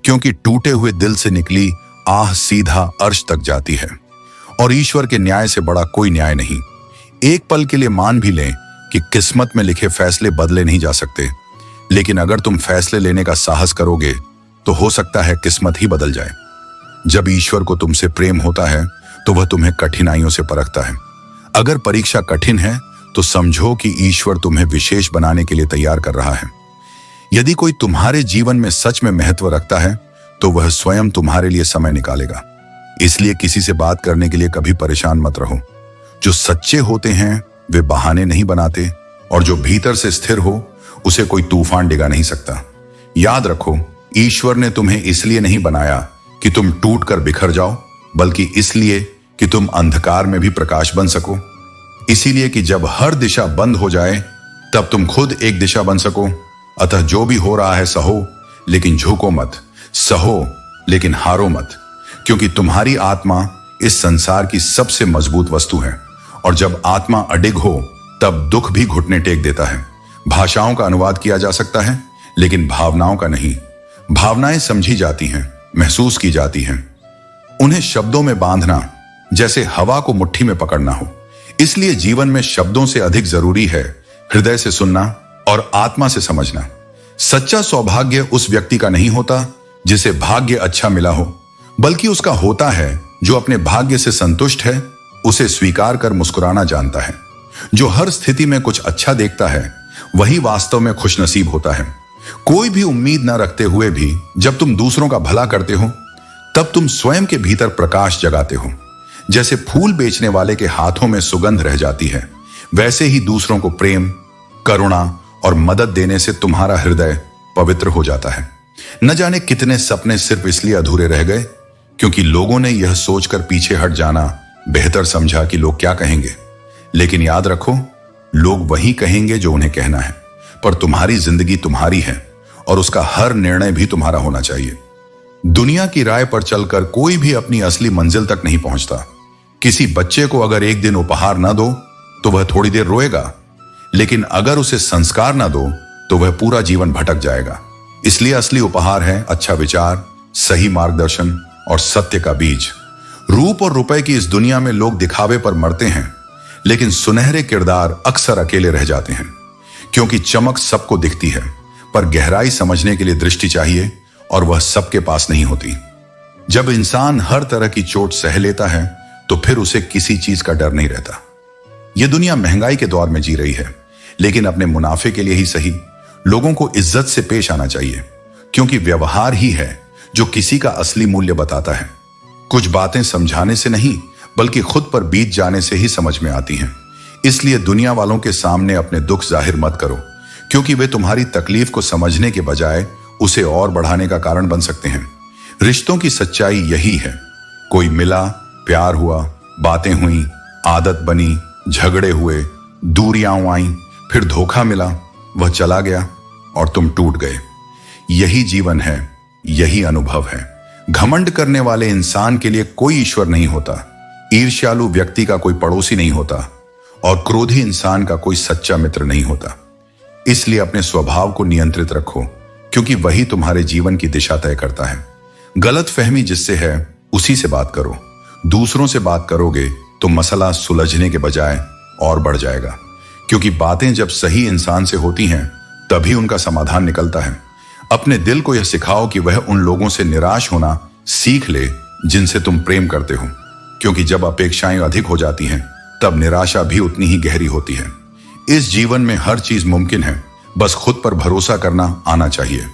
क्योंकि टूटे हुए दिल से निकली आह सीधा अर्श तक जाती है, और ईश्वर के न्याय से बड़ा कोई न्याय नहीं। एक पल के लिए मान भी लें कि किस्मत में लिखे फैसले बदले नहीं जा सकते, लेकिन अगर तुम फैसले लेने का साहस करोगे तो हो सकता है किस्मत ही बदल जाए। जब ईश्वर को तुमसे प्रेम होता है तो वह तुम्हें कठिनाइयों से परखता है। अगर परीक्षा कठिन है तो समझो कि ईश्वर तुम्हें विशेष बनाने के लिए तैयार कर रहा है। यदि कोई तुम्हारे जीवन में सच में महत्व रखता है तो वह स्वयं तुम्हारे लिए समय निकालेगा। इसलिए किसी से बात करने के लिए कभी परेशान मत रहो। जो सच्चे होते हैं वे बहाने नहीं बनाते, और जो भीतर से स्थिर हो उसे कोई तूफान डिगा नहीं सकता। याद रखो, ईश्वर ने तुम्हें इसलिए नहीं बनाया कि तुम टूट कर बिखर जाओ, बल्कि इसलिए कि तुम अंधकार में भी प्रकाश बन सको। इसीलिए कि जब हर दिशा बंद हो जाए तब तुम खुद एक दिशा बन सको। अतः जो भी हो रहा है सहो, लेकिन झुको मत। सहो लेकिन हारो मत, क्योंकि तुम्हारी आत्मा इस संसार की सबसे मजबूत वस्तु है, और जब आत्मा अडिग हो तब दुख भी घुटने टेक देता है। भाषाओं का अनुवाद किया जा सकता है, लेकिन भावनाओं का नहीं। भावनाएं समझी जाती हैं, महसूस की जाती हैं। उन्हें शब्दों में बांधना जैसे हवा को मुट्ठी में पकड़ना हो। इसलिए जीवन में शब्दों से अधिक जरूरी है हृदय से सुनना और आत्मा से समझना। सच्चा सौभाग्य उस व्यक्ति का नहीं होता जिसे भाग्य अच्छा मिला हो, बल्कि उसका होता है जो अपने भाग्य से संतुष्ट है, उसे स्वीकार कर मुस्कुराना जानता है। जो हर स्थिति में कुछ अच्छा देखता है वही वास्तव में खुशनसीब होता है। कोई भी उम्मीद न रखते हुए भी जब तुम दूसरों का भला करते हो तब तुम स्वयं के भीतर प्रकाश जगाते हो। जैसे फूल बेचने वाले के हाथों में सुगंध रह जाती है, वैसे ही दूसरों को प्रेम, करुणा और मदद देने से तुम्हारा हृदय पवित्र हो जाता है। न जाने कितने सपने सिर्फ इसलिए अधूरे रह गए क्योंकि लोगों ने यह सोचकर पीछे हट जाना बेहतर समझा कि लोग क्या कहेंगे। लेकिन याद रखो, लोग वही कहेंगे जो उन्हें कहना है, पर तुम्हारी जिंदगी तुम्हारी है और उसका हर निर्णय भी तुम्हारा होना चाहिए। दुनिया की राय पर चलकर कोई भी अपनी असली मंजिल तक नहीं पहुंचता। किसी बच्चे को अगर एक दिन उपहार न दो तो वह थोड़ी देर रोएगा, लेकिन अगर उसे संस्कार न दो तो वह पूरा जीवन भटक जाएगा। इसलिए असली उपहार है अच्छा विचार, सही मार्गदर्शन और सत्य का बीज। रूप और रुपए की इस दुनिया में लोग दिखावे पर मरते हैं, लेकिन सुनहरे किरदार अक्सर अकेले रह जाते हैं, क्योंकि चमक सबको दिखती है पर गहराई समझने के लिए दृष्टि चाहिए और वह सबके पास नहीं होती। जब इंसान हर तरह की चोट सह लेता है तो फिर उसे किसी चीज का डर नहीं रहता। यह दुनिया महंगाई के दौर में जी रही है, लेकिन अपने मुनाफे के लिए ही सही लोगों को इज्जत से पेश आना चाहिए, क्योंकि व्यवहार ही है जो किसी का असली मूल्य बताता है। कुछ बातें समझाने से नहीं बल्कि खुद पर बीत जाने से ही समझ में आती हैं। इसलिए दुनिया वालों के सामने अपने दुख जाहिर मत करो, क्योंकि वे तुम्हारी तकलीफ को समझने के बजाय उसे और बढ़ाने का कारण बन सकते हैं। रिश्तों की सच्चाई यही है, कोई मिला, प्यार हुआ, बातें हुई, आदत बनी, झगड़े हुए, दूरियां आईं, फिर धोखा मिला, वह चला गया और तुम टूट गए। यही जीवन है, यही अनुभव है। घमंड करने वाले इंसान के लिए कोई ईश्वर नहीं होता, ईर्ष्यालु व्यक्ति का कोई पड़ोसी नहीं होता और क्रोधी इंसान का कोई सच्चा मित्र नहीं होता। इसलिए अपने स्वभाव को नियंत्रित रखो, क्योंकि वही तुम्हारे जीवन की दिशा तय करता है। गलत फहमी जिससे है उसी से बात करो। दूसरों से बात करोगे तो मसला सुलझने के बजाय और बढ़ जाएगा, क्योंकि बातें जब सही इंसान से होती हैं तभी उनका समाधान निकलता है। अपने दिल को यह सिखाओ कि वह उन लोगों से निराश होना सीख ले जिनसे तुम प्रेम करते हो, क्योंकि जब अपेक्षाएं अधिक हो जाती हैं तब निराशा भी उतनी ही गहरी होती है। इस जीवन में हर चीज मुमकिन है, बस खुद पर भरोसा करना आना चाहिए।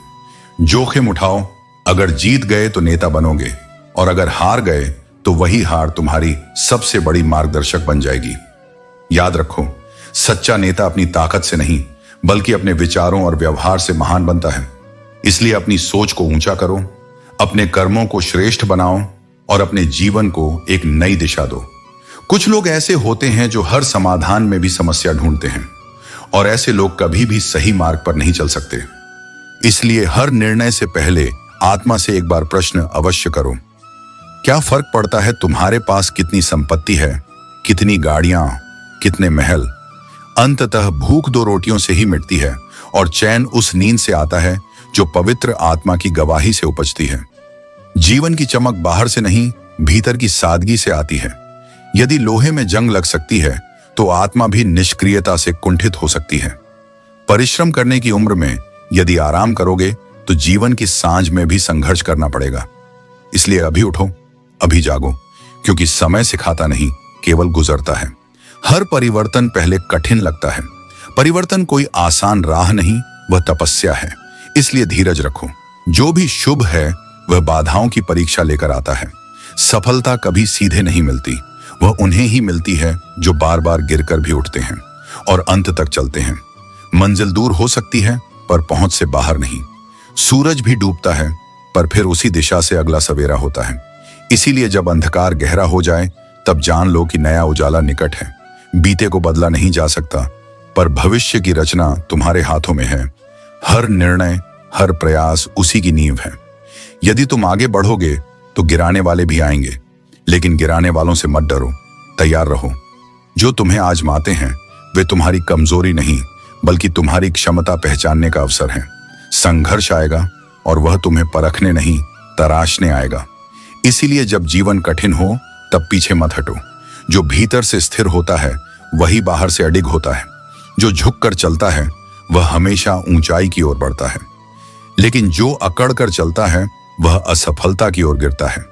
जोखिम उठाओ, अगर जीत गए तो नेता बनोगे और अगर हार गए तो वही हार तुम्हारी सबसे बड़ी मार्गदर्शक बन जाएगी। याद रखो, सच्चा नेता अपनी ताकत से नहीं बल्कि अपने विचारों और व्यवहार से महान बनता है। इसलिए अपनी सोच को ऊंचा करो, अपने कर्मों को श्रेष्ठ बनाओ और अपने जीवन को एक नई दिशा दो। कुछ लोग ऐसे होते हैं जो हर समाधान में भी समस्या ढूंढते हैं और ऐसे लोग कभी भी सही मार्ग पर नहीं चल सकते। इसलिए हर निर्णय से पहले आत्मा से एक बार प्रश्न अवश्य करो, क्या फर्क पड़ता है तुम्हारे पास कितनी संपत्ति है, कितनी गाड़ियां, कितने महल? अंततः भूख 2 रोटियों से ही मिटती है और चैन उस नींद से आता है जो पवित्र आत्मा की गवाही से उपजती है। जीवन की चमक बाहर से नहीं, भीतर की सादगी से आती है। यदि लोहे में जंग लग सकती है तो आत्मा भी निष्क्रियता से कुंठित हो सकती है। परिश्रम करने की उम्र में यदि आराम करोगे तो जीवन की सांझ में भी संघर्ष करना पड़ेगा। इसलिए अभी उठो, अभी जागो, क्योंकि समय सिखाता नहीं, केवल गुजरता है। हर परिवर्तन पहले कठिन लगता है। परिवर्तन कोई आसान राह नहीं, वह तपस्या है। इसलिए धीरज रखो। जो भी शुभ है वह बाधाओं की परीक्षा लेकर आता है। सफलता कभी सीधे नहीं मिलती, वह उन्हें ही मिलती है जो बार बार गिरकर भी उठते हैं और अंत तक चलते हैं। मंजिल दूर हो सकती है पर पहुंच से बाहर नहीं। सूरज भी डूबता है पर फिर उसी दिशा से अगला सवेरा होता है। इसीलिए जब अंधकार गहरा हो जाए तब जान लो कि नया उजाला निकट है। बीते को बदला नहीं जा सकता, पर भविष्य की रचना तुम्हारे हाथों में है। हर निर्णय, हर प्रयास उसी की नींव है। यदि तुम आगे बढ़ोगे तो गिराने वाले भी आएंगे, लेकिन गिराने वालों से मत डरो, तैयार रहो। जो तुम्हें आजमाते हैं वे तुम्हारी कमजोरी नहीं बल्कि तुम्हारी क्षमता पहचानने का अवसर है। संघर्ष आएगा और वह तुम्हें परखने नहीं, तराशने आएगा। इसीलिए जब जीवन कठिन हो तब पीछे मत हटो। जो भीतर से स्थिर होता है वही बाहर से अडिग होता है। जो झुककर चलता है वह हमेशा ऊंचाई की ओर बढ़ता है, लेकिन जो अकड़ कर चलता है वह असफलता की ओर गिरता है।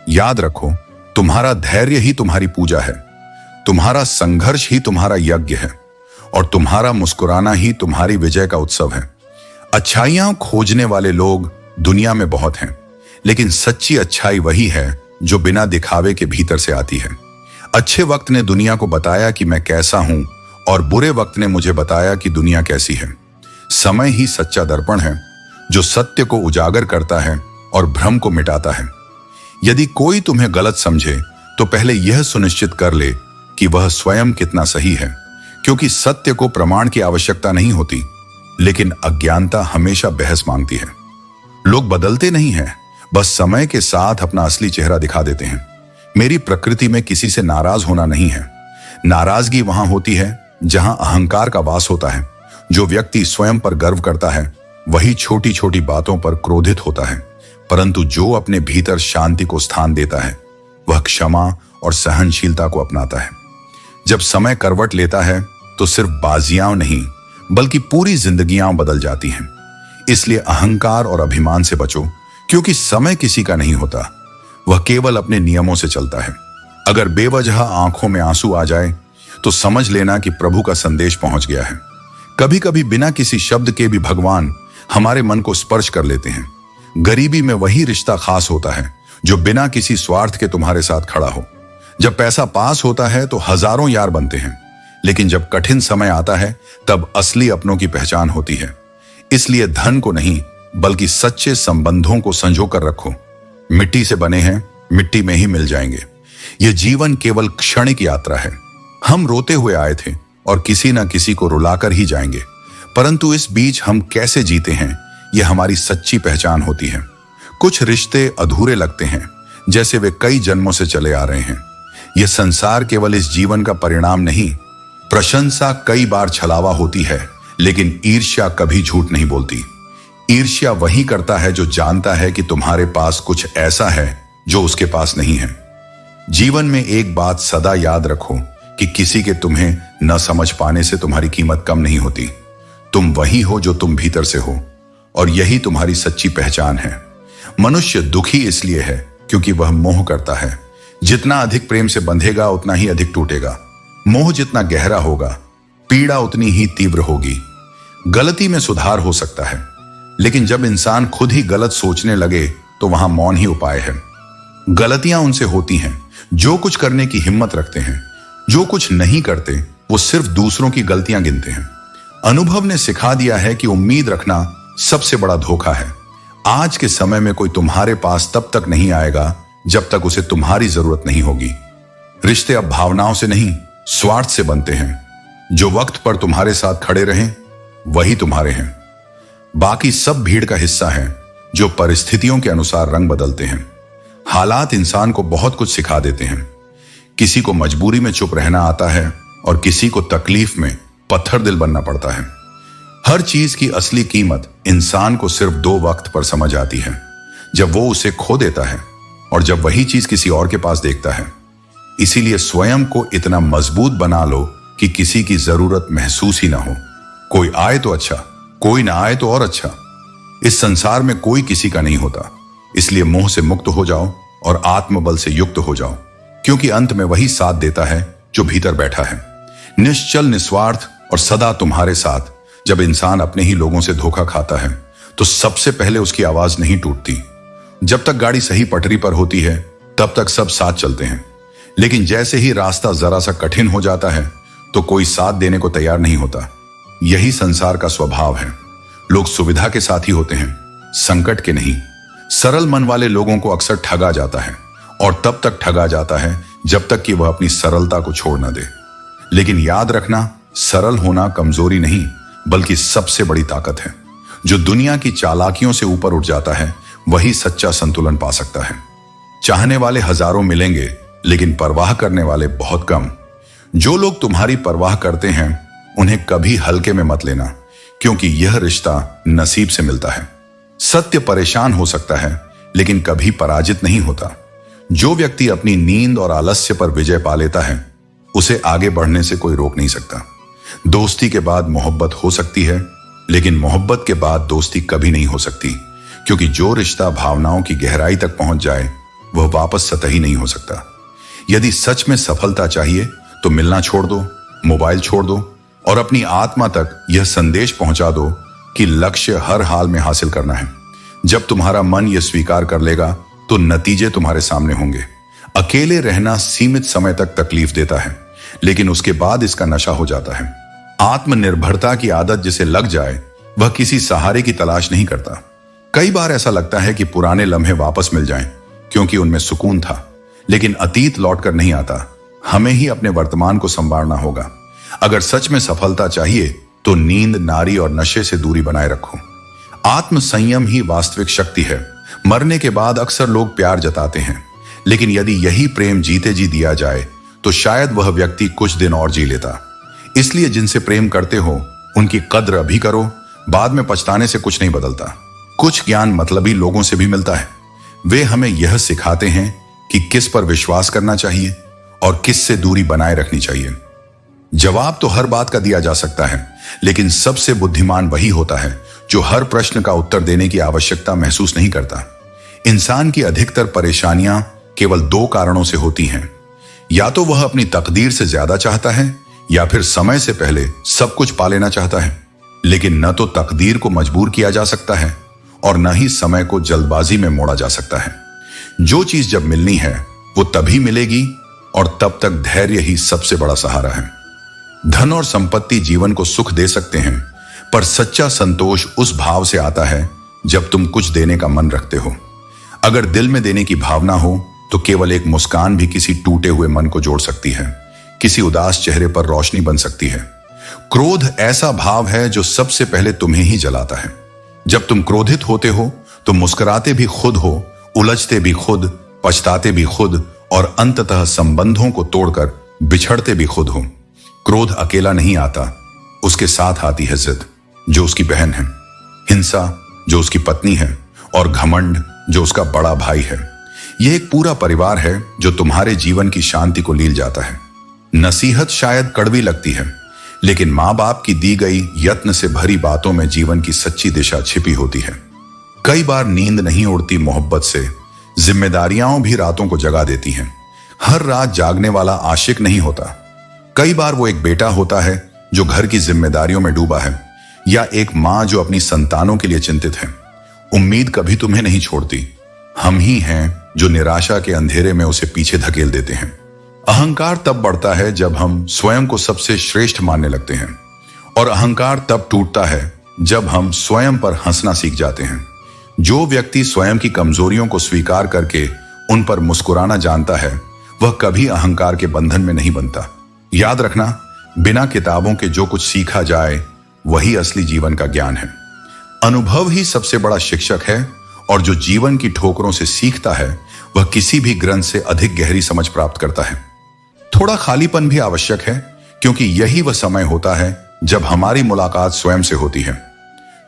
याद रखो, तुम्हारा धैर्य ही तुम्हारी पूजा है। तुम्हारा संघर्ष ही तुम्हारा यज्ञ है और तुम्हारा मुस्कुराना ही तुम्हारी विजय का उत्सव है। अच्छाइयां खोजने वाले लोग दुनिया में बहुत हैं, लेकिन सच्ची अच्छाई वही है जो बिना दिखावे के भीतर से आती है। अच्छे वक्त ने दुनिया को बताया कि मैं कैसा हूं और बुरे वक्त ने मुझे बताया कि दुनिया कैसी है। समय ही सच्चा दर्पण है जो सत्य को उजागर करता है और भ्रम को मिटाता है। यदि कोई तुम्हें गलत समझे तो पहले यह सुनिश्चित कर ले कि वह स्वयं कितना सही है, क्योंकि सत्य को प्रमाण की आवश्यकता नहीं होती, लेकिन अज्ञानता हमेशा बहस मांगती है। लोग बदलते नहीं हैं, बस समय के साथ अपना असली चेहरा दिखा देते हैं। मेरी प्रकृति में किसी से नाराज होना नहीं है। नाराजगी वहां होती है जहां अहंकार का वास होता है। जो व्यक्ति स्वयं पर गर्व करता है वही छोटी छोटी बातों पर क्रोधित होता है, परंतु जो अपने भीतर शांति को स्थान देता है वह क्षमा और सहनशीलता को अपनाता है। जब समय करवट लेता है तो सिर्फ बाजियां नहीं बल्कि पूरी जिंदगियां बदल जाती हैं। इसलिए अहंकार और अभिमान से बचो, क्योंकि समय किसी का नहीं होता, वह केवल अपने नियमों से चलता है। अगर बेवजह आंखों में आंसू आ जाए तो समझ लेना कि प्रभु का संदेश पहुंच गया है। कभी कभी बिना किसी शब्द के भी भगवान हमारे मन को स्पर्श कर लेते हैं। गरीबी में वही रिश्ता खास होता है जो बिना किसी स्वार्थ के तुम्हारे साथ खड़ा हो। जब पैसा पास होता है तो हजारों यार बनते हैं, लेकिन जब कठिन समय आता है तब असली अपनों की पहचान होती है। इसलिए धन को नहीं बल्कि सच्चे संबंधों को संजो कर रखो। मिट्टी से बने हैं, मिट्टी में ही मिल जाएंगे। यह जीवन केवल क्षणिक यात्रा है। हम रोते हुए आए थे और किसी न किसी को रुलाकर ही जाएंगे, परंतु इस बीच हम कैसे जीते हैं यह हमारी सच्ची पहचान होती है। कुछ रिश्ते अधूरे लगते हैं जैसे वे कई जन्मों से चले आ रहे हैं। यह संसार केवल इस जीवन का परिणाम नहीं। प्रशंसा कई बार छलावा होती है, लेकिन ईर्ष्या कभी झूठ नहीं बोलती। ईर्ष्या वही करता है जो जानता है कि तुम्हारे पास कुछ ऐसा है जो उसके पास नहीं है। जीवन में एक बात सदा याद रखो कि किसी के तुम्हें न समझ पाने से तुम्हारी कीमत कम नहीं होती। तुम वही हो जो तुम भीतर से हो, और यही तुम्हारी सच्ची पहचान है। मनुष्य दुखी इसलिए है क्योंकि वह मोह करता है। जितना अधिक प्रेम से बंधेगा उतना ही अधिक टूटेगा। मोह जितना गहरा होगा पीड़ा उतनी ही तीव्र होगी। गलती में सुधार हो सकता है, लेकिन जब इंसान खुद ही गलत सोचने लगे तो वहां मौन ही उपाय है। गलतियां उनसे होती हैं जो कुछ करने की हिम्मत रखते हैं। जो कुछ नहीं करते वो सिर्फ दूसरों की गलतियां गिनते हैं। अनुभव ने सिखा दिया है कि उम्मीद रखना सबसे बड़ा धोखा है। आज के समय में कोई तुम्हारे पास तब तक नहीं आएगा जब तक उसे तुम्हारी जरूरत नहीं होगी। रिश्ते अब भावनाओं से नहीं स्वार्थ से बनते हैं। जो वक्त पर तुम्हारे साथ खड़े रहें वही तुम्हारे हैं। बाकी सब भीड़ का हिस्सा है जो परिस्थितियों के अनुसार रंग बदलते हैं। हालात इंसान को बहुत कुछ सिखा देते हैं। किसी को मजबूरी में चुप रहना आता है और किसी को तकलीफ में पत्थर दिल बनना पड़ता है। हर चीज की असली कीमत इंसान को सिर्फ 2 वक्त पर समझ आती है, जब वो उसे खो देता है और जब वही चीज किसी और के पास देखता है। इसीलिए स्वयं को इतना मजबूत बना लो कि किसी की जरूरत महसूस ही ना हो। कोई आए तो अच्छा, कोई ना आए तो और अच्छा। इस संसार में कोई किसी का नहीं होता। इसलिए मोह से मुक्त हो जाओ और आत्मबल से युक्त हो जाओ, क्योंकि अंत में वही साथ देता है जो भीतर बैठा है, निश्चल, निस्वार्थ और सदा तुम्हारे साथ। जब इंसान अपने ही लोगों से धोखा खाता है तो सबसे पहले उसकी आवाज नहीं टूटती। जब तक गाड़ी सही पटरी पर होती है तब तक सब साथ चलते हैं, लेकिन जैसे ही रास्ता जरा सा कठिन हो जाता है तो कोई साथ देने को तैयार नहीं होता। यही संसार का स्वभाव है। लोग सुविधा के साथ ही होते हैं, संकट के नहीं। सरल मन वाले लोगों को अक्सर ठगा जाता है, और तब तक ठगा जाता है जब तक कि वह अपनी सरलता को छोड़ न दे। लेकिन याद रखना, सरल होना कमजोरी नहीं बल्कि सबसे बड़ी ताकत है। जो दुनिया की चालाकियों से ऊपर उठ जाता है वही सच्चा संतुलन पा सकता है। चाहने वाले हजारों मिलेंगे, लेकिन परवाह करने वाले बहुत कम। जो लोग तुम्हारी परवाह करते हैं उन्हें कभी हल्के में मत लेना, क्योंकि यह रिश्ता नसीब से मिलता है। सत्य परेशान हो सकता है लेकिन कभी पराजित नहीं होता। जो व्यक्ति अपनी नींद और आलस्य पर विजय पा लेता है उसे आगे बढ़ने से कोई रोक नहीं सकता। दोस्ती के बाद मोहब्बत हो सकती है, लेकिन मोहब्बत के बाद दोस्ती कभी नहीं हो सकती, क्योंकि जो रिश्ता भावनाओं की गहराई तक पहुंच जाए वह वापस सतही नहीं हो सकता। यदि सच में सफलता चाहिए तो मिलना छोड़ दो, मोबाइल छोड़ दो और अपनी आत्मा तक यह संदेश पहुंचा दो कि लक्ष्य हर हाल में हासिल करना है। जब तुम्हारा मन यह स्वीकार कर लेगा तो नतीजे तुम्हारे सामने होंगे। अकेले रहना सीमित समय तक तकलीफ देता है, लेकिन उसके बाद इसका नशा हो जाता है। आत्मनिर्भरता की आदत जिसे लग जाए वह किसी सहारे की तलाश नहीं करता। कई बार ऐसा लगता है कि पुराने लम्हे वापस मिल जाएं, क्योंकि उनमें सुकून था, लेकिन अतीत लौटकर नहीं आता। हमें ही अपने वर्तमान को संवारना होगा। अगर सच में सफलता चाहिए तो नींद, नारी और नशे से दूरी बनाए रखो। आत्म संयम ही वास्तविक शक्ति है। मरने के बाद अक्सर लोग प्यार जताते हैं, लेकिन यदि यही प्रेम जीते जी दिया जाए तो शायद वह व्यक्ति कुछ दिन और जी लेता। इसलिए जिनसे प्रेम करते हो उनकी कद्र अभी करो, बाद में पछताने से कुछ नहीं बदलता। कुछ ज्ञान मतलबी लोगों से भी मिलता है। वे हमें यह सिखाते हैं कि किस पर विश्वास करना चाहिए और किस से दूरी बनाए रखनी चाहिए। जवाब तो हर बात का दिया जा सकता है, लेकिन सबसे बुद्धिमान वही होता है जो हर प्रश्न का उत्तर देने की आवश्यकता महसूस नहीं करता। इंसान की अधिकतर परेशानियां केवल दो कारणों से होती हैं। या तो वह अपनी तकदीर से ज्यादा चाहता है, या फिर समय से पहले सब कुछ पा लेना चाहता है। लेकिन न तो तकदीर को मजबूर किया जा सकता है और न ही समय को जल्दबाजी में मोड़ा जा सकता है। जो चीज जब मिलनी है वो तभी मिलेगी, और तब तक धैर्य ही सबसे बड़ा सहारा है। धन और संपत्ति जीवन को सुख दे सकते हैं, पर सच्चा संतोष उस भाव से आता है जब तुम कुछ देने का मन रखते हो। अगर दिल में देने की भावना हो तो केवल एक मुस्कान भी किसी टूटे हुए मन को जोड़ सकती है, किसी उदास चेहरे पर रोशनी बन सकती है। क्रोध ऐसा भाव है जो सबसे पहले तुम्हें ही जलाता है। जब तुम क्रोधित होते हो तो मुस्कुराते भी खुद हो, उलझते भी खुद, पछताते भी खुद और अंततः संबंधों को तोड़कर बिछड़ते भी खुद हो। क्रोध अकेला नहीं आता, उसके साथ आती है जिद, जो उसकी बहन है, हिंसा जो उसकी पत्नी है, और घमंड जो उसका बड़ा भाई है। यह एक पूरा परिवार है जो तुम्हारे जीवन की शांति को लील जाता है। नसीहत शायद कड़वी लगती है, लेकिन मां बाप की दी गई यत्न से भरी बातों में जीवन की सच्ची दिशा छिपी होती है। कई बार नींद नहीं उड़ती मोहब्बत से, जिम्मेदारियां भी रातों को जगा देती हैं। हर रात जागने वाला आशिक नहीं होता। कई बार वो एक बेटा होता है जो घर की जिम्मेदारियों में डूबा है, या एक मां जो अपनी संतानों के लिए चिंतित है। उम्मीद कभी तुम्हें नहीं छोड़ती। हम ही हैं जो निराशा के अंधेरे में उसे पीछे धकेल देते हैं। अहंकार तब बढ़ता है जब हम स्वयं को सबसे श्रेष्ठ मानने लगते हैं, और अहंकार तब टूटता है जब हम स्वयं पर हंसना सीख जाते हैं। जो व्यक्ति स्वयं की कमजोरियों को स्वीकार करके उन पर मुस्कुराना जानता है, वह कभी अहंकार के बंधन में नहीं बनता। याद रखना, बिना किताबों के जो कुछ सीखा जाए वही असली जीवन का ज्ञान है। अनुभव ही सबसे बड़ा शिक्षक है, और जो जीवन की ठोकरों से सीखता है वह किसी भी ग्रंथ से अधिक गहरी समझ प्राप्त करता है। थोड़ा खालीपन भी आवश्यक है, क्योंकि यही वह समय होता है जब हमारी मुलाकात स्वयं से होती है।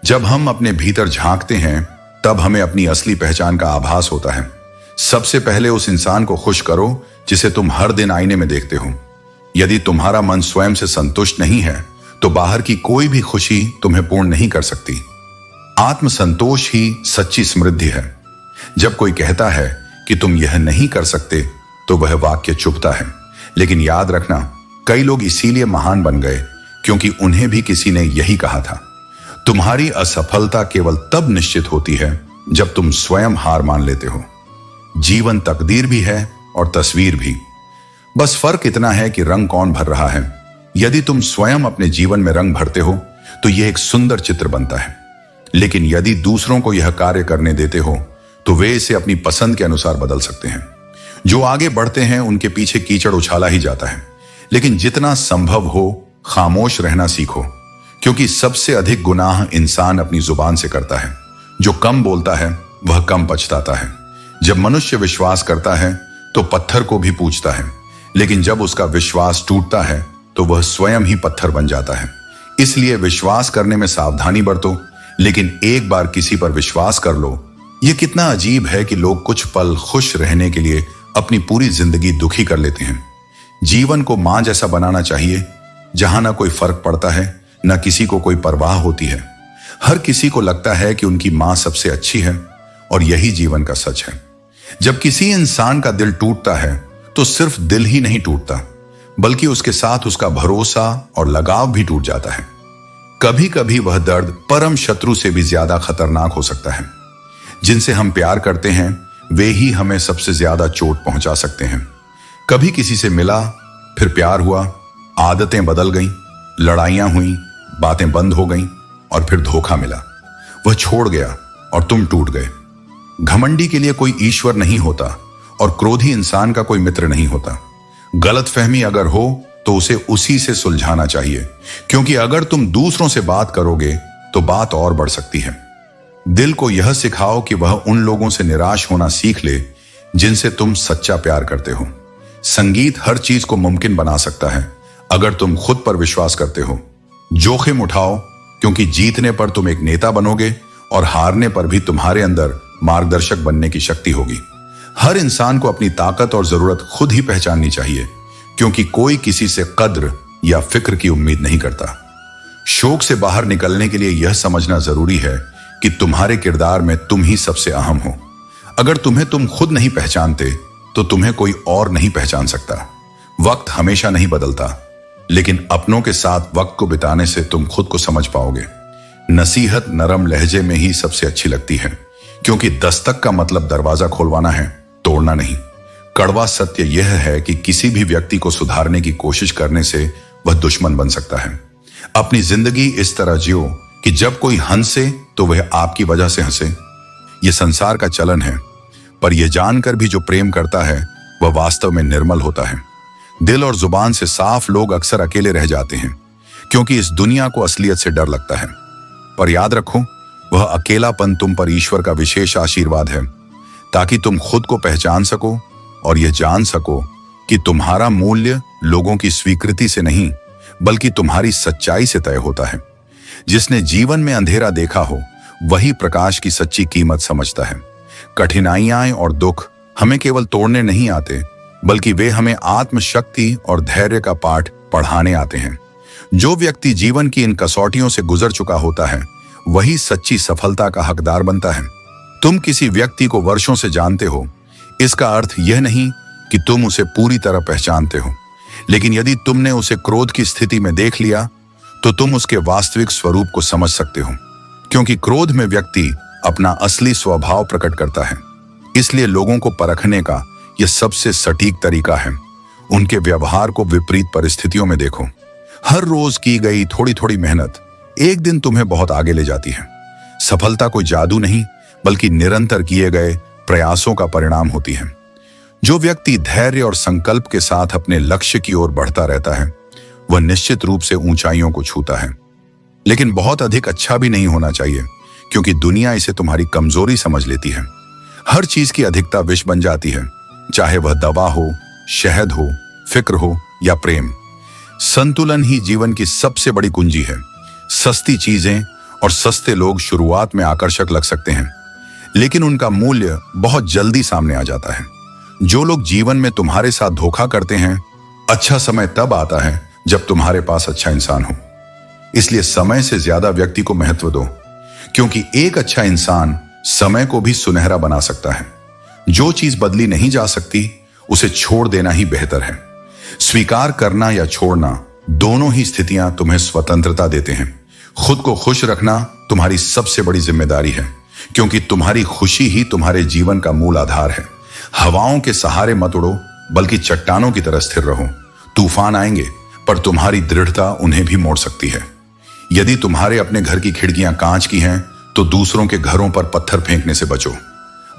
जब हम अपने भीतर झांकते हैं तब हमें अपनी असली पहचान का आभास होता है। सबसे पहले उस इंसान को खुश करो जिसे तुम हर दिन आईने में देखते हो। यदि तुम्हारा मन स्वयं से संतुष्ट नहीं है तो बाहर की कोई भी खुशी तुम्हें पूर्ण नहीं कर सकती। आत्मसंतोष ही सच्ची समृद्धि है। जब कोई कहता है कि तुम यह नहीं कर सकते तो वह वाक्य चुभता है, लेकिन याद रखना, कई लोग इसीलिए महान बन गए क्योंकि उन्हें भी किसी ने यही कहा था। तुम्हारी असफलता केवल तब निश्चित होती है जब तुम स्वयं हार मान लेते हो। जीवन तकदीर भी है और तस्वीर भी। बस फर्क इतना है कि रंग कौन भर रहा है। यदि तुम स्वयं अपने जीवन में रंग भरते हो तो यह एक सुंदर चित्र बनता है, लेकिन यदि दूसरों को यह कार्य करने देते हो तो वे इसे अपनी पसंद के अनुसार बदल सकते हैं। जो आगे बढ़ते हैं उनके पीछे कीचड़ उछाला ही जाता है, लेकिन जितना संभव हो खामोश रहना सीखो, क्योंकि सबसे अधिक गुनाह इंसान अपनी जुबान से करता है। जो कम बोलता है वह कम पछताता है। जब मनुष्य विश्वास करता है तो पत्थर को भी पूजता है, लेकिन जब उसका विश्वास टूटता है तो वह स्वयं ही पत्थर बन जाता है। इसलिए विश्वास करने में सावधानी बरतो, लेकिन एक बार किसी पर विश्वास कर लो। यह कितना अजीब है कि लोग कुछ पल खुश रहने के लिए अपनी पूरी जिंदगी दुखी कर लेते हैं। जीवन को मां जैसा बनाना चाहिए, जहां ना कोई फर्क पड़ता है, न किसी को कोई परवाह होती है। हर किसी को लगता है कि उनकी मां सबसे अच्छी है, और यही जीवन का सच है। जब किसी इंसान का दिल टूटता है तो सिर्फ दिल ही नहीं टूटता, बल्कि उसके साथ उसका भरोसा और लगाव भी टूट जाता है। कभी कभी वह दर्द परम शत्रु से भी ज्यादा खतरनाक हो सकता है। जिनसे हम प्यार करते हैं वे ही हमें सबसे ज्यादा चोट पहुंचा सकते हैं। कभी किसी से मिला, फिर प्यार हुआ, आदतें बदल गईं, लड़ाइयां हुई, बातें बंद हो गईं और फिर धोखा मिला। वह छोड़ गया और तुम टूट गए। घमंडी के लिए कोई ईश्वर नहीं होता और क्रोधी इंसान का कोई मित्र नहीं होता। गलतफहमी अगर हो तो उसे उसी से सुलझाना चाहिए, क्योंकि अगर तुम दूसरों से बात करोगे तो बात और बढ़ सकती है। दिल को यह सिखाओ कि वह उन लोगों से निराश होना सीख ले जिनसे तुम सच्चा प्यार करते हो। संगीत हर चीज को मुमकिन बना सकता है अगर तुम खुद पर विश्वास करते हो। जोखिम उठाओ, क्योंकि जीतने पर तुम एक नेता बनोगे और हारने पर भी तुम्हारे अंदर मार्गदर्शक बनने की शक्ति होगी। हर इंसान को अपनी ताकत और जरूरत खुद ही पहचाननी चाहिए, क्योंकि कोई किसी से कद्र या फिक्र की उम्मीद नहीं करता। शोक से बाहर निकलने के लिए यह समझना जरूरी है कि तुम्हारे किरदार में तुम ही सबसे अहम हो। अगर तुम्हें तुम खुद नहीं पहचानते तो तुम्हें कोई और नहीं पहचान सकता। वक्त हमेशा नहीं बदलता, लेकिन अपनों के साथ वक्त को बिताने से तुम खुद को समझ पाओगे। नसीहत नरम लहजे में ही सबसे अच्छी लगती है, क्योंकि दस्तक का मतलब दरवाजा खोलवाना है, तोड़ना नहीं। कड़वा सत्य यह है कि किसी भी व्यक्ति को सुधारने की कोशिश करने से वह दुश्मन बन सकता है। अपनी जिंदगी इस तरह जियो कि जब कोई हंसे तो वह आपकी वजह से हंसे। यह संसार का चलन है, पर यह जानकर भी जो प्रेम करता है वह वास्तव में निर्मल होता है। दिल और जुबान से साफ लोग अक्सर अकेले रह जाते हैं, क्योंकि इस दुनिया को असलियत से डर लगता है। पर याद रखो, वह अकेलापन तुम पर ईश्वर का विशेष आशीर्वाद है, ताकि तुम खुद को पहचान सको और यह जान सको कि तुम्हारा मूल्य लोगों की स्वीकृति से नहीं, बल्कि तुम्हारी सच्चाई से तय होता है। जिसने जीवन में अंधेरा देखा हो वही प्रकाश की सच्ची कीमत समझता है। कठिनाइयां और दुख हमें केवल तोड़ने नहीं आते, बल्कि वे हमें आत्मशक्ति और धैर्य का पाठ पढ़ाने आते हैं। जो व्यक्ति जीवन की इन कसौटियों से गुजर चुका होता है वही सच्ची सफलता का हकदार बनता है। तुम किसी व्यक्ति को वर्षों से जानते हो, इसका अर्थ यह नहीं कि तुम उसे पूरी तरह पहचानते हो, लेकिन यदि तुमने उसे क्रोध की स्थिति में देख लिया तो तुम उसके वास्तविक स्वरूप को समझ सकते हो, क्योंकि क्रोध में व्यक्ति अपना असली स्वभाव प्रकट करता है। इसलिए लोगों को परखने का यह सबसे सटीक तरीका है। उनके व्यवहार को विपरीत परिस्थितियों में देखो। हर रोज की गई थोड़ी थोड़ी मेहनत एक दिन तुम्हें बहुत आगे ले जाती है। सफलता कोई जादू नहीं, बल्कि निरंतर किए गए प्रयासों का परिणाम होती है। जो व्यक्ति धैर्य और संकल्प के साथ अपने लक्ष्य की ओर बढ़ता रहता है वह निश्चित रूप से ऊंचाइयों को छूता है। लेकिन बहुत अधिक अच्छा भी नहीं होना चाहिए, क्योंकि दुनिया इसे तुम्हारी कमजोरी समझ लेती है। हर चीज की अधिकता विष बन जाती है, चाहे वह दवा हो, शहद हो, फिक्र हो या प्रेम। संतुलन ही जीवन की सबसे बड़ी कुंजी है। सस्ती चीजें और सस्ते लोग शुरुआत में आकर्षक लग सकते हैं, लेकिन उनका मूल्य बहुत जल्दी सामने आ जाता है। जो लोग जीवन में तुम्हारे साथ धोखा करते हैं, अच्छा समय तब आता है जब तुम्हारे पास अच्छा इंसान हो। इसलिए समय से ज्यादा व्यक्ति को महत्व दो, क्योंकि एक अच्छा इंसान समय को भी सुनहरा बना सकता है। जो चीज बदली नहीं जा सकती उसे छोड़ देना ही बेहतर है। स्वीकार करना या छोड़ना, दोनों ही स्थितियां तुम्हें स्वतंत्रता देते हैं। खुद को खुश रखना तुम्हारी सबसे बड़ी जिम्मेदारी है, क्योंकि तुम्हारी खुशी ही तुम्हारे जीवन का मूल आधार है। हवाओं के सहारे मत उड़ो, बल्कि चट्टानों की तरह स्थिर रहो। तूफान आएंगे, पर तुम्हारी दृढ़ता उन्हें भी मोड़ सकती है। यदि तुम्हारे अपने घर की खिड़कियां कांच की हैं, तो दूसरों के घरों पर पत्थर फेंकने से बचो।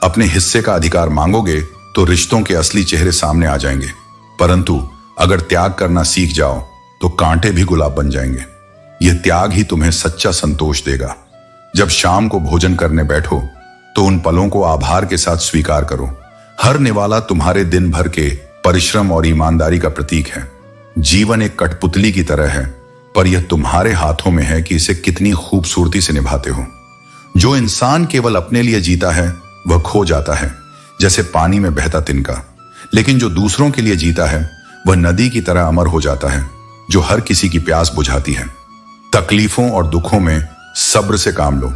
अपने हिस्से का अधिकार मांगोगे तो रिश्तों के असली चेहरे सामने आ जाएंगे, परंतु अगर त्याग करना सीख जाओ तो कांटे भी गुलाब बन जाएंगे। यह त्याग ही तुम्हें सच्चा संतोष देगा। जब शाम को भोजन करने बैठो तो उन पलों को आभार के साथ स्वीकार करो। हर निवाला तुम्हारे दिन भर के परिश्रम और ईमानदारी का प्रतीक है। जीवन एक कठपुतली की तरह है, पर यह तुम्हारे हाथों में है कि इसे कितनी खूबसूरती से निभाते हो। जो इंसान केवल अपने लिए जीता है वह खो जाता है, जैसे पानी में बहता तिनका। लेकिन जो दूसरों के लिए जीता है वह नदी की तरह अमर हो जाता है, जो हर किसी की प्यास बुझाती है। तकलीफों और दुखों में सब्र से काम लो।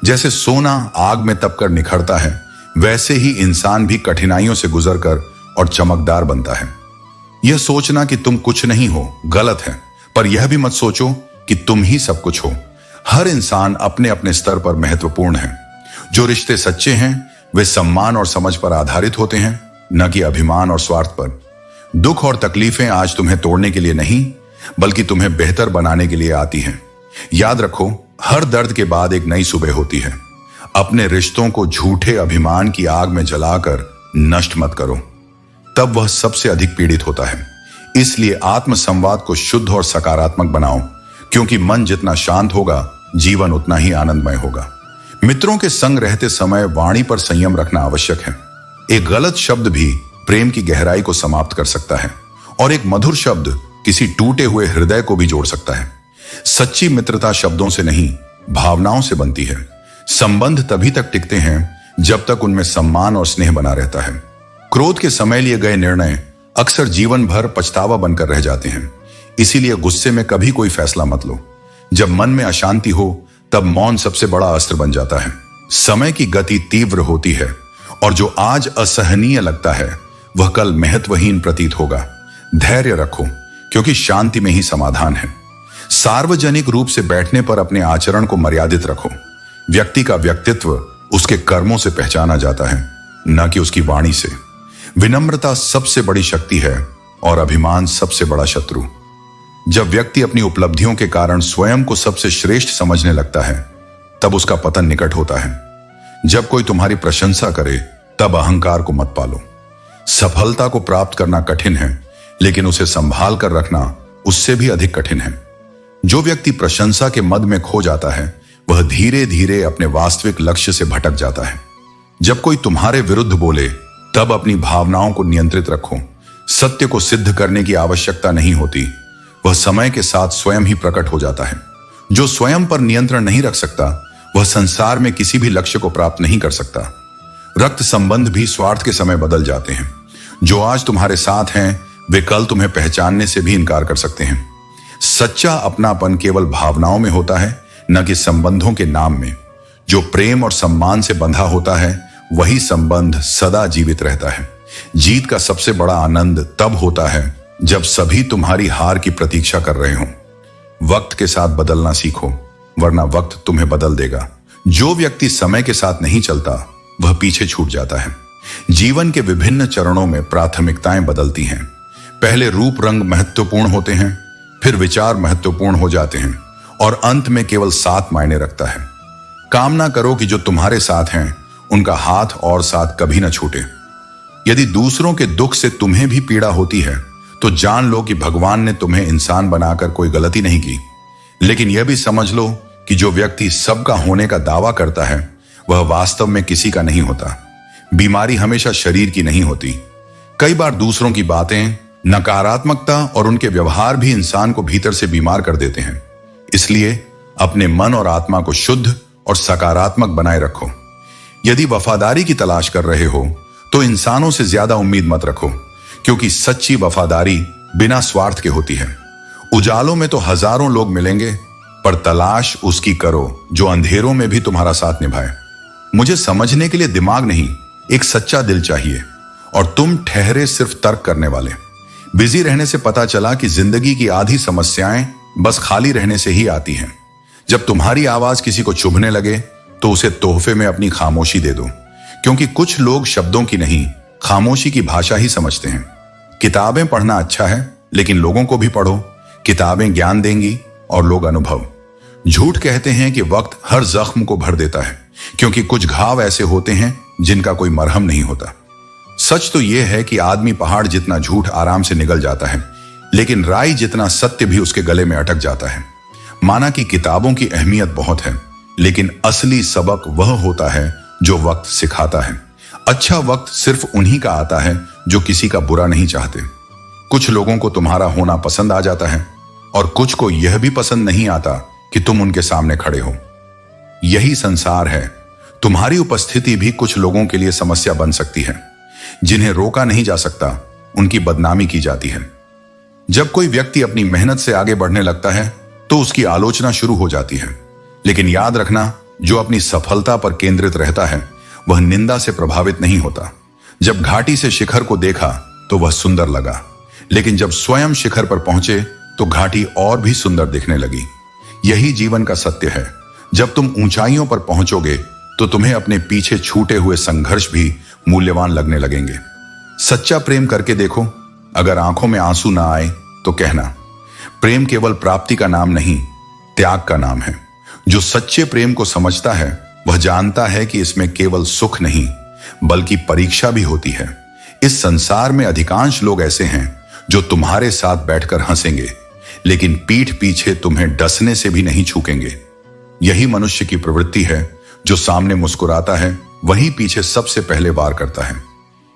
जैसे सोना आग में तपकर निखरता है, वैसे ही इंसान भी कठिनाइयों से गुजरकर और चमकदार बनता है। यह सोचना कि तुम कुछ नहीं हो गलत है, पर यह भी मत सोचो कि तुम ही सब कुछ हो। हर इंसान अपने अपने स्तर पर महत्वपूर्ण है। जो रिश्ते सच्चे हैं वे सम्मान और समझ पर आधारित होते हैं, न कि अभिमान और स्वार्थ पर। दुख और तकलीफें आज तुम्हें तोड़ने के लिए नहीं, बल्कि तुम्हें बेहतर बनाने के लिए आती हैं। याद रखो, हर दर्द के बाद एक नई सुबह होती है। अपने रिश्तों को झूठे अभिमान की आग में जलाकर नष्ट मत करो, तब वह सबसे अधिक पीड़ित होता है। इसलिए आत्म संवाद को शुद्ध और सकारात्मक बनाओ, क्योंकि मन जितना शांत होगा, जीवन उतना ही आनंदमय होगा। मित्रों के संग रहते समय वाणी पर संयम रखना आवश्यक है। एक गलत शब्द भी प्रेम की गहराई को समाप्त कर सकता है, और एक मधुर शब्द किसी टूटे हुए हृदय को भी जोड़ सकता है। सच्ची मित्रता शब्दों से नहीं, भावनाओं से बनती है। संबंध तभी तक टिकते हैं जब तक उनमें सम्मान और स्नेह बना रहता है। क्रोध के समय लिए गए निर्णय अक्सर जीवन भर पछतावा बनकर रह जाते हैं। इसीलिए गुस्से में कभी कोई फैसला मत लो। जब मन में अशांति हो, तब मौन सबसे बड़ा अस्त्र बन जाता है। समय की गति तीव्र होती है, और जो आज असहनीय लगता है वह कल महत्वहीन प्रतीत होगा। धैर्य रखो, क्योंकि शांति में ही समाधान है। सार्वजनिक रूप से बैठने पर अपने आचरण को मर्यादित रखो। व्यक्ति का व्यक्तित्व उसके कर्मों से पहचाना जाता है, न कि उसकी वाणी से। विनम्रता सबसे बड़ी शक्ति है और अभिमान सबसे बड़ा शत्रु। जब व्यक्ति अपनी उपलब्धियों के कारण स्वयं को सबसे श्रेष्ठ समझने लगता है, तब उसका पतन निकट होता है। जब कोई तुम्हारी प्रशंसा करे, तब अहंकार को मत पालो। सफलता को प्राप्त करना कठिन है, लेकिन उसे संभाल कर रखना उससे भी अधिक कठिन है। जो व्यक्ति प्रशंसा के मद में खो जाता है, वह धीरे धीरे अपने वास्तविक लक्ष्य से भटक जाता है। जब कोई तुम्हारे विरुद्ध बोले, तब अपनी भावनाओं को नियंत्रित रखो। सत्य को सिद्ध करने की आवश्यकता नहीं होती, वह समय के साथ स्वयं ही प्रकट हो जाता है। जो स्वयं पर नियंत्रण नहीं रख सकता, वह संसार में किसी भी लक्ष्य को प्राप्त नहीं कर सकता। रक्त संबंध भी स्वार्थ के समय बदल जाते हैं। जो आज तुम्हारे साथ हैं, वे कल तुम्हें पहचानने से भी इनकार कर सकते हैं। सच्चा अपनापन केवल भावनाओं में होता है, न कि संबंधों के नाम में। जो प्रेम और सम्मान से बंधा होता है, वही संबंध सदा जीवित रहता है। जीत का सबसे बड़ा आनंद तब होता है जब सभी तुम्हारी हार की प्रतीक्षा कर रहे हों। वक्त के साथ बदलना सीखो, वरना वक्त तुम्हें बदल देगा। जो व्यक्ति समय के साथ नहीं चलता, वह पीछे छूट जाता है। जीवन के विभिन्न चरणों में प्राथमिकताएं बदलती हैं। पहले रूप रंग महत्वपूर्ण होते हैं, फिर विचार महत्वपूर्ण हो जाते हैं, और अंत में केवल साथ मायने रखता है। कामना करो कि जो तुम्हारे साथ हैं, उनका हाथ और साथ कभी न छूटे। यदि दूसरों के दुख से तुम्हें भी पीड़ा होती है, तो जान लो कि भगवान ने तुम्हें इंसान बनाकर कोई गलती नहीं की। लेकिन यह भी समझ लो कि जो व्यक्ति सबका होने का दावा करता है, वह वास्तव में किसी का नहीं होता। बीमारी हमेशा शरीर की नहीं होती। कई बार दूसरों की बातें, नकारात्मकता और उनके व्यवहार भी इंसान को भीतर से बीमार कर देते हैं। इसलिए अपने मन और आत्मा को शुद्ध और सकारात्मक बनाए रखो। यदि वफादारी की तलाश कर रहे हो, तो इंसानों से ज्यादा उम्मीद मत रखो, क्योंकि सच्ची वफादारी बिना स्वार्थ के होती है। उजालों में तो हजारों लोग मिलेंगे, पर तलाश उसकी करो जो अंधेरों में भी तुम्हारा साथ निभाए। मुझे समझने के लिए दिमाग नहीं, एक सच्चा दिल चाहिए, और तुम ठहरे सिर्फ तर्क करने वाले। बिजी रहने से पता चला कि जिंदगी की आधी समस्याएं बस खाली रहने से ही आती हैं। जब तुम्हारी आवाज किसी को चुभने लगे, तो उसे तोहफे में अपनी खामोशी दे दो, क्योंकि कुछ लोग शब्दों की नहीं, खामोशी की भाषा ही समझते हैं। किताबें पढ़ना अच्छा है, लेकिन लोगों को भी पढ़ो। किताबें ज्ञान देंगी और लोग अनुभव। झूठ कहते हैं कि वक्त हर जख्म को भर देता है, क्योंकि कुछ घाव ऐसे होते हैं जिनका कोई मरहम नहीं होता। सच तो यह है कि आदमी पहाड़ जितना झूठ आराम से निगल जाता है, लेकिन राई जितना सत्य भी उसके गले में अटक जाता है। माना कि किताबों की अहमियत बहुत है, लेकिन असली सबक वह होता है जो वक्त सिखाता है। अच्छा वक्त सिर्फ उन्हीं का आता है जो किसी का बुरा नहीं चाहते। कुछ लोगों को तुम्हारा होना पसंद आ जाता है, और कुछ को यह भी पसंद नहीं आता कि तुम उनके सामने खड़े हो। यही संसार है। तुम्हारी उपस्थिति भी कुछ लोगों के लिए समस्या बन सकती है। जिन्हें रोका नहीं जा सकता, उनकी बदनामी की जाती है। जब कोई व्यक्ति अपनी मेहनत से आगे बढ़ने लगता है, तो उसकी आलोचना शुरू हो जाती है। लेकिन याद रखना, जो अपनी सफलता पर केंद्रित रहता है, वह निंदा से प्रभावित नहीं होता। जब घाटी से शिखर को देखा, तो वह सुंदर लगा, लेकिन जब स्वयं शिखर पर पहुंचे तो घाटी और भी सुंदर दिखने लगी। यही जीवन का सत्य है। जब तुम ऊंचाइयों पर पहुंचोगे तो तुम्हें अपने पीछे छूटे हुए संघर्ष भी मूल्यवान लगने लगेंगे। सच्चा प्रेम करके देखो, अगर आंखों में आंसू ना आए तो कहना। प्रेम केवल प्राप्ति का नाम नहीं, त्याग का नाम है। जो सच्चे प्रेम को समझता है वह जानता है कि इसमें केवल सुख नहीं बल्कि परीक्षा भी होती है। इस संसार में अधिकांश लोग ऐसे हैं जो तुम्हारे साथ बैठकर हंसेंगे, लेकिन पीठ पीछे तुम्हें डसने से भी नहीं छूकेंगे। यही मनुष्य की प्रवृत्ति है। जो सामने मुस्कुराता है वही पीछे सबसे पहले वार करता है।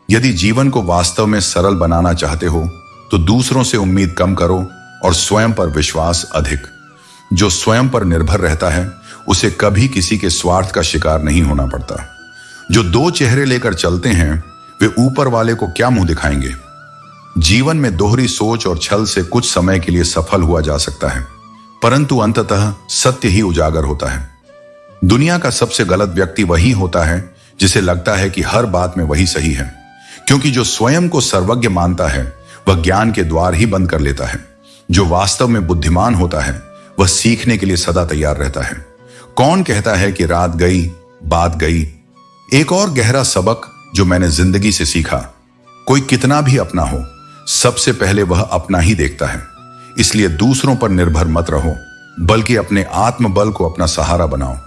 यदि जीवन को वास्तव में सरल बनाना चाहते हो तो दूसरों से उम्मीद कम करो और स्वयं पर विश्वास अधिक। जो स्वयं पर निर्भर रहता है उसे कभी किसी के स्वार्थ का शिकार नहीं होना पड़ता। जो दो चेहरे लेकर चलते हैं वे ऊपर वाले को क्या मुंह दिखाएंगे। जीवन में दोहरी सोच और छल से कुछ समय के लिए सफल हुआ जा सकता है, परंतु अंततः सत्य ही उजागर होता है। दुनिया का सबसे गलत व्यक्ति वही होता है जिसे लगता है कि हर बात में वही सही है, क्योंकि जो स्वयं को सर्वज्ञ मानता है वह ज्ञान के द्वार ही बंद कर लेता है। जो वास्तव में बुद्धिमान होता है वह सीखने के लिए सदा तैयार रहता है। कौन कहता है कि रात गई बात गई। एक और गहरा सबक जो मैंने जिंदगी से सीखा, कोई कितना भी अपना हो, सबसे पहले वह अपना ही देखता है। इसलिए दूसरों पर निर्भर मत रहो, बल्कि अपने आत्मबल को अपना सहारा बनाओ।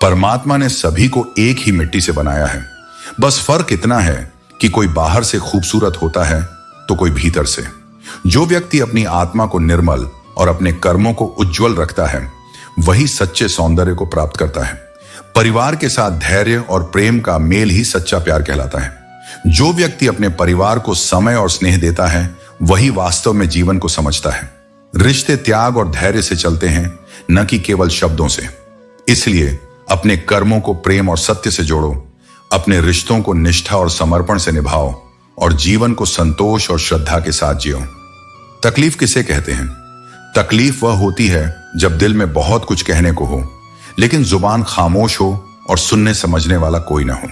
परमात्मा ने सभी को एक ही मिट्टी से बनाया है, बस फर्क इतना है कि कोई बाहर से खूबसूरत होता है तो कोई भीतर से। जो व्यक्ति अपनी आत्मा को निर्मल और अपने कर्मों को उज्जवल रखता है वही सच्चे सौंदर्य को प्राप्त करता है। परिवार के साथ धैर्य और प्रेम का मेल ही सच्चा प्यार कहलाता है। जो व्यक्ति अपने परिवार को समय और स्नेह देता है वही वास्तव में जीवन को समझता है। रिश्ते त्याग और धैर्य से चलते हैं, न कि केवल शब्दों से। इसलिए अपने कर्मों को प्रेम और सत्य से जोड़ो, अपने रिश्तों को निष्ठा और समर्पण से निभाओ और जीवन को संतोष और श्रद्धा के साथ जियो। तकलीफ किसे कहते हैं? तकलीफ वह होती है जब दिल में बहुत कुछ कहने को हो लेकिन जुबान खामोश हो और सुनने समझने वाला कोई ना हो।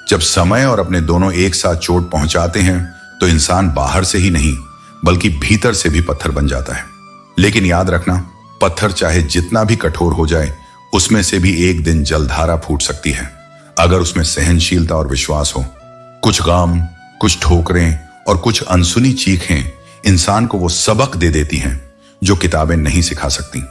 जब समय और अपने दोनों एक साथ चोट पहुंचाते हैं तो इंसान बाहर से ही नहीं बल्कि भीतर से भी पत्थर बन जाता है। लेकिन याद रखना, पत्थर चाहे जितना भी कठोर हो जाए उसमें से भी एक दिन जलधारा फूट सकती है, अगर उसमें सहनशीलता और विश्वास हो। कुछ गम, कुछ ठोकरें और कुछ अनसुनी चीखें इंसान को वो सबक दे देती हैं जो किताबें नहीं सिखा सकती।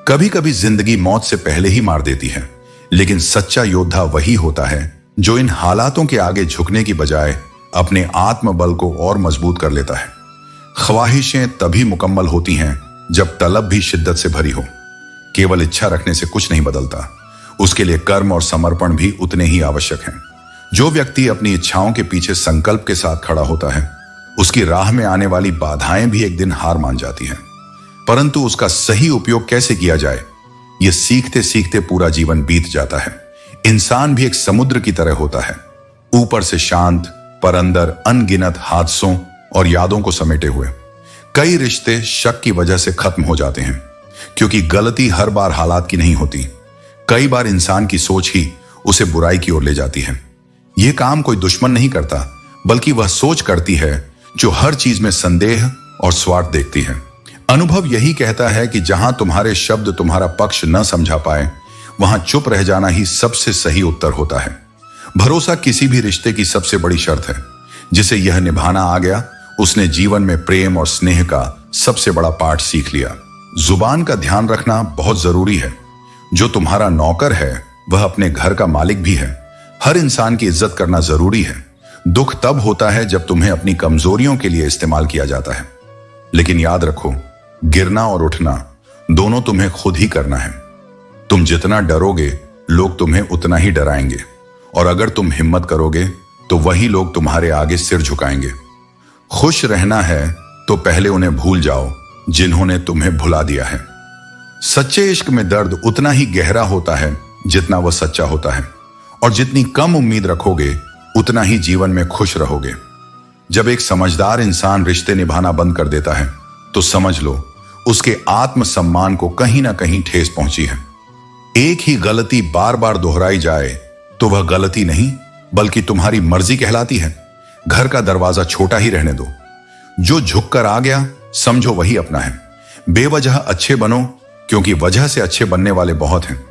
कभी कभी जिंदगी मौत से पहले ही मार देती है, लेकिन सच्चा योद्धा वही होता है जो इन हालातों के आगे झुकने की बजाय अपने आत्मबल को और मजबूत कर लेता है। ख्वाहिशें तभी मुकम्मल होती हैं जब तलब भी शिद्दत से भरी हो। केवल इच्छा रखने से कुछ नहीं बदलता, उसके लिए कर्म और समर्पण भी उतने ही आवश्यक हैं। जो व्यक्ति अपनी इच्छाओं के पीछे संकल्प के साथ खड़ा होता है उसकी राह में आने वाली बाधाएं भी एक दिन हार मान जाती हैं, परंतु उसका सही उपयोग कैसे किया जाए यह सीखते सीखते पूरा जीवन बीत जाता है। इंसान भी एक समुद्र की तरह होता है, ऊपर से शांत पर अंदर अनगिनत हादसों और यादों को समेटे हुए। कई रिश्ते शक की वजह से खत्म हो जाते हैं, क्योंकि गलती हर बार हालात की नहीं होती। कई बार इंसान की सोच ही उसे बुराई की ओर ले जाती है। यह काम कोई दुश्मन नहीं करता, बल्कि वह सोच करती है जो हर चीज में संदेह और स्वार्थ देखती है। अनुभव यही कहता है कि जहां तुम्हारे शब्द तुम्हारा पक्ष न समझा पाए वहां चुप रह जाना ही सबसे सही उत्तर होता है। भरोसा किसी भी रिश्ते की सबसे बड़ी शर्त है। जिसे यह निभाना आ गया उसने जीवन में प्रेम और स्नेह का सबसे बड़ा पाठ सीख लिया। जुबान का ध्यान रखना बहुत जरूरी है। जो तुम्हारा नौकर है वह अपने घर का मालिक भी है। हर इंसान की इज्जत करना जरूरी है। दुख तब होता है जब तुम्हें अपनी कमजोरियों के लिए इस्तेमाल किया जाता है, लेकिन याद रखो, गिरना और उठना दोनों तुम्हें खुद ही करना है। तुम जितना डरोगे लोग तुम्हें उतना ही डराएंगे, और अगर तुम हिम्मत करोगे तो वही लोग तुम्हारे आगे सिर झुकाएंगे। खुश रहना है तो पहले उन्हें भूल जाओ जिन्होंने तुम्हें भुला दिया है। सच्चे इश्क में दर्द उतना ही गहरा होता है जितना वह सच्चा होता है, और जितनी कम उम्मीद रखोगे उतना ही जीवन में खुश रहोगे। जब एक समझदार इंसान रिश्ते निभाना बंद कर देता है तो समझ लो उसके आत्मसम्मान को कहीं ना कहीं ठेस पहुंची है। एक ही गलती बार बार दोहराई जाए तो वह गलती नहीं बल्कि तुम्हारी मर्जी कहलाती है। घर का दरवाजा छोटा ही रहने दो। जो झुककर आ गया समझो वही अपना है। बेवजह अच्छे बनो, क्योंकि वजह से अच्छे बनने वाले बहुत हैं।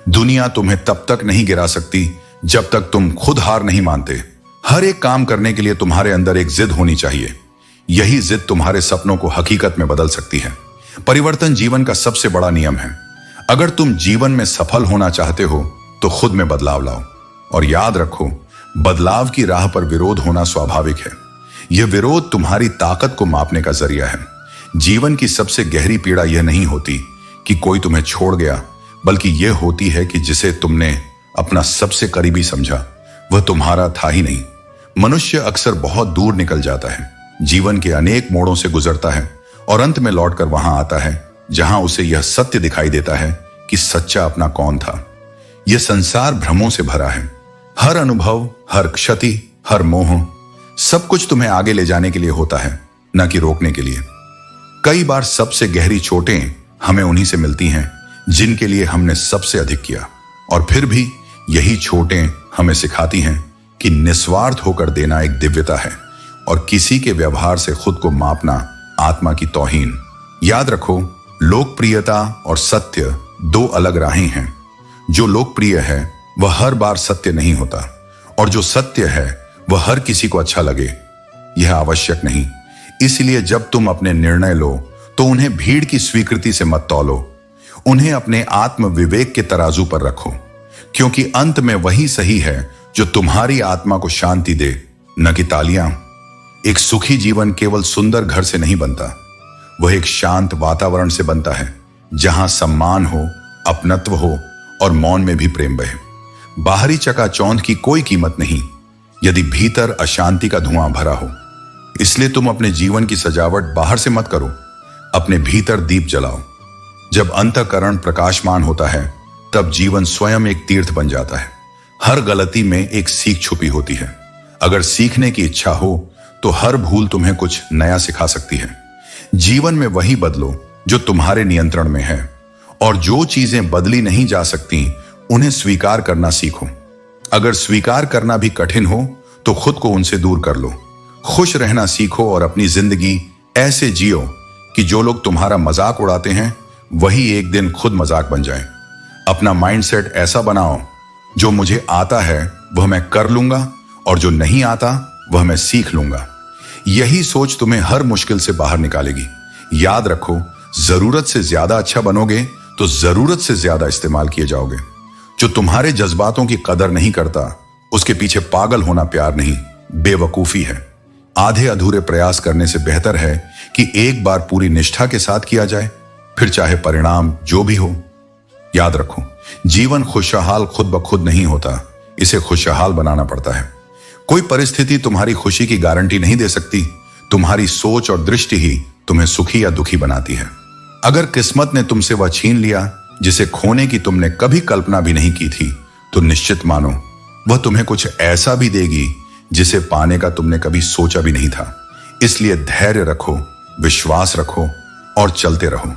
दुनिया तुम्हें तब तक नहीं गिरा सकती जब तक तुम खुद हार नहीं मानते। हर एक काम करने के लिए तुम्हारे अंदर एक जिद होनी चाहिए। यही जिद तुम्हारे सपनों को हकीकत में बदल सकती है। परिवर्तन जीवन का सबसे बड़ा नियम है। अगर तुम जीवन में सफल होना चाहते हो तो खुद में बदलाव लाओ, और याद रखो, बदलाव की राह पर विरोध होना स्वाभाविक है। यह विरोध तुम्हारी ताकत को मापने का जरिया है। जीवन की सबसे गहरी पीड़ा यह नहीं होती कि कोई तुम्हें छोड़ गया, बल्कि यह होती है कि जिसे तुमने अपना सबसे करीबी समझा वह तुम्हारा था ही नहीं। मनुष्य अक्सर बहुत दूर निकल जाता है, जीवन के अनेक मोड़ों से गुजरता है और अंत में लौटकर वहां आता है जहां उसे यह सत्य दिखाई देता है कि सच्चा अपना कौन था। यह संसार भ्रमों से भरा है। हर अनुभव, हर क्षति, हर मोह, सब कुछ तुम्हें आगे ले जाने के लिए होता है, न कि रोकने के लिए। कई बार सबसे गहरी चोटें हमें उन्हीं से मिलती हैं जिनके लिए हमने सबसे अधिक किया, और फिर भी यही चोटें हमें सिखाती हैं कि निस्वार्थ होकर देना एक दिव्यता है और किसी के व्यवहार से खुद को मापना आत्मा की तौहीन। याद रखो, लोकप्रियता और सत्य दो अलग राहें हैं। जो लोकप्रिय है वह हर बार सत्य नहीं होता, और जो सत्य है वह हर किसी को अच्छा लगे, यह आवश्यक नहीं। इसलिए जब तुम अपने निर्णय लो तो उन्हें भीड़ की स्वीकृति से मत तौलो। उन्हें अपने आत्म विवेक के तराजू पर रखो, क्योंकि अंत में वही सही है जो तुम्हारी आत्मा को शांति दे, न कि तालियां। एक सुखी जीवन केवल सुंदर घर से नहीं बनता, वह एक शांत वातावरण से बनता है जहां सम्मान हो, अपनत्व हो और मौन में भी प्रेम बहे। बाहरी चकाचौंध की कोई कीमत नहीं यदि भीतर अशांति का धुआं भरा हो। इसलिए तुम अपने जीवन की सजावट बाहर से मत करो, अपने भीतर दीप जलाओ। जब अंतःकरण प्रकाशमान होता है तब जीवन स्वयं एक तीर्थ बन जाता है। हर गलती में एक सीख छुपी होती है। अगर सीखने की इच्छा हो तो हर भूल तुम्हें कुछ नया सिखा सकती है। जीवन में वही बदलो जो तुम्हारे नियंत्रण में है, और जो चीजें बदली नहीं जा सकती उन्हें स्वीकार करना सीखो। अगर स्वीकार करना भी कठिन हो तो खुद को उनसे दूर कर लो। खुश रहना सीखो और अपनी जिंदगी ऐसे जियो कि जो लोग तुम्हारा मजाक उड़ाते हैं वही एक दिन खुद मजाक बन जाए। अपना माइंडसेट ऐसा बनाओ, जो मुझे आता है वह मैं कर लूंगा और जो नहीं आता वह मैं सीख लूंगा। यही सोच तुम्हें हर मुश्किल से बाहर निकालेगी। याद रखो, जरूरत से ज्यादा अच्छा बनोगे तो जरूरत से ज्यादा इस्तेमाल किए जाओगे। जो तुम्हारे जज्बातों की कदर नहीं करता उसके पीछे पागल होना प्यार नहीं, बेवकूफी है। आधे अधूरे प्रयास करने से बेहतर है कि एक बार पूरी निष्ठा के साथ किया जाए, फिर चाहे परिणाम जो भी हो। याद रखो, जीवन खुशहाल खुद ब खुद नहीं होता, इसे खुशहाल बनाना पड़ता है। कोई परिस्थिति तुम्हारी खुशी की गारंटी नहीं दे सकती, तुम्हारी सोच और दृष्टि ही तुम्हें सुखी या दुखी बनाती है। अगर किस्मत ने तुमसे वह छीन लिया जिसे खोने की तुमने कभी कल्पना भी नहीं की थी, तो निश्चित मानो वह तुम्हें कुछ ऐसा भी देगी जिसे पाने का तुमने कभी सोचा भी नहीं था। इसलिए धैर्य रखो, विश्वास रखो और चलते रहो।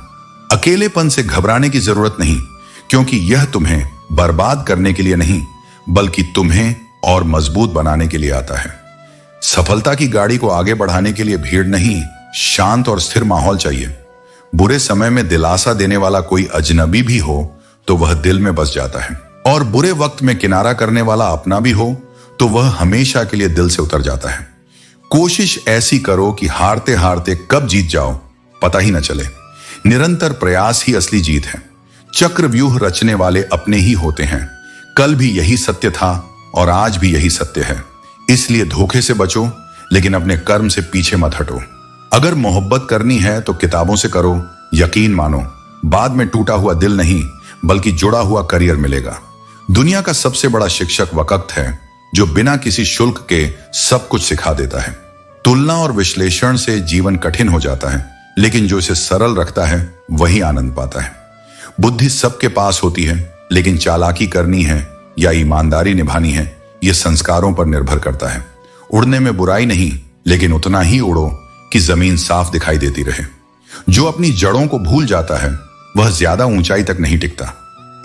अकेलेपन से घबराने की जरूरत नहीं, क्योंकि यह तुम्हें बर्बाद करने के लिए नहीं बल्कि तुम्हें और मजबूत बनाने के लिए आता है। सफलता की गाड़ी को आगे बढ़ाने के लिए भीड़ नहीं, शांत और स्थिर माहौल चाहिए। बुरे समय में दिलासा देने वाला कोई अजनबी भी हो तो वह दिल में बस जाता है, और बुरे वक्त में किनारा करने वाला अपना भी हो तो वह हमेशा के लिए दिल से उतर जाता है। कोशिश ऐसी करो कि हारते हारते कब जीत जाओ पता ही न चले। निरंतर प्रयास ही असली जीत है। चक्रव्यूह रचने वाले अपने ही होते हैं। कल भी यही सत्य था और आज भी यही सत्य है। इसलिए धोखे से बचो, लेकिन अपने कर्म से पीछे मत हटो। अगर मोहब्बत करनी है तो किताबों से करो, यकीन मानो बाद में टूटा हुआ दिल नहीं बल्कि जुड़ा हुआ करियर मिलेगा। दुनिया का सबसे बड़ा शिक्षक वक्त है, जो बिना किसी शुल्क के सब कुछ सिखा देता है। तुलना और विश्लेषण से जीवन कठिन हो जाता है, लेकिन जो इसे सरल रखता है वही आनंद पाता है। बुद्धि सबके पास होती है, लेकिन चालाकी करनी है या ईमानदारी निभानी है यह संस्कारों पर निर्भर करता है। उड़ने में बुराई नहीं, लेकिन उतना ही उड़ो कि जमीन साफ दिखाई देती रहे। जो अपनी जड़ों को भूल जाता है वह ज्यादा ऊंचाई तक नहीं टिकता।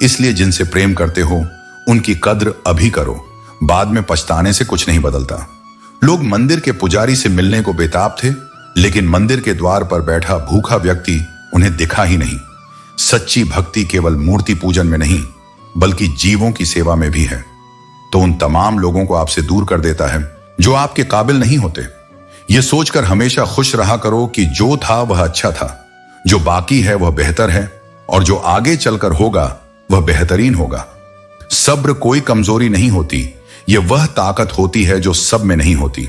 इसलिए जिनसे प्रेम करते हो उनकी कद्र अभी करो, बाद में पछताने से कुछ नहीं बदलता। लोग मंदिर के पुजारी से मिलने को बेताब थे, लेकिन मंदिर के द्वार पर बैठा भूखा व्यक्ति उन्हें दिखा ही नहीं। सच्ची भक्ति केवल मूर्ति पूजन में नहीं बल्कि जीवों की सेवा में भी है। तो उन तमाम लोगों को आपसे दूर कर देता है जो आपके काबिल नहीं होते। यह सोचकर हमेशा खुश रहा करो कि जो था वह अच्छा था, जो बाकी है वह बेहतर है, और जो आगे चलकर होगा वह बेहतरीन होगा। सब्र कोई कमजोरी नहीं होती, यह वह ताकत होती है जो सब में नहीं होती।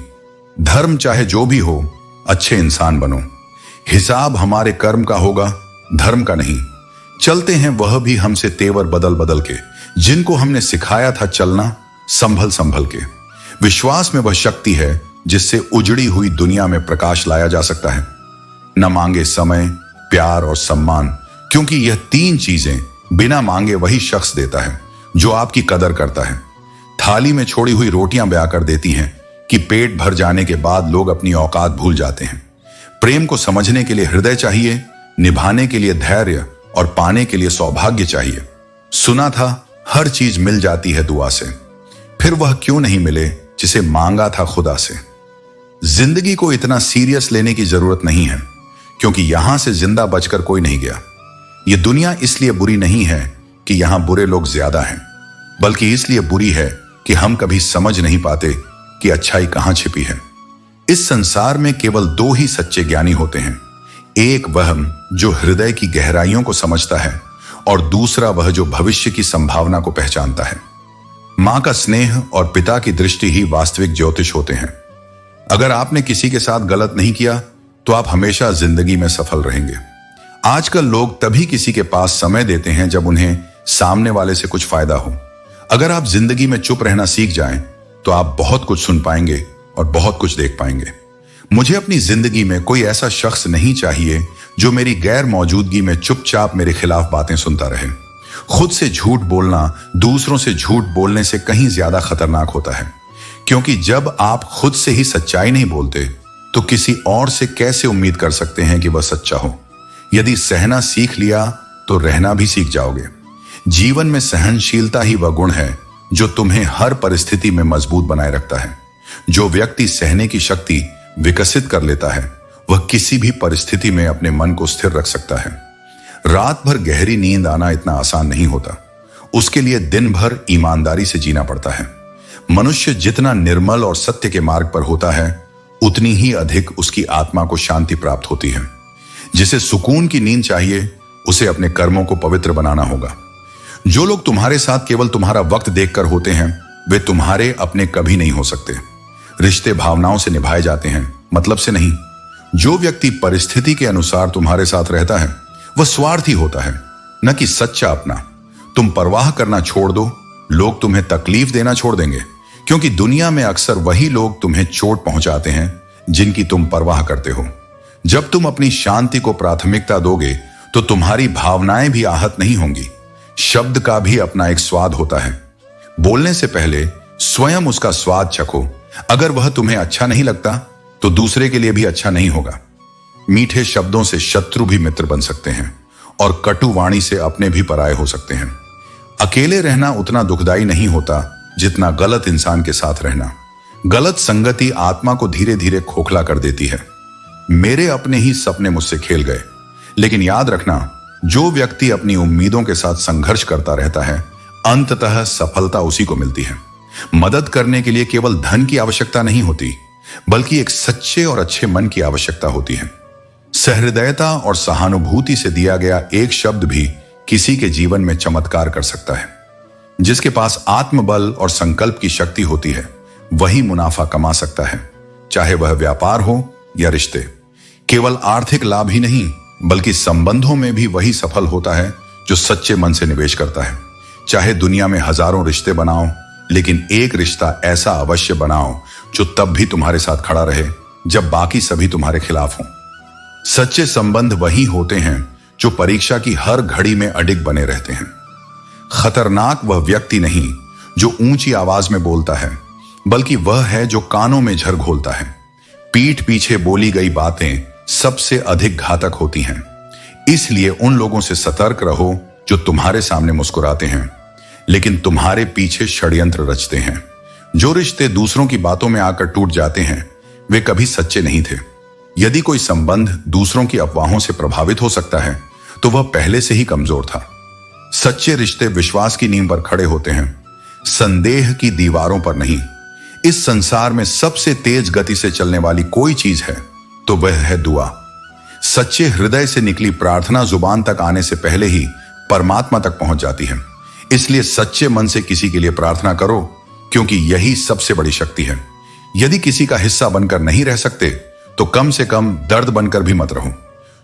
धर्म चाहे जो भी हो, अच्छे इंसान बनो। हिसाब हमारे कर्म का होगा, धर्म का नहीं। चलते हैं वह भी हमसे तेवर बदल बदल के, जिनको हमने सिखाया था चलना संभल संभल के। विश्वास में वह शक्ति है जिससे उजड़ी हुई दुनिया में प्रकाश लाया जा सकता है। न मांगे समय, प्यार और सम्मान, क्योंकि यह तीन चीजें बिना मांगे वही शख्स देता है जो आपकी कदर करता है। थाली में छोड़ी हुई रोटियां ब्याह कर देती हैं कि पेट भर जाने के बाद लोग अपनी औकात भूल जाते हैं। प्रेम को समझने के लिए हृदय चाहिए, निभाने के लिए धैर्य और पाने के लिए सौभाग्य चाहिए। सुना था हर चीज मिल जाती है दुआ से, फिर वह क्यों नहीं मिले जिसे मांगा था खुदा से। जिंदगी को इतना सीरियस लेने की जरूरत नहीं है, क्योंकि यहां से जिंदा बचकर कोई नहीं गया। यह दुनिया इसलिए बुरी नहीं है कि यहां बुरे लोग ज्यादा हैं, बल्कि इसलिए बुरी है कि हम कभी समझ नहीं पाते कि अच्छाई कहां छिपी है। इस संसार में केवल दो ही सच्चे ज्ञानी होते हैं, एक वह जो हृदय की गहराइयों को समझता है और दूसरा वह जो भविष्य की संभावना को पहचानता है। मां का स्नेह और पिता की दृष्टि ही वास्तविक ज्योतिष होते हैं। अगर आपने किसी के साथ गलत नहीं किया तो आप हमेशा जिंदगी में सफल रहेंगे। आजकल लोग तभी किसी के पास समय देते हैं जब उन्हें सामने वाले से कुछ फायदा हो। अगर आप जिंदगी में चुप रहना सीख जाएं तो आप बहुत कुछ सुन पाएंगे और बहुत कुछ देख पाएंगे। मुझे अपनी जिंदगी में कोई ऐसा शख्स नहीं चाहिए जो मेरी गैर मौजूदगी में चुपचाप मेरे खिलाफ बातें सुनता रहे। खुद से झूठ बोलना दूसरों से झूठ बोलने से कहीं ज्यादा खतरनाक होता है, क्योंकि जब आप खुद से ही सच्चाई नहीं बोलते तो किसी और से कैसे उम्मीद कर सकते हैं कि वह सच्चा हो। यदि सहना सीख लिया तो रहना भी सीख जाओगे। जीवन में सहनशीलता ही वह गुण है जो तुम्हें हर परिस्थिति में मजबूत बनाए रखता है। जो व्यक्ति सहने की शक्ति विकसित कर लेता है वह किसी भी परिस्थिति में अपने मन को स्थिर रख सकता है। रात भर गहरी नींद आना इतना आसान नहीं होता, उसके लिए दिन भर ईमानदारी से जीना पड़ता है। मनुष्य जितना निर्मल और सत्य के मार्ग पर होता है उतनी ही अधिक उसकी आत्मा को शांति प्राप्त होती है। जिसे सुकून की नींद चाहिए उसे अपने कर्मों को पवित्र बनाना होगा। जो लोग तुम्हारे साथ केवल तुम्हारा वक्त देखकर होते हैं वे तुम्हारे अपने कभी नहीं हो सकते। रिश्ते भावनाओं से निभाए जाते हैं, मतलब से नहीं। जो व्यक्ति परिस्थिति के अनुसार तुम्हारे साथ रहता है वह स्वार्थी होता है, न कि सच्चा अपना। तुम परवाह करना छोड़ दो, लोग तुम्हें तकलीफ देना छोड़ देंगे, क्योंकि दुनिया में अक्सर वही लोग तुम्हें चोट पहुंचाते हैं जिनकी तुम परवाह करते हो। जब तुम अपनी शांति को प्राथमिकता दोगे तो तुम्हारी भावनाएं भी आहत नहीं होंगी। शब्द का भी अपना एक स्वाद होता है। बोलने से पहले स्वयं उसका स्वाद चखो। अगर वह तुम्हें अच्छा नहीं लगता तो दूसरे के लिए भी अच्छा नहीं होगा। मीठे शब्दों से शत्रु भी मित्र बन सकते हैं और कटु वाणी से अपने भी पराये हो सकते हैं। अकेले रहना उतना दुखदाई नहीं होता जितना गलत इंसान के साथ रहना। गलत संगति आत्मा को धीरे धीरे खोखला कर देती है। मेरे अपने ही सपने मुझसे खेल गए, लेकिन याद रखना, जो व्यक्ति अपनी उम्मीदों के साथ संघर्ष करता रहता है अंततः सफलता उसी को मिलती है। मदद करने के लिए केवल धन की आवश्यकता नहीं होती, बल्कि एक सच्चे और अच्छे मन की आवश्यकता होती है। सहृदयता और सहानुभूति से दिया गया एक शब्द भी किसी के जीवन में चमत्कार कर सकता है। जिसके पास आत्मबल और संकल्प की शक्ति होती है वही मुनाफा कमा सकता है, चाहे वह व्यापार हो या रिश्ते। केवल आर्थिक लाभ ही नहीं बल्कि संबंधों में भी वही सफल होता है जो सच्चे मन से निवेश करता है। चाहे दुनिया में हजारों रिश्ते बनाओ, लेकिन एक रिश्ता ऐसा अवश्य बनाओ जो तब भी तुम्हारे साथ खड़ा रहे जब बाकी सभी तुम्हारे खिलाफ हों। सच्चे संबंध वही होते हैं जो परीक्षा की हर घड़ी में अडिग बने रहते हैं। खतरनाक वह व्यक्ति नहीं जो ऊंची आवाज में बोलता है, बल्कि वह है जो कानों में झर घोलता है। पीठ पीछे बोली गई बातें सबसे अधिक घातक होती हैं। इसलिए उन लोगों से सतर्क रहो जो तुम्हारे सामने मुस्कुराते हैं लेकिन तुम्हारे पीछे षड्यंत्र रचते हैं। जो रिश्ते दूसरों की बातों में आकर टूट जाते हैं वे कभी सच्चे नहीं थे। यदि कोई संबंध दूसरों की अफवाहों से प्रभावित हो सकता है तो वह पहले से ही कमजोर था। सच्चे रिश्ते विश्वास की नींव पर खड़े होते हैं, संदेह की दीवारों पर नहीं। इस संसार में सबसे तेज गति से चलने वाली कोई चीज है तो वह है दुआ। सच्चे हृदय से निकली प्रार्थना जुबान तक आने से पहले ही परमात्मा तक पहुंच जाती है। इसलिए सच्चे मन से किसी के लिए प्रार्थना करो, क्योंकि यही सबसे बड़ी शक्ति है। यदि किसी का हिस्सा बनकर नहीं रह सकते तो कम से कम दर्द बनकर भी मत रहो।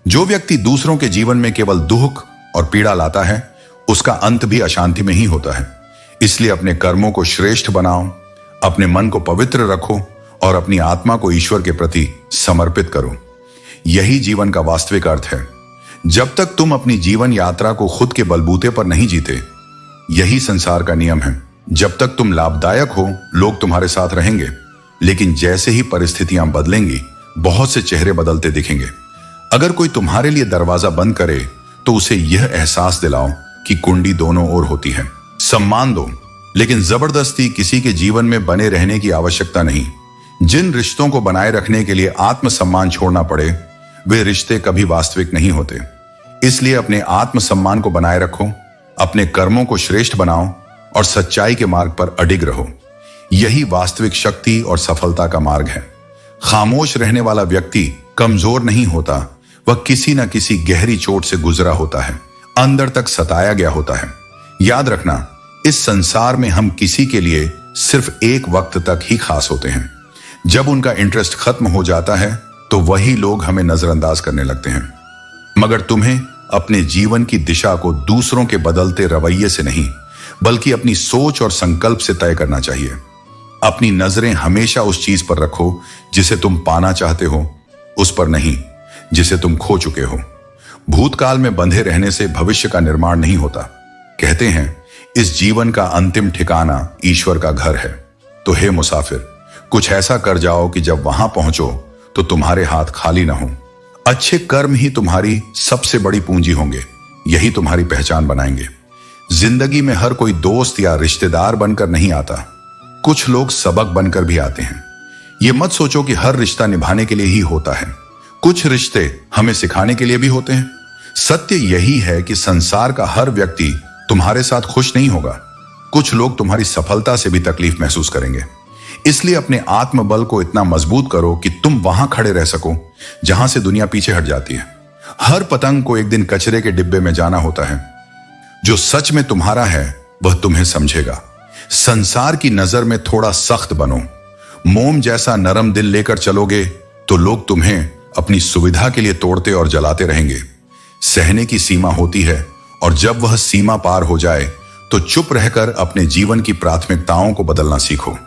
जो व्यक्ति दूसरों के जीवन में केवल दुख और पीड़ा लाता है उसका अंत भी अशांति में ही होता है। इसलिए अपने कर्मों को श्रेष्ठ बनाओ, अपने मन को पवित्र रखो और अपनी आत्मा को ईश्वर के प्रति समर्पित करो। यही जीवन का वास्तविक अर्थ है। जब तक तुम अपनी जीवन यात्रा को खुद के बलबूते पर नहीं जीते, यही संसार का नियम है। जब तक तुम लाभदायक हो लोग तुम्हारे साथ रहेंगे, लेकिन जैसे ही परिस्थितियां बदलेंगी बहुत से चेहरे बदलते दिखेंगे। अगर कोई तुम्हारे लिए दरवाजा बंद करे तो उसे यह एहसास दिलाओ कि कुंडी दोनों ओर होती है। सम्मान दो, लेकिन जबरदस्ती किसी के जीवन में बने रहने की आवश्यकता नहीं। जिन रिश्तों को बनाए रखने के लिए आत्मसम्मान छोड़ना पड़े वे रिश्ते कभी वास्तविक नहीं होते। इसलिए अपने आत्मसम्मान को बनाए रखो, अपने कर्मों को श्रेष्ठ बनाओ और सच्चाई के मार्ग पर अडिग रहो। यही वास्तविक शक्ति और सफलता का मार्ग है। खामोश रहने वाला व्यक्ति कमजोर नहीं होता, वह किसी न किसी गहरी चोट से गुजरा होता है, अंदर तक सताया गया होता है। याद रखना, इस संसार में हम किसी के लिए सिर्फ एक वक्त तक ही खास होते हैं। जब उनका इंटरेस्ट खत्म हो जाता है तो वही लोग हमें नजरअंदाज करने लगते हैं। मगर तुम्हें अपने जीवन की दिशा को दूसरों के बदलते रवैये से नहीं, बल्कि अपनी सोच और संकल्प से तय करना चाहिए। अपनी नजरें हमेशा उस चीज पर रखो जिसे तुम पाना चाहते हो, उस पर नहीं जिसे तुम खो चुके हो। भूतकाल में बंधे रहने से भविष्य का निर्माण नहीं होता। कहते हैं इस जीवन का अंतिम ठिकाना ईश्वर का घर है। तो हे मुसाफिर, कुछ ऐसा कर जाओ कि जब वहां पहुंचो तो तुम्हारे हाथ खाली ना हो। अच्छे कर्म ही तुम्हारी सबसे बड़ी पूंजी होंगे, यही तुम्हारी पहचान बनाएंगे। जिंदगी में हर कोई दोस्त या रिश्तेदार बनकर नहीं आता, कुछ लोग सबक बनकर भी आते हैं। ये मत सोचो कि हर रिश्ता निभाने के लिए ही होता है, कुछ रिश्ते हमें सिखाने के लिए भी होते हैं। सत्य यही है कि संसार का हर व्यक्ति तुम्हारे साथ खुश नहीं होगा। कुछ लोग तुम्हारी सफलता से भी तकलीफ महसूस करेंगे। इसलिए अपने आत्मबल को इतना मजबूत करो कि तुम वहां खड़े रह सको जहां से दुनिया पीछे हट जाती है। हर पतंग को एक दिन कचरे के डिब्बे में जाना होता है। जो सच में तुम्हारा है वह तुम्हें समझेगा। संसार की नजर में थोड़ा सख्त बनो। मोम जैसा नरम दिल लेकर चलोगे तो लोग तुम्हें अपनी सुविधा के लिए तोड़ते और जलाते रहेंगे। सहने की सीमा होती है, और जब वह सीमा पार हो जाए तो चुप रहकर अपने जीवन की प्राथमिकताओं को बदलना सीखो।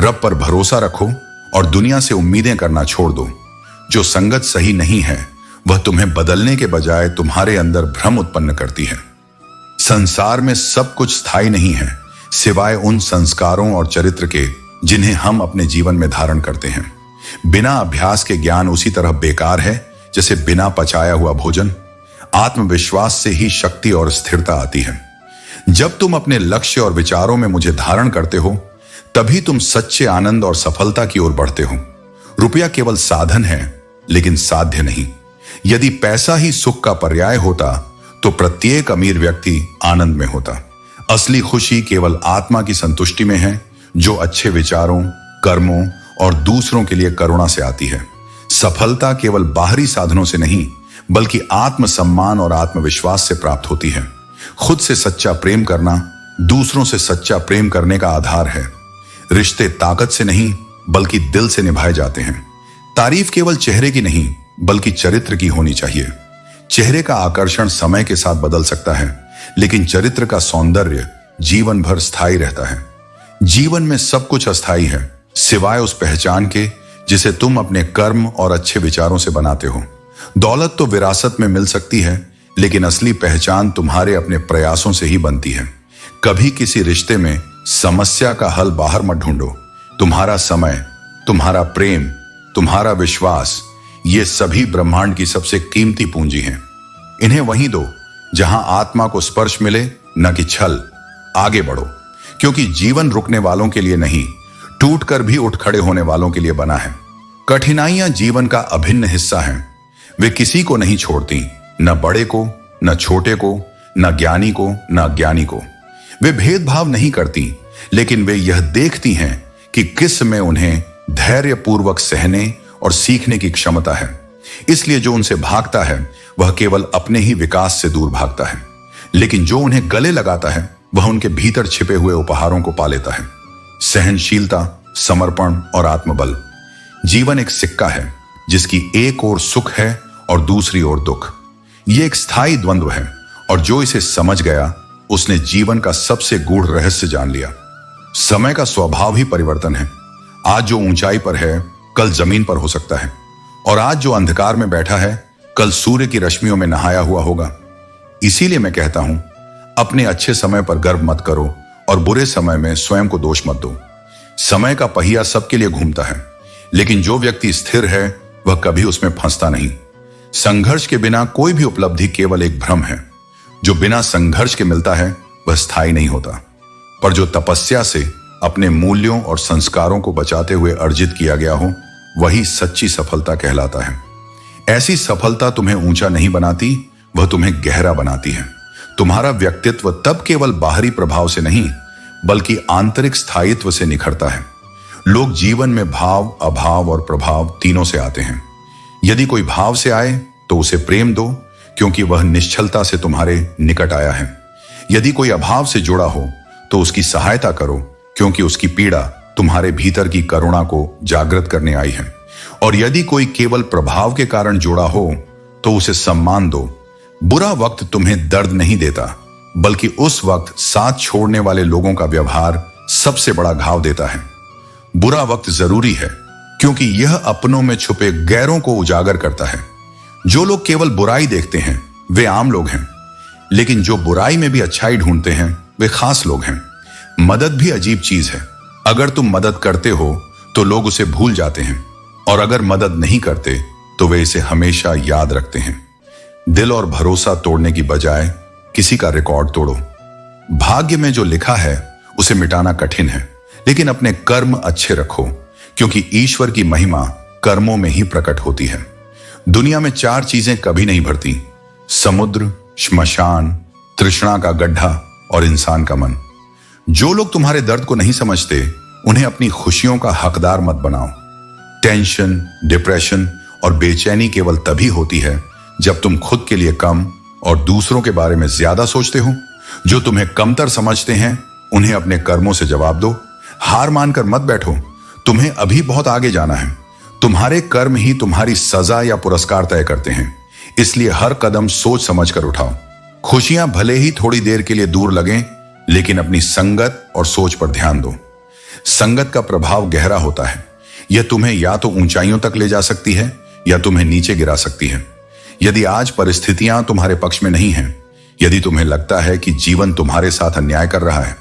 रब पर भरोसा रखो और दुनिया से उम्मीदें करना छोड़ दो। जो संगत सही नहीं है वह तुम्हें बदलने के बजाय तुम्हारे अंदर भ्रम उत्पन्न करती है। संसार में सब कुछ स्थायी नहीं है सिवाय उन संस्कारों और चरित्र के जिन्हें हम अपने जीवन में धारण करते हैं। बिना अभ्यास के ज्ञान उसी तरह बेकार है जैसे बिना पचाया हुआ भोजन। आत्मविश्वास से ही शक्ति और स्थिरता आती है। जब तुम अपने लक्ष्य और विचारों में मुझे धारण करते हो तभी तुम सच्चे आनंद और सफलता की ओर बढ़ते हो। रुपया केवल साधन है लेकिन साध्य नहीं। यदि पैसा ही सुख का पर्याय होता तो प्रत्येक अमीर व्यक्ति आनंद में होता। असली खुशी केवल आत्मा की संतुष्टि में है, जो अच्छे विचारों, कर्मों और दूसरों के लिए करुणा से आती है। सफलता केवल बाहरी साधनों से नहीं बल्कि आत्मसम्मान और आत्मविश्वास से प्राप्त होती है। खुद से सच्चा प्रेम करना दूसरों से सच्चा प्रेम करने का आधार है। रिश्ते ताकत से नहीं बल्कि दिल से निभाए जाते हैं। तारीफ केवल चेहरे की नहीं बल्कि चरित्र की होनी चाहिए। चेहरे का आकर्षण समय के साथ बदल सकता है, लेकिन चरित्र का सौंदर्य जीवन भर स्थायी रहता है। जीवन में सब कुछ अस्थायी है सिवाय उस पहचान के जिसे तुम अपने कर्म और अच्छे विचारों से बनाते हो। दौलत तो विरासत में मिल सकती है, लेकिन असली पहचान तुम्हारे अपने प्रयासों से ही बनती है। कभी किसी रिश्ते में समस्या का हल बाहर मत ढूंढो। तुम्हारा समय, तुम्हारा प्रेम, तुम्हारा विश्वास, ये सभी ब्रह्मांड की सबसे कीमती पूंजी हैं। इन्हें वहीं दो जहां आत्मा को स्पर्श मिले, न कि छल। आगे बढ़ो, क्योंकि जीवन रुकने वालों के लिए नहीं, टूटकर भी उठ खड़े होने वालों के लिए बना है। कठिनाइयां जीवन का अभिन्न हिस्सा हैं। वे किसी को नहीं छोड़ती, न बड़े को, न छोटे को, न ज्ञानी को, न अज्ञानी को। वे भेदभाव नहीं करती, लेकिन वे यह देखती हैं कि किस में उन्हें धैर्यपूर्वक सहने और सीखने की क्षमता है। इसलिए जो उनसे भागता है वह केवल अपने ही विकास से दूर भागता है, लेकिन जो उन्हें गले लगाता है वह उनके भीतर छिपे हुए उपहारों को पा लेता है। सहनशीलता, समर्पण और आत्मबल। जीवन एक सिक्का है जिसकी एक ओर सुख है और दूसरी ओर दुख। यह एक स्थायी द्वंद्व है, और जो इसे समझ गया उसने जीवन का सबसे गूढ़ रहस्य जान लिया। समय का स्वभाव ही परिवर्तन है। आज जो ऊंचाई पर है कल जमीन पर हो सकता है, और आज जो अंधकार में बैठा है कल सूर्य की रश्मियों में नहाया हुआ होगा। इसीलिए मैं कहता हूं, अपने अच्छे समय पर गर्व मत करो और बुरे समय में स्वयं को दोष मत दो। समय का पहिया सबके लिए घूमता है, लेकिन जो व्यक्ति स्थिर है वह कभी उसमें फंसता नहीं। संघर्ष के बिना कोई भी उपलब्धि केवल एक भ्रम है। जो बिना संघर्ष के मिलता है वह स्थायी नहीं होता, पर जो तपस्या से अपने मूल्यों और संस्कारों को बचाते हुए अर्जित किया गया हो वही सच्ची सफलता कहलाता है। ऐसी सफलता तुम्हें ऊंचा नहीं बनाती, वह तुम्हें गहरा बनाती है। तुम्हारा व्यक्तित्व तब केवल बाहरी प्रभाव से नहीं बल्कि आंतरिक स्थायित्व से निखरता है। लोग जीवन में भाव, अभाव और प्रभाव तीनों से आते हैं। यदि कोई भाव से आए तो उसे प्रेम दो, क्योंकि वह निश्चलता से तुम्हारे निकट आया है। यदि कोई अभाव से जुड़ा हो तो उसकी सहायता करो, क्योंकि उसकी पीड़ा तुम्हारे भीतर की करुणा को जागृत करने आई है। और यदि कोई केवल प्रभाव के कारण जुड़ा हो तो उसे सम्मान दो। बुरा वक्त तुम्हें दर्द नहीं देता, बल्कि उस वक्त साथ छोड़ने वाले लोगों का व्यवहार सबसे बड़ा घाव देता है। बुरा वक्त जरूरी है, क्योंकि यह अपनों में छुपे गैरों को उजागर करता है। जो लोग केवल बुराई देखते हैं वे आम लोग हैं, लेकिन जो बुराई में भी अच्छाई ढूंढते हैं वे खास लोग हैं। मदद भी अजीब चीज है। अगर तुम मदद करते हो तो लोग उसे भूल जाते हैं, और अगर मदद नहीं करते तो वे इसे हमेशा याद रखते हैं। दिल और भरोसा तोड़ने की बजाय किसी का रिकॉर्ड तोड़ो। भाग्य में जो लिखा है उसे मिटाना कठिन है, लेकिन अपने कर्म अच्छे रखो, क्योंकि ईश्वर की महिमा कर्मों में ही प्रकट होती है। दुनिया में 4 चीजें कभी नहीं भरती: समुद्र, श्मशान, तृष्णा का गड्ढा और इंसान का मन। जो लोग तुम्हारे दर्द को नहीं समझते उन्हें अपनी खुशियों का हकदार मत बनाओ। टेंशन, डिप्रेशन और बेचैनी केवल तभी होती है जब तुम खुद के लिए कम और दूसरों के बारे में ज्यादा सोचते हो। जो तुम्हें कमतर समझते हैं उन्हें अपने कर्मों से जवाब दो। हार मानकर मत बैठो, तुम्हें अभी बहुत आगे जाना है। तुम्हारे कर्म ही तुम्हारी सजा या पुरस्कार तय करते हैं, इसलिए हर कदम सोच समझकर उठाओ। खुशियां भले ही थोड़ी देर के लिए दूर लगें, लेकिन अपनी संगत और सोच पर ध्यान दो। संगत का प्रभाव गहरा होता है। यह तुम्हें या तो ऊंचाइयों तक ले जा सकती है या तुम्हें नीचे गिरा सकती है। यदि आज परिस्थितियां तुम्हारे पक्ष में नहीं हैं, यदि तुम्हें लगता है कि जीवन तुम्हारे साथ अन्याय कर रहा है,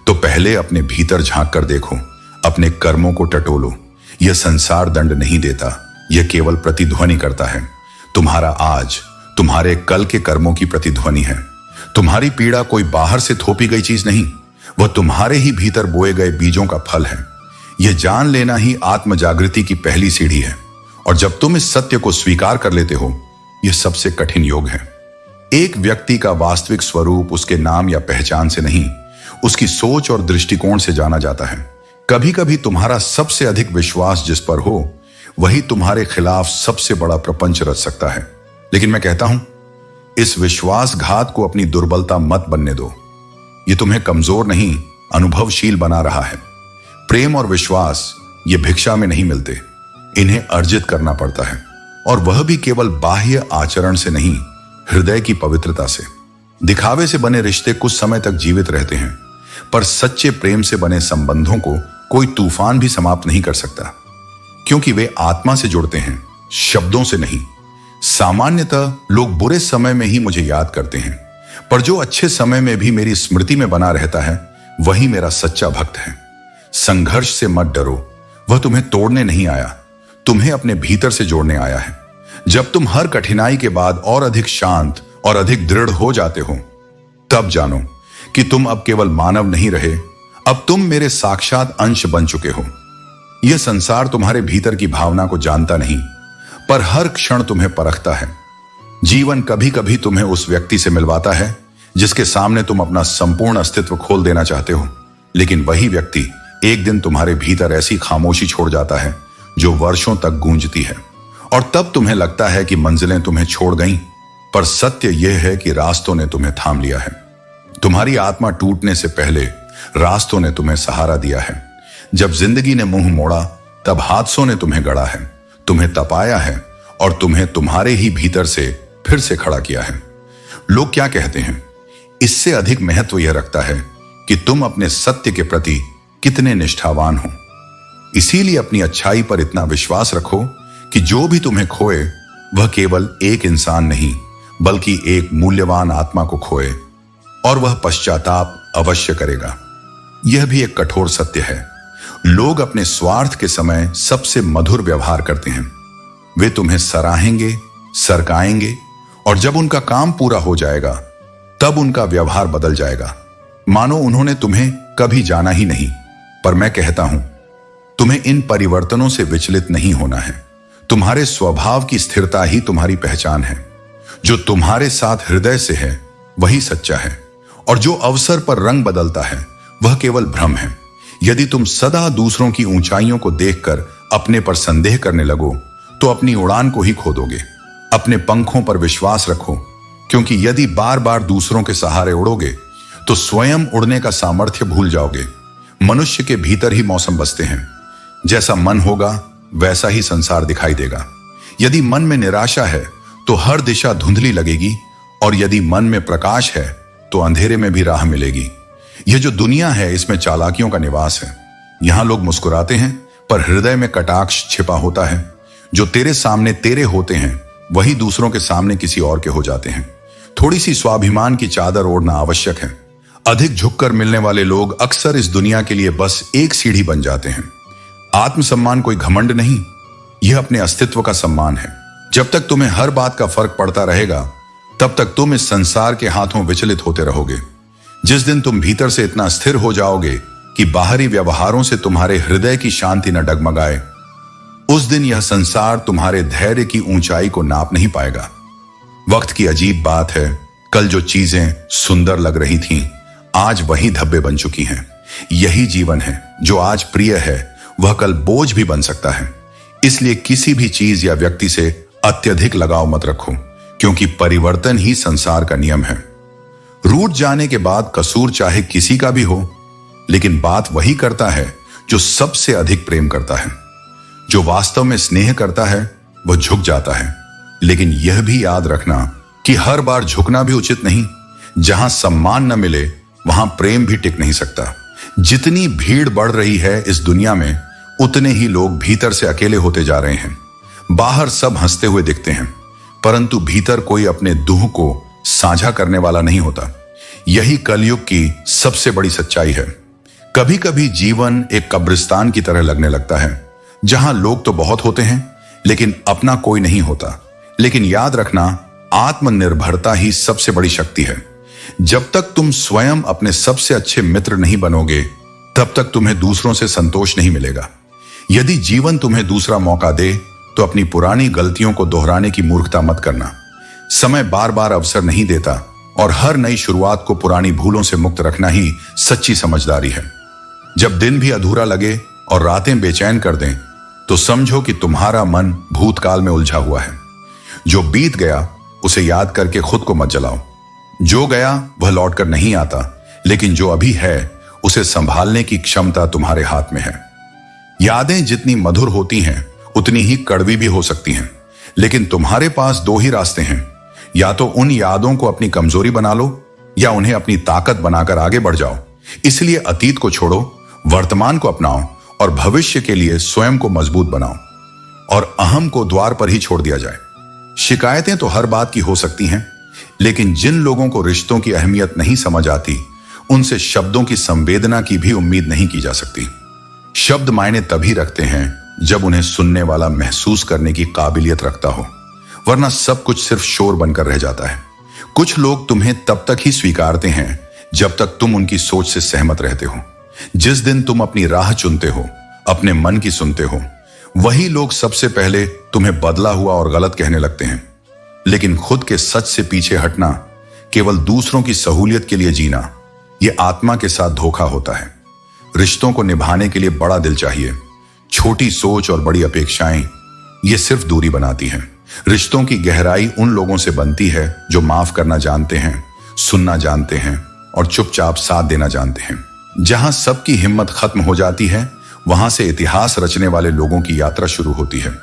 तो पहले अपने भीतर झांक कर देखो, अपने कर्मों को टटोलो। यह संसार दंड नहीं देता, यह केवल प्रतिध्वनि करता है। तुम्हारा आज तुम्हारे कल के कर्मों की प्रतिध्वनि है। तुम्हारी पीड़ा कोई बाहर से थोपी गई चीज नहीं, वह तुम्हारे ही भीतर बोए गए बीजों का फल है। यह जान लेना ही आत्म जागृति की पहली सीढ़ी है, और जब तुम इस सत्य को स्वीकार कर लेते हो, यह सबसे कठिन योग है। एक व्यक्ति का वास्तविक स्वरूप उसके नाम या पहचान से नहीं, उसकी सोच और दृष्टिकोण से जाना जाता है। कभी कभी तुम्हारा सबसे अधिक विश्वास जिस पर हो वही तुम्हारे खिलाफ सबसे बड़ा प्रपंच रच सकता है। लेकिन मैं कहता हूं, इस विश्वासघात को अपनी दुर्बलता मत बनने दो। यह तुम्हें कमजोर नहीं, अनुभवशील बना रहा है। प्रेम और विश्वास ये भिक्षा में नहीं मिलते, इन्हें अर्जित करना पड़ता है, और वह भी केवल बाह्य आचरण से नहीं, हृदय की पवित्रता से। दिखावे से बने रिश्ते कुछ समय तक जीवित रहते हैं, पर सच्चे प्रेम से बने संबंधों को कोई तूफान भी समाप्त नहीं कर सकता, क्योंकि वे आत्मा से जुड़ते हैं, शब्दों से नहीं। सामान्यतः लोग बुरे समय में ही मुझे याद करते हैं, पर जो अच्छे समय में भी मेरी स्मृति में बना रहता है वही मेरा सच्चा भक्त है। संघर्ष से मत डरो, वह तुम्हें तोड़ने नहीं आया, तुम्हें अपने भीतर से जोड़ने आया है। जब तुम हर कठिनाई के बाद और अधिक शांत और अधिक दृढ़ हो जाते हो, तब जानो कि तुम अब केवल मानव नहीं रहे, अब तुम मेरे साक्षात अंश बन चुके हो। यह संसार तुम्हारे भीतर की भावना को जानता नहीं, पर हर क्षण तुम्हें परखता है। जीवन कभी कभी तुम्हें उस व्यक्ति से मिलवाता है जिसके सामने तुम अपना संपूर्ण अस्तित्व खोल देना चाहते हो, लेकिन वही व्यक्ति एक दिन तुम्हारे भीतर ऐसी खामोशी छोड़ जाता है जो वर्षों तक गूंजती है, और तब तुम्हें लगता है कि मंजिलें तुम्हें छोड़ गईं, पर सत्य यह है कि रास्तों ने तुम्हें थाम लिया है। तुम्हारी आत्मा टूटने से पहले रास्तों ने तुम्हें सहारा दिया है। जब जिंदगी ने मुंह मोड़ा तब हादसों ने तुम्हें गढ़ा है, तुम्हें तपाया है और तुम्हें तुम्हारे ही भीतर से फिर से खड़ा किया है। लोग क्या कहते हैं, इससे अधिक महत्व यह रखता है कि तुम अपने सत्य के प्रति कितने निष्ठावान हो। इसीलिए अपनी अच्छाई पर इतना विश्वास रखो कि जो भी तुम्हें खोए वह केवल एक इंसान नहीं बल्कि एक मूल्यवान आत्मा को खोए, और वह पश्चाताप अवश्य करेगा। यह भी एक कठोर सत्य है। लोग अपने स्वार्थ के समय सबसे मधुर व्यवहार करते हैं। वे तुम्हें सराहेंगे, सरकाएंगे, और जब उनका काम पूरा हो जाएगा तब उनका व्यवहार बदल जाएगा, मानो उन्होंने तुम्हें कभी जाना ही नहीं। पर मैं कहता हूं, तुम्हें इन परिवर्तनों से विचलित नहीं होना है। तुम्हारे स्वभाव की स्थिरता ही तुम्हारी पहचान है। जो तुम्हारे साथ हृदय से है वही सच्चा है, और जो अवसर पर रंग बदलता है वह केवल भ्रम है। यदि तुम सदा दूसरों की ऊंचाइयों को देखकर अपने पर संदेह करने लगो तो अपनी उड़ान को ही खो दोगे। अपने पंखों पर विश्वास रखो, क्योंकि यदि बार बार दूसरों के सहारे उड़ोगे तो स्वयं उड़ने का सामर्थ्य भूल जाओगे। मनुष्य के भीतर ही मौसम बसते हैं। जैसा मन होगा वैसा ही संसार दिखाई देगा। यदि मन में निराशा है तो हर दिशा धुंधली लगेगी, और यदि मन में प्रकाश है तो अंधेरे में भी राह मिलेगी। यह जो दुनिया है इसमें चालाकियों का निवास है। यहां लोग मुस्कुराते हैं पर हृदय में कटाक्ष छिपा होता है। जो तेरे सामने तेरे होते हैं वही दूसरों के सामने किसी और के हो जाते हैं। थोड़ी सी स्वाभिमान की चादर ओढ़ना आवश्यक है। अधिक झुककर मिलने वाले लोग अक्सर इस दुनिया के लिए बस एक सीढ़ी बन जाते हैं। आत्मसम्मान कोई घमंड नहीं, यह अपने अस्तित्व का सम्मान है। जब तक तुम्हें हर बात का फर्क पड़ता रहेगा तब तक तुम इस संसार के हाथों विचलित होते रहोगे। जिस दिन तुम भीतर से इतना स्थिर हो जाओगे कि बाहरी व्यवहारों से तुम्हारे हृदय की शांति न डगमगाए, उस दिन यह संसार तुम्हारे धैर्य की ऊंचाई को नाप नहीं पाएगा। वक्त की अजीब बात है, कल जो चीजें सुंदर लग रही थीं, आज वही धब्बे बन चुकी हैं। यही जीवन है, जो आज प्रिय है वह कल बोझ भी बन सकता है। इसलिए किसी भी चीज या व्यक्ति से अत्यधिक लगाव मत रखो, क्योंकि परिवर्तन ही संसार का नियम है। रूठ जाने के बाद कसूर चाहे किसी का भी हो, लेकिन बात वही करता है जो सबसे अधिक प्रेम करता है। जो वास्तव में स्नेह करता है वह झुक जाता है, लेकिन यह भी याद रखना कि हर बार झुकना भी उचित नहीं। जहां सम्मान न मिले वहां प्रेम भी टिक नहीं सकता। जितनी भीड़ बढ़ रही है इस दुनिया में, उतने ही लोग भीतर से अकेले होते जा रहे हैं। बाहर सब हंसते हुए दिखते हैं, परंतु भीतर कोई अपने दुख को साझा करने वाला नहीं होता। यही कलयुग की सबसे बड़ी सच्चाई है। कभी कभी जीवन एक कब्रिस्तान की तरह लगने लगता है, जहां लोग तो बहुत होते हैं लेकिन अपना कोई नहीं होता। लेकिन याद रखना, आत्मनिर्भरता ही सबसे बड़ी शक्ति है। जब तक तुम स्वयं अपने सबसे अच्छे मित्र नहीं बनोगे तब तक तुम्हें दूसरों से संतोष नहीं मिलेगा। यदि जीवन तुम्हें दूसरा मौका दे तो अपनी पुरानी गलतियों को दोहराने की मूर्खता मत करना। समय बार बार अवसर नहीं देता, और हर नई शुरुआत को पुरानी भूलों से मुक्त रखना ही सच्ची समझदारी है। जब दिन भी अधूरा लगे और रातें बेचैन कर दें तो समझो कि तुम्हारा मन भूतकाल में उलझा हुआ है। जो बीत गया उसे याद करके खुद को मत जलाओ। जो गया वह लौटकर नहीं आता, लेकिन जो अभी है उसे संभालने की क्षमता तुम्हारे हाथ में है। यादें जितनी मधुर होती हैं उतनी ही कड़वी भी हो सकती हैं, लेकिन तुम्हारे पास दो ही रास्ते हैं। या तो उन यादों को अपनी कमजोरी बना लो, या उन्हें अपनी ताकत बनाकर आगे बढ़ जाओ। इसलिए अतीत को छोड़ो, वर्तमान को अपनाओ और भविष्य के लिए स्वयं को मजबूत बनाओ, और अहम को द्वार पर ही छोड़ दिया जाए। शिकायतें तो हर बात की हो सकती हैं, लेकिन जिन लोगों को रिश्तों की अहमियत नहीं समझ आती, उनसे शब्दों की संवेदना की भी उम्मीद नहीं की जा सकती। शब्द मायने तभी रखते हैं जब उन्हें सुनने वाला महसूस करने की काबिलियत रखता हो, वरना सब कुछ सिर्फ शोर बनकर रह जाता है। कुछ लोग तुम्हें तब तक ही स्वीकारते हैं जब तक तुम उनकी सोच से सहमत रहते हो। जिस दिन तुम अपनी राह चुनते हो, अपने मन की सुनते हो, वही लोग सबसे पहले तुम्हें बदला हुआ और गलत कहने लगते हैं। लेकिन खुद के सच से पीछे हटना, केवल दूसरों की सहूलियत के लिए जीना, यह आत्मा के साथ धोखा होता है। रिश्तों को निभाने के लिए बड़ा दिल चाहिए। छोटी सोच और बड़ी अपेक्षाएं ये सिर्फ दूरी बनाती हैं। रिश्तों की गहराई उन लोगों से बनती है जो माफ करना जानते हैं, सुनना जानते हैं और चुपचाप साथ देना जानते हैं। जहां सबकी हिम्मत खत्म हो जाती है, वहां से इतिहास रचने वाले लोगों की यात्रा शुरू होती है।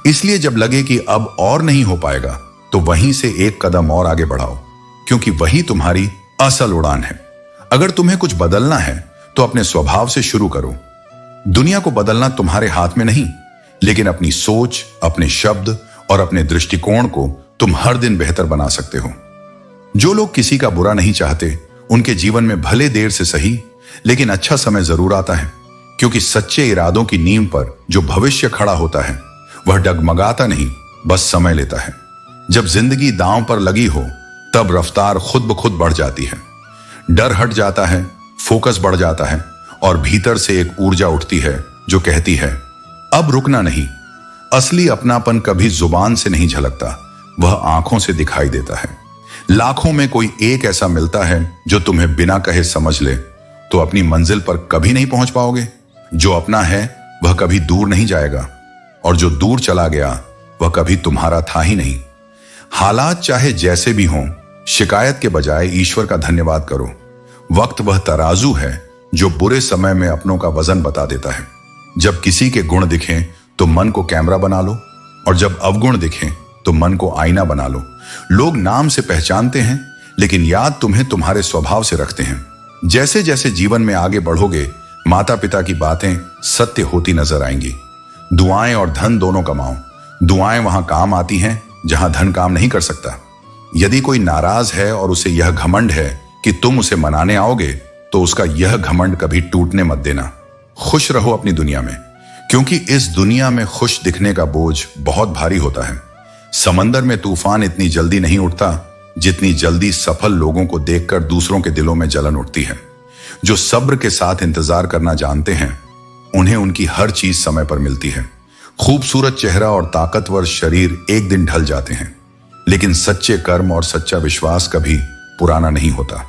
इसलिए जब लगे कि अब और नहीं हो पाएगा, तो वहीं से एक कदम और आगे बढ़ाओ, क्योंकि वही तुम्हारी असल उड़ान है। अगर तुम्हें कुछ बदलना है तो अपने स्वभाव से शुरू करो। दुनिया को बदलना तुम्हारे हाथ में नहीं, लेकिन अपनी सोच, अपने शब्द और अपने दृष्टिकोण को तुम हर दिन बेहतर बना सकते हो। जो लोग किसी का बुरा नहीं चाहते, उनके जीवन में भले देर से सही, लेकिन अच्छा समय जरूर आता है, क्योंकि सच्चे इरादों की नींव पर जो भविष्य खड़ा होता है, वह डगमगाता नहीं, बस समय लेता है। जब जिंदगी दांव पर लगी हो, तब रफ्तार खुद ब खुद बढ़ जाती है। डर हट जाता है, फोकस बढ़ जाता है और भीतर से एक ऊर्जा उठती है जो कहती है, अब रुकना नहीं। असली अपनापन कभी जुबान से नहीं झलकता, वह आंखों से दिखाई देता है। लाखों में कोई एक ऐसा मिलता है जो तुम्हें बिना कहे समझ ले, तो अपनी मंजिल पर कभी नहीं पहुंच पाओगे। जो अपना है वह कभी दूर नहीं जाएगा, और जो दूर चला गया वह कभी तुम्हारा था ही नहीं। हालात चाहे जैसे भी हों, शिकायत के बजाय ईश्वर का धन्यवाद करो। वक्त वह तराजू है जो बुरे समय में अपनों का वजन बता देता है। जब किसी के गुण दिखें तो मन को कैमरा बना लो, और जब अवगुण दिखें तो मन को आईना बना लो। लोग नाम से पहचानते हैं, लेकिन याद तुम्हें तुम्हारे स्वभाव से रखते हैं। जैसे जैसे जीवन में आगे बढ़ोगे, माता पिता की बातें सत्य होती नजर आएंगी। दुआएं और धन दोनों कमाओ। दुआएं वहां काम आती हैं जहां धन काम नहीं कर सकता। यदि कोई नाराज है और उसे यह घमंड है कि तुम उसे मनाने आओगे, तो उसका यह घमंड कभी टूटने मत देना। खुश रहो अपनी दुनिया में, क्योंकि इस दुनिया में खुश दिखने का बोझ बहुत भारी होता है। समंदर में तूफान इतनी जल्दी नहीं उठता जितनी जल्दी सफल लोगों को देखकर दूसरों के दिलों में जलन उठती है। जो सब्र के साथ इंतजार करना जानते हैं, उन्हें उनकी हर चीज समय पर मिलती है। खूबसूरत चेहरा और ताकतवर शरीर एक दिन ढल जाते हैं, लेकिन सच्चे कर्म और सच्चा विश्वास कभी पुराना नहीं होता।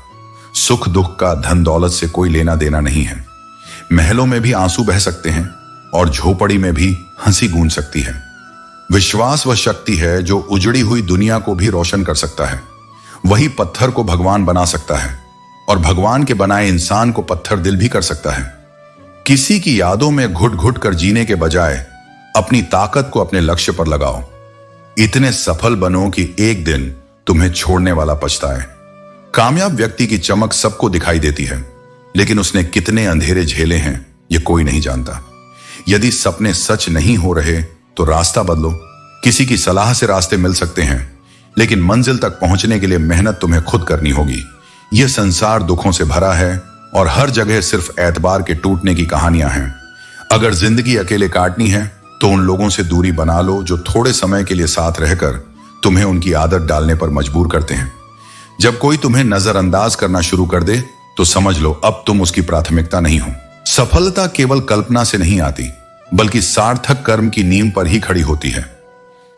सुख दुख का धन दौलत से कोई लेना देना नहीं है। महलों में भी आंसू बह सकते हैं और झोपड़ी में भी हंसी गूंज सकती है। विश्वास वह शक्ति है जो उजड़ी हुई दुनिया को भी रोशन कर सकता है। वही पत्थर को भगवान बना सकता है, और भगवान के बनाए इंसान को पत्थर दिल भी कर सकता है। किसी की यादों में घुट घुट कर जीने के बजाय अपनी ताकत को अपने लक्ष्य पर लगाओ। इतने सफल बनो कि एक दिन तुम्हें छोड़ने वाला पछताए। कामयाब व्यक्ति की चमक सबको दिखाई देती है, लेकिन उसने कितने अंधेरे झेले हैं यह कोई नहीं जानता। यदि सपने सच नहीं हो रहे तो रास्ता बदलो। किसी की सलाह से रास्ते मिल सकते हैं, लेकिन मंजिल तक पहुंचने के लिए मेहनत तुम्हें खुद करनी होगी। यह संसार दुखों से भरा है और हर जगह सिर्फ एतबार के टूटने की कहानियां हैं। अगर जिंदगी अकेले काटनी है तो उन लोगों से दूरी बना लो जो थोड़े समय के लिए साथ रहकर तुम्हें उनकी आदत डालने पर मजबूर करते हैं। जब कोई तुम्हें नजरअंदाज करना शुरू कर दे तो समझ लो अब तुम उसकी प्राथमिकता नहीं हो। सफलता केवल कल्पना से नहीं आती, बल्कि सार्थक कर्म की नींव पर ही खड़ी होती है।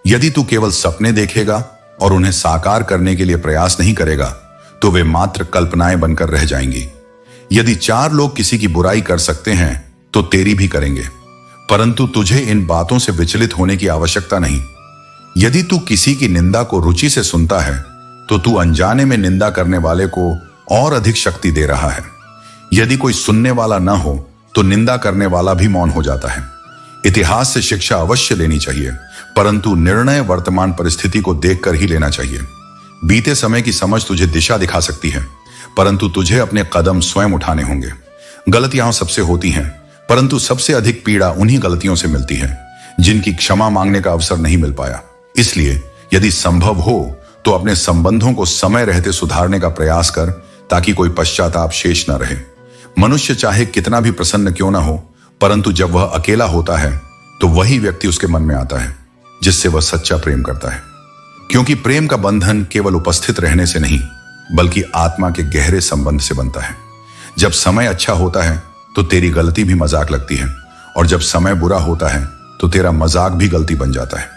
यदि तू केवल सपने देखेगा और उन्हें साकार करने के लिए प्रयास नहीं करेगा, तो वे मात्र कल्पनाएं बनकर रह जाएंगी। यदि 4 लोग किसी की बुराई कर सकते हैं तो तेरी भी करेंगे, परंतु तुझे इन बातों से विचलित होने की आवश्यकता नहीं। यदि तू किसी की निंदा को रुचि से सुनता है तो तू अनजाने में निंदा करने वाले को और अधिक शक्ति दे रहा है। यदि कोई सुनने वाला न हो तो निंदा करने वाला भी मौन हो जाता है। इतिहास से शिक्षा अवश्य लेनी चाहिए, परंतु निर्णय वर्तमान परिस्थिति को देखकर ही लेना चाहिए। बीते समय की समझ तुझे दिशा दिखा सकती है, परंतु तुझे अपने कदम स्वयं उठाने होंगे। गलतियां सबसे होती हैं, परंतु सबसे अधिक पीड़ा उन्हीं गलतियों से मिलती है जिनकी क्षमा मांगने का अवसर नहीं मिल पाया। इसलिए यदि संभव हो तो अपने संबंधों को समय रहते सुधारने का प्रयास कर, ताकि कोई पश्चाताप शेष न रहे। मनुष्य चाहे कितना भी प्रसन्न क्यों ना हो, परंतु जब वह अकेला होता है तो वही व्यक्ति उसके मन में आता है जिससे वह सच्चा प्रेम करता है। क्योंकि प्रेम का बंधन केवल उपस्थित रहने से नहीं, बल्कि आत्मा के गहरे संबंध से बनता है। जब समय अच्छा होता है तो तेरी गलती भी मजाक लगती है, और जब समय बुरा होता है तो तेरा मजाक भी गलती बन जाता है।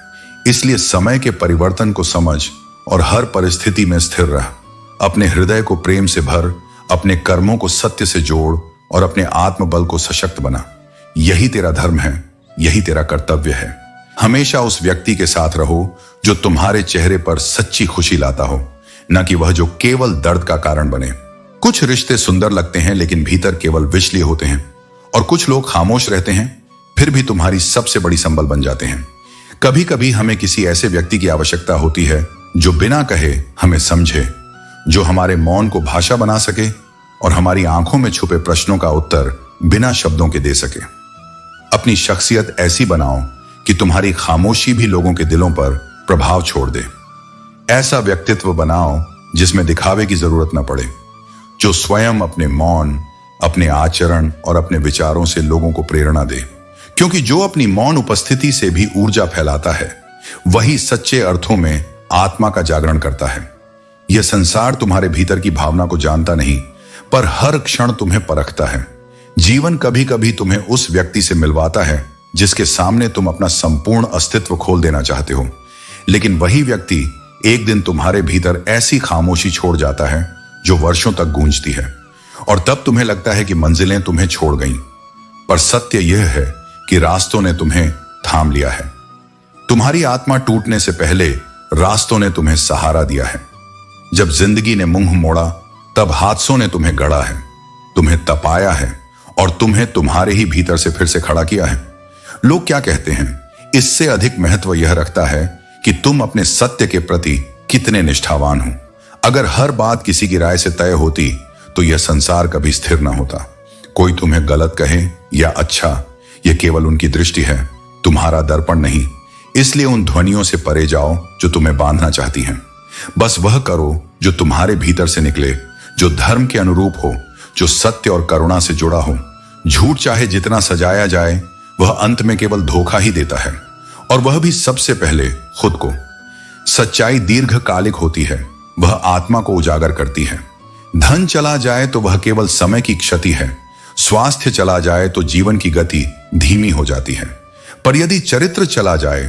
इसलिए समय के परिवर्तन को समझ और हर परिस्थिति में स्थिर रह। अपने हृदय को प्रेम से भर, अपने कर्मों को सत्य से जोड़ और अपने आत्मबल को सशक्त बना। यही तेरा धर्म है, यही तेरा कर्तव्य है। हमेशा उस व्यक्ति के साथ रहो जो तुम्हारे चेहरे पर सच्ची खुशी लाता हो, न कि वह जो केवल दर्द का कारण बने। कुछ रिश्ते सुंदर लगते हैं लेकिन भीतर केवल विषलीय होते हैं, और कुछ लोग खामोश रहते हैं फिर भी तुम्हारी सबसे बड़ी संबल बन जाते हैं। कभी कभी हमें किसी ऐसे व्यक्ति की आवश्यकता होती है जो बिना कहे हमें समझे, जो हमारे मौन को भाषा बना सके और हमारी आंखों में छुपे प्रश्नों का उत्तर बिना शब्दों के दे सके। अपनी शख्सियत ऐसी बनाओ कि तुम्हारी खामोशी भी लोगों के दिलों पर प्रभाव छोड़ दे। ऐसा व्यक्तित्व बनाओ जिसमें दिखावे की जरूरत न पड़े, जो स्वयं अपने मौन, अपने आचरण और अपने विचारों से लोगों को प्रेरणा दे। क्योंकि जो अपनी मौन उपस्थिति से भी ऊर्जा फैलाता है, वही सच्चे अर्थों में आत्मा का जागरण करता है। यह संसार तुम्हारे भीतर की भावना को जानता नहीं, पर हर क्षण तुम्हें परखता है। जीवन कभी कभी तुम्हें उस व्यक्ति से मिलवाता है जिसके सामने तुम अपना संपूर्ण अस्तित्व खोल देना चाहते हो, लेकिन वही व्यक्ति एक दिन तुम्हारे भीतर ऐसी खामोशी छोड़ जाता है जो वर्षों तक गूंजती है, और तब तुम्हें लगता है कि मंजिलें तुम्हें छोड़ गईं। पर सत्य यह है कि रास्तों ने तुम्हें थाम लिया है। तुम्हारी आत्मा टूटने से पहले रास्तों ने तुम्हें सहारा दिया है। जब जिंदगी ने मुंह मोड़ा तब हादसों ने तुम्हें गढ़ा है, तुम्हें तपाया है और तुम्हें तुम्हारे ही भीतर से फिर से खड़ा किया है। लोग क्या कहते हैं, इससे अधिक महत्व यह रखता है कि तुम अपने सत्य के प्रति कितने निष्ठावान हो। अगर हर बात किसी की राय से तय होती तो यह संसार कभी स्थिर न होता। कोई तुम्हें गलत कहे या अच्छा, यह केवल उनकी दृष्टि है, तुम्हारा दर्पण नहीं। इसलिए उन ध्वनियों से परे जाओ जो तुम्हें बांधना चाहती हैं। बस वह करो जो तुम्हारे भीतर से निकले, जो धर्म के अनुरूप हो, जो सत्य और करुणा से जुड़ा हो। झूठ चाहे जितना सजाया जाए, वह अंत में केवल धोखा ही देता है, और वह भी सबसे पहले खुद को। सच्चाई दीर्घकालिक होती है, वह आत्मा को उजागर करती है। धन चला जाए तो वह केवल समय की क्षति है, स्वास्थ्य चला जाए तो जीवन की गति धीमी हो जाती है, पर यदि चरित्र चला जाए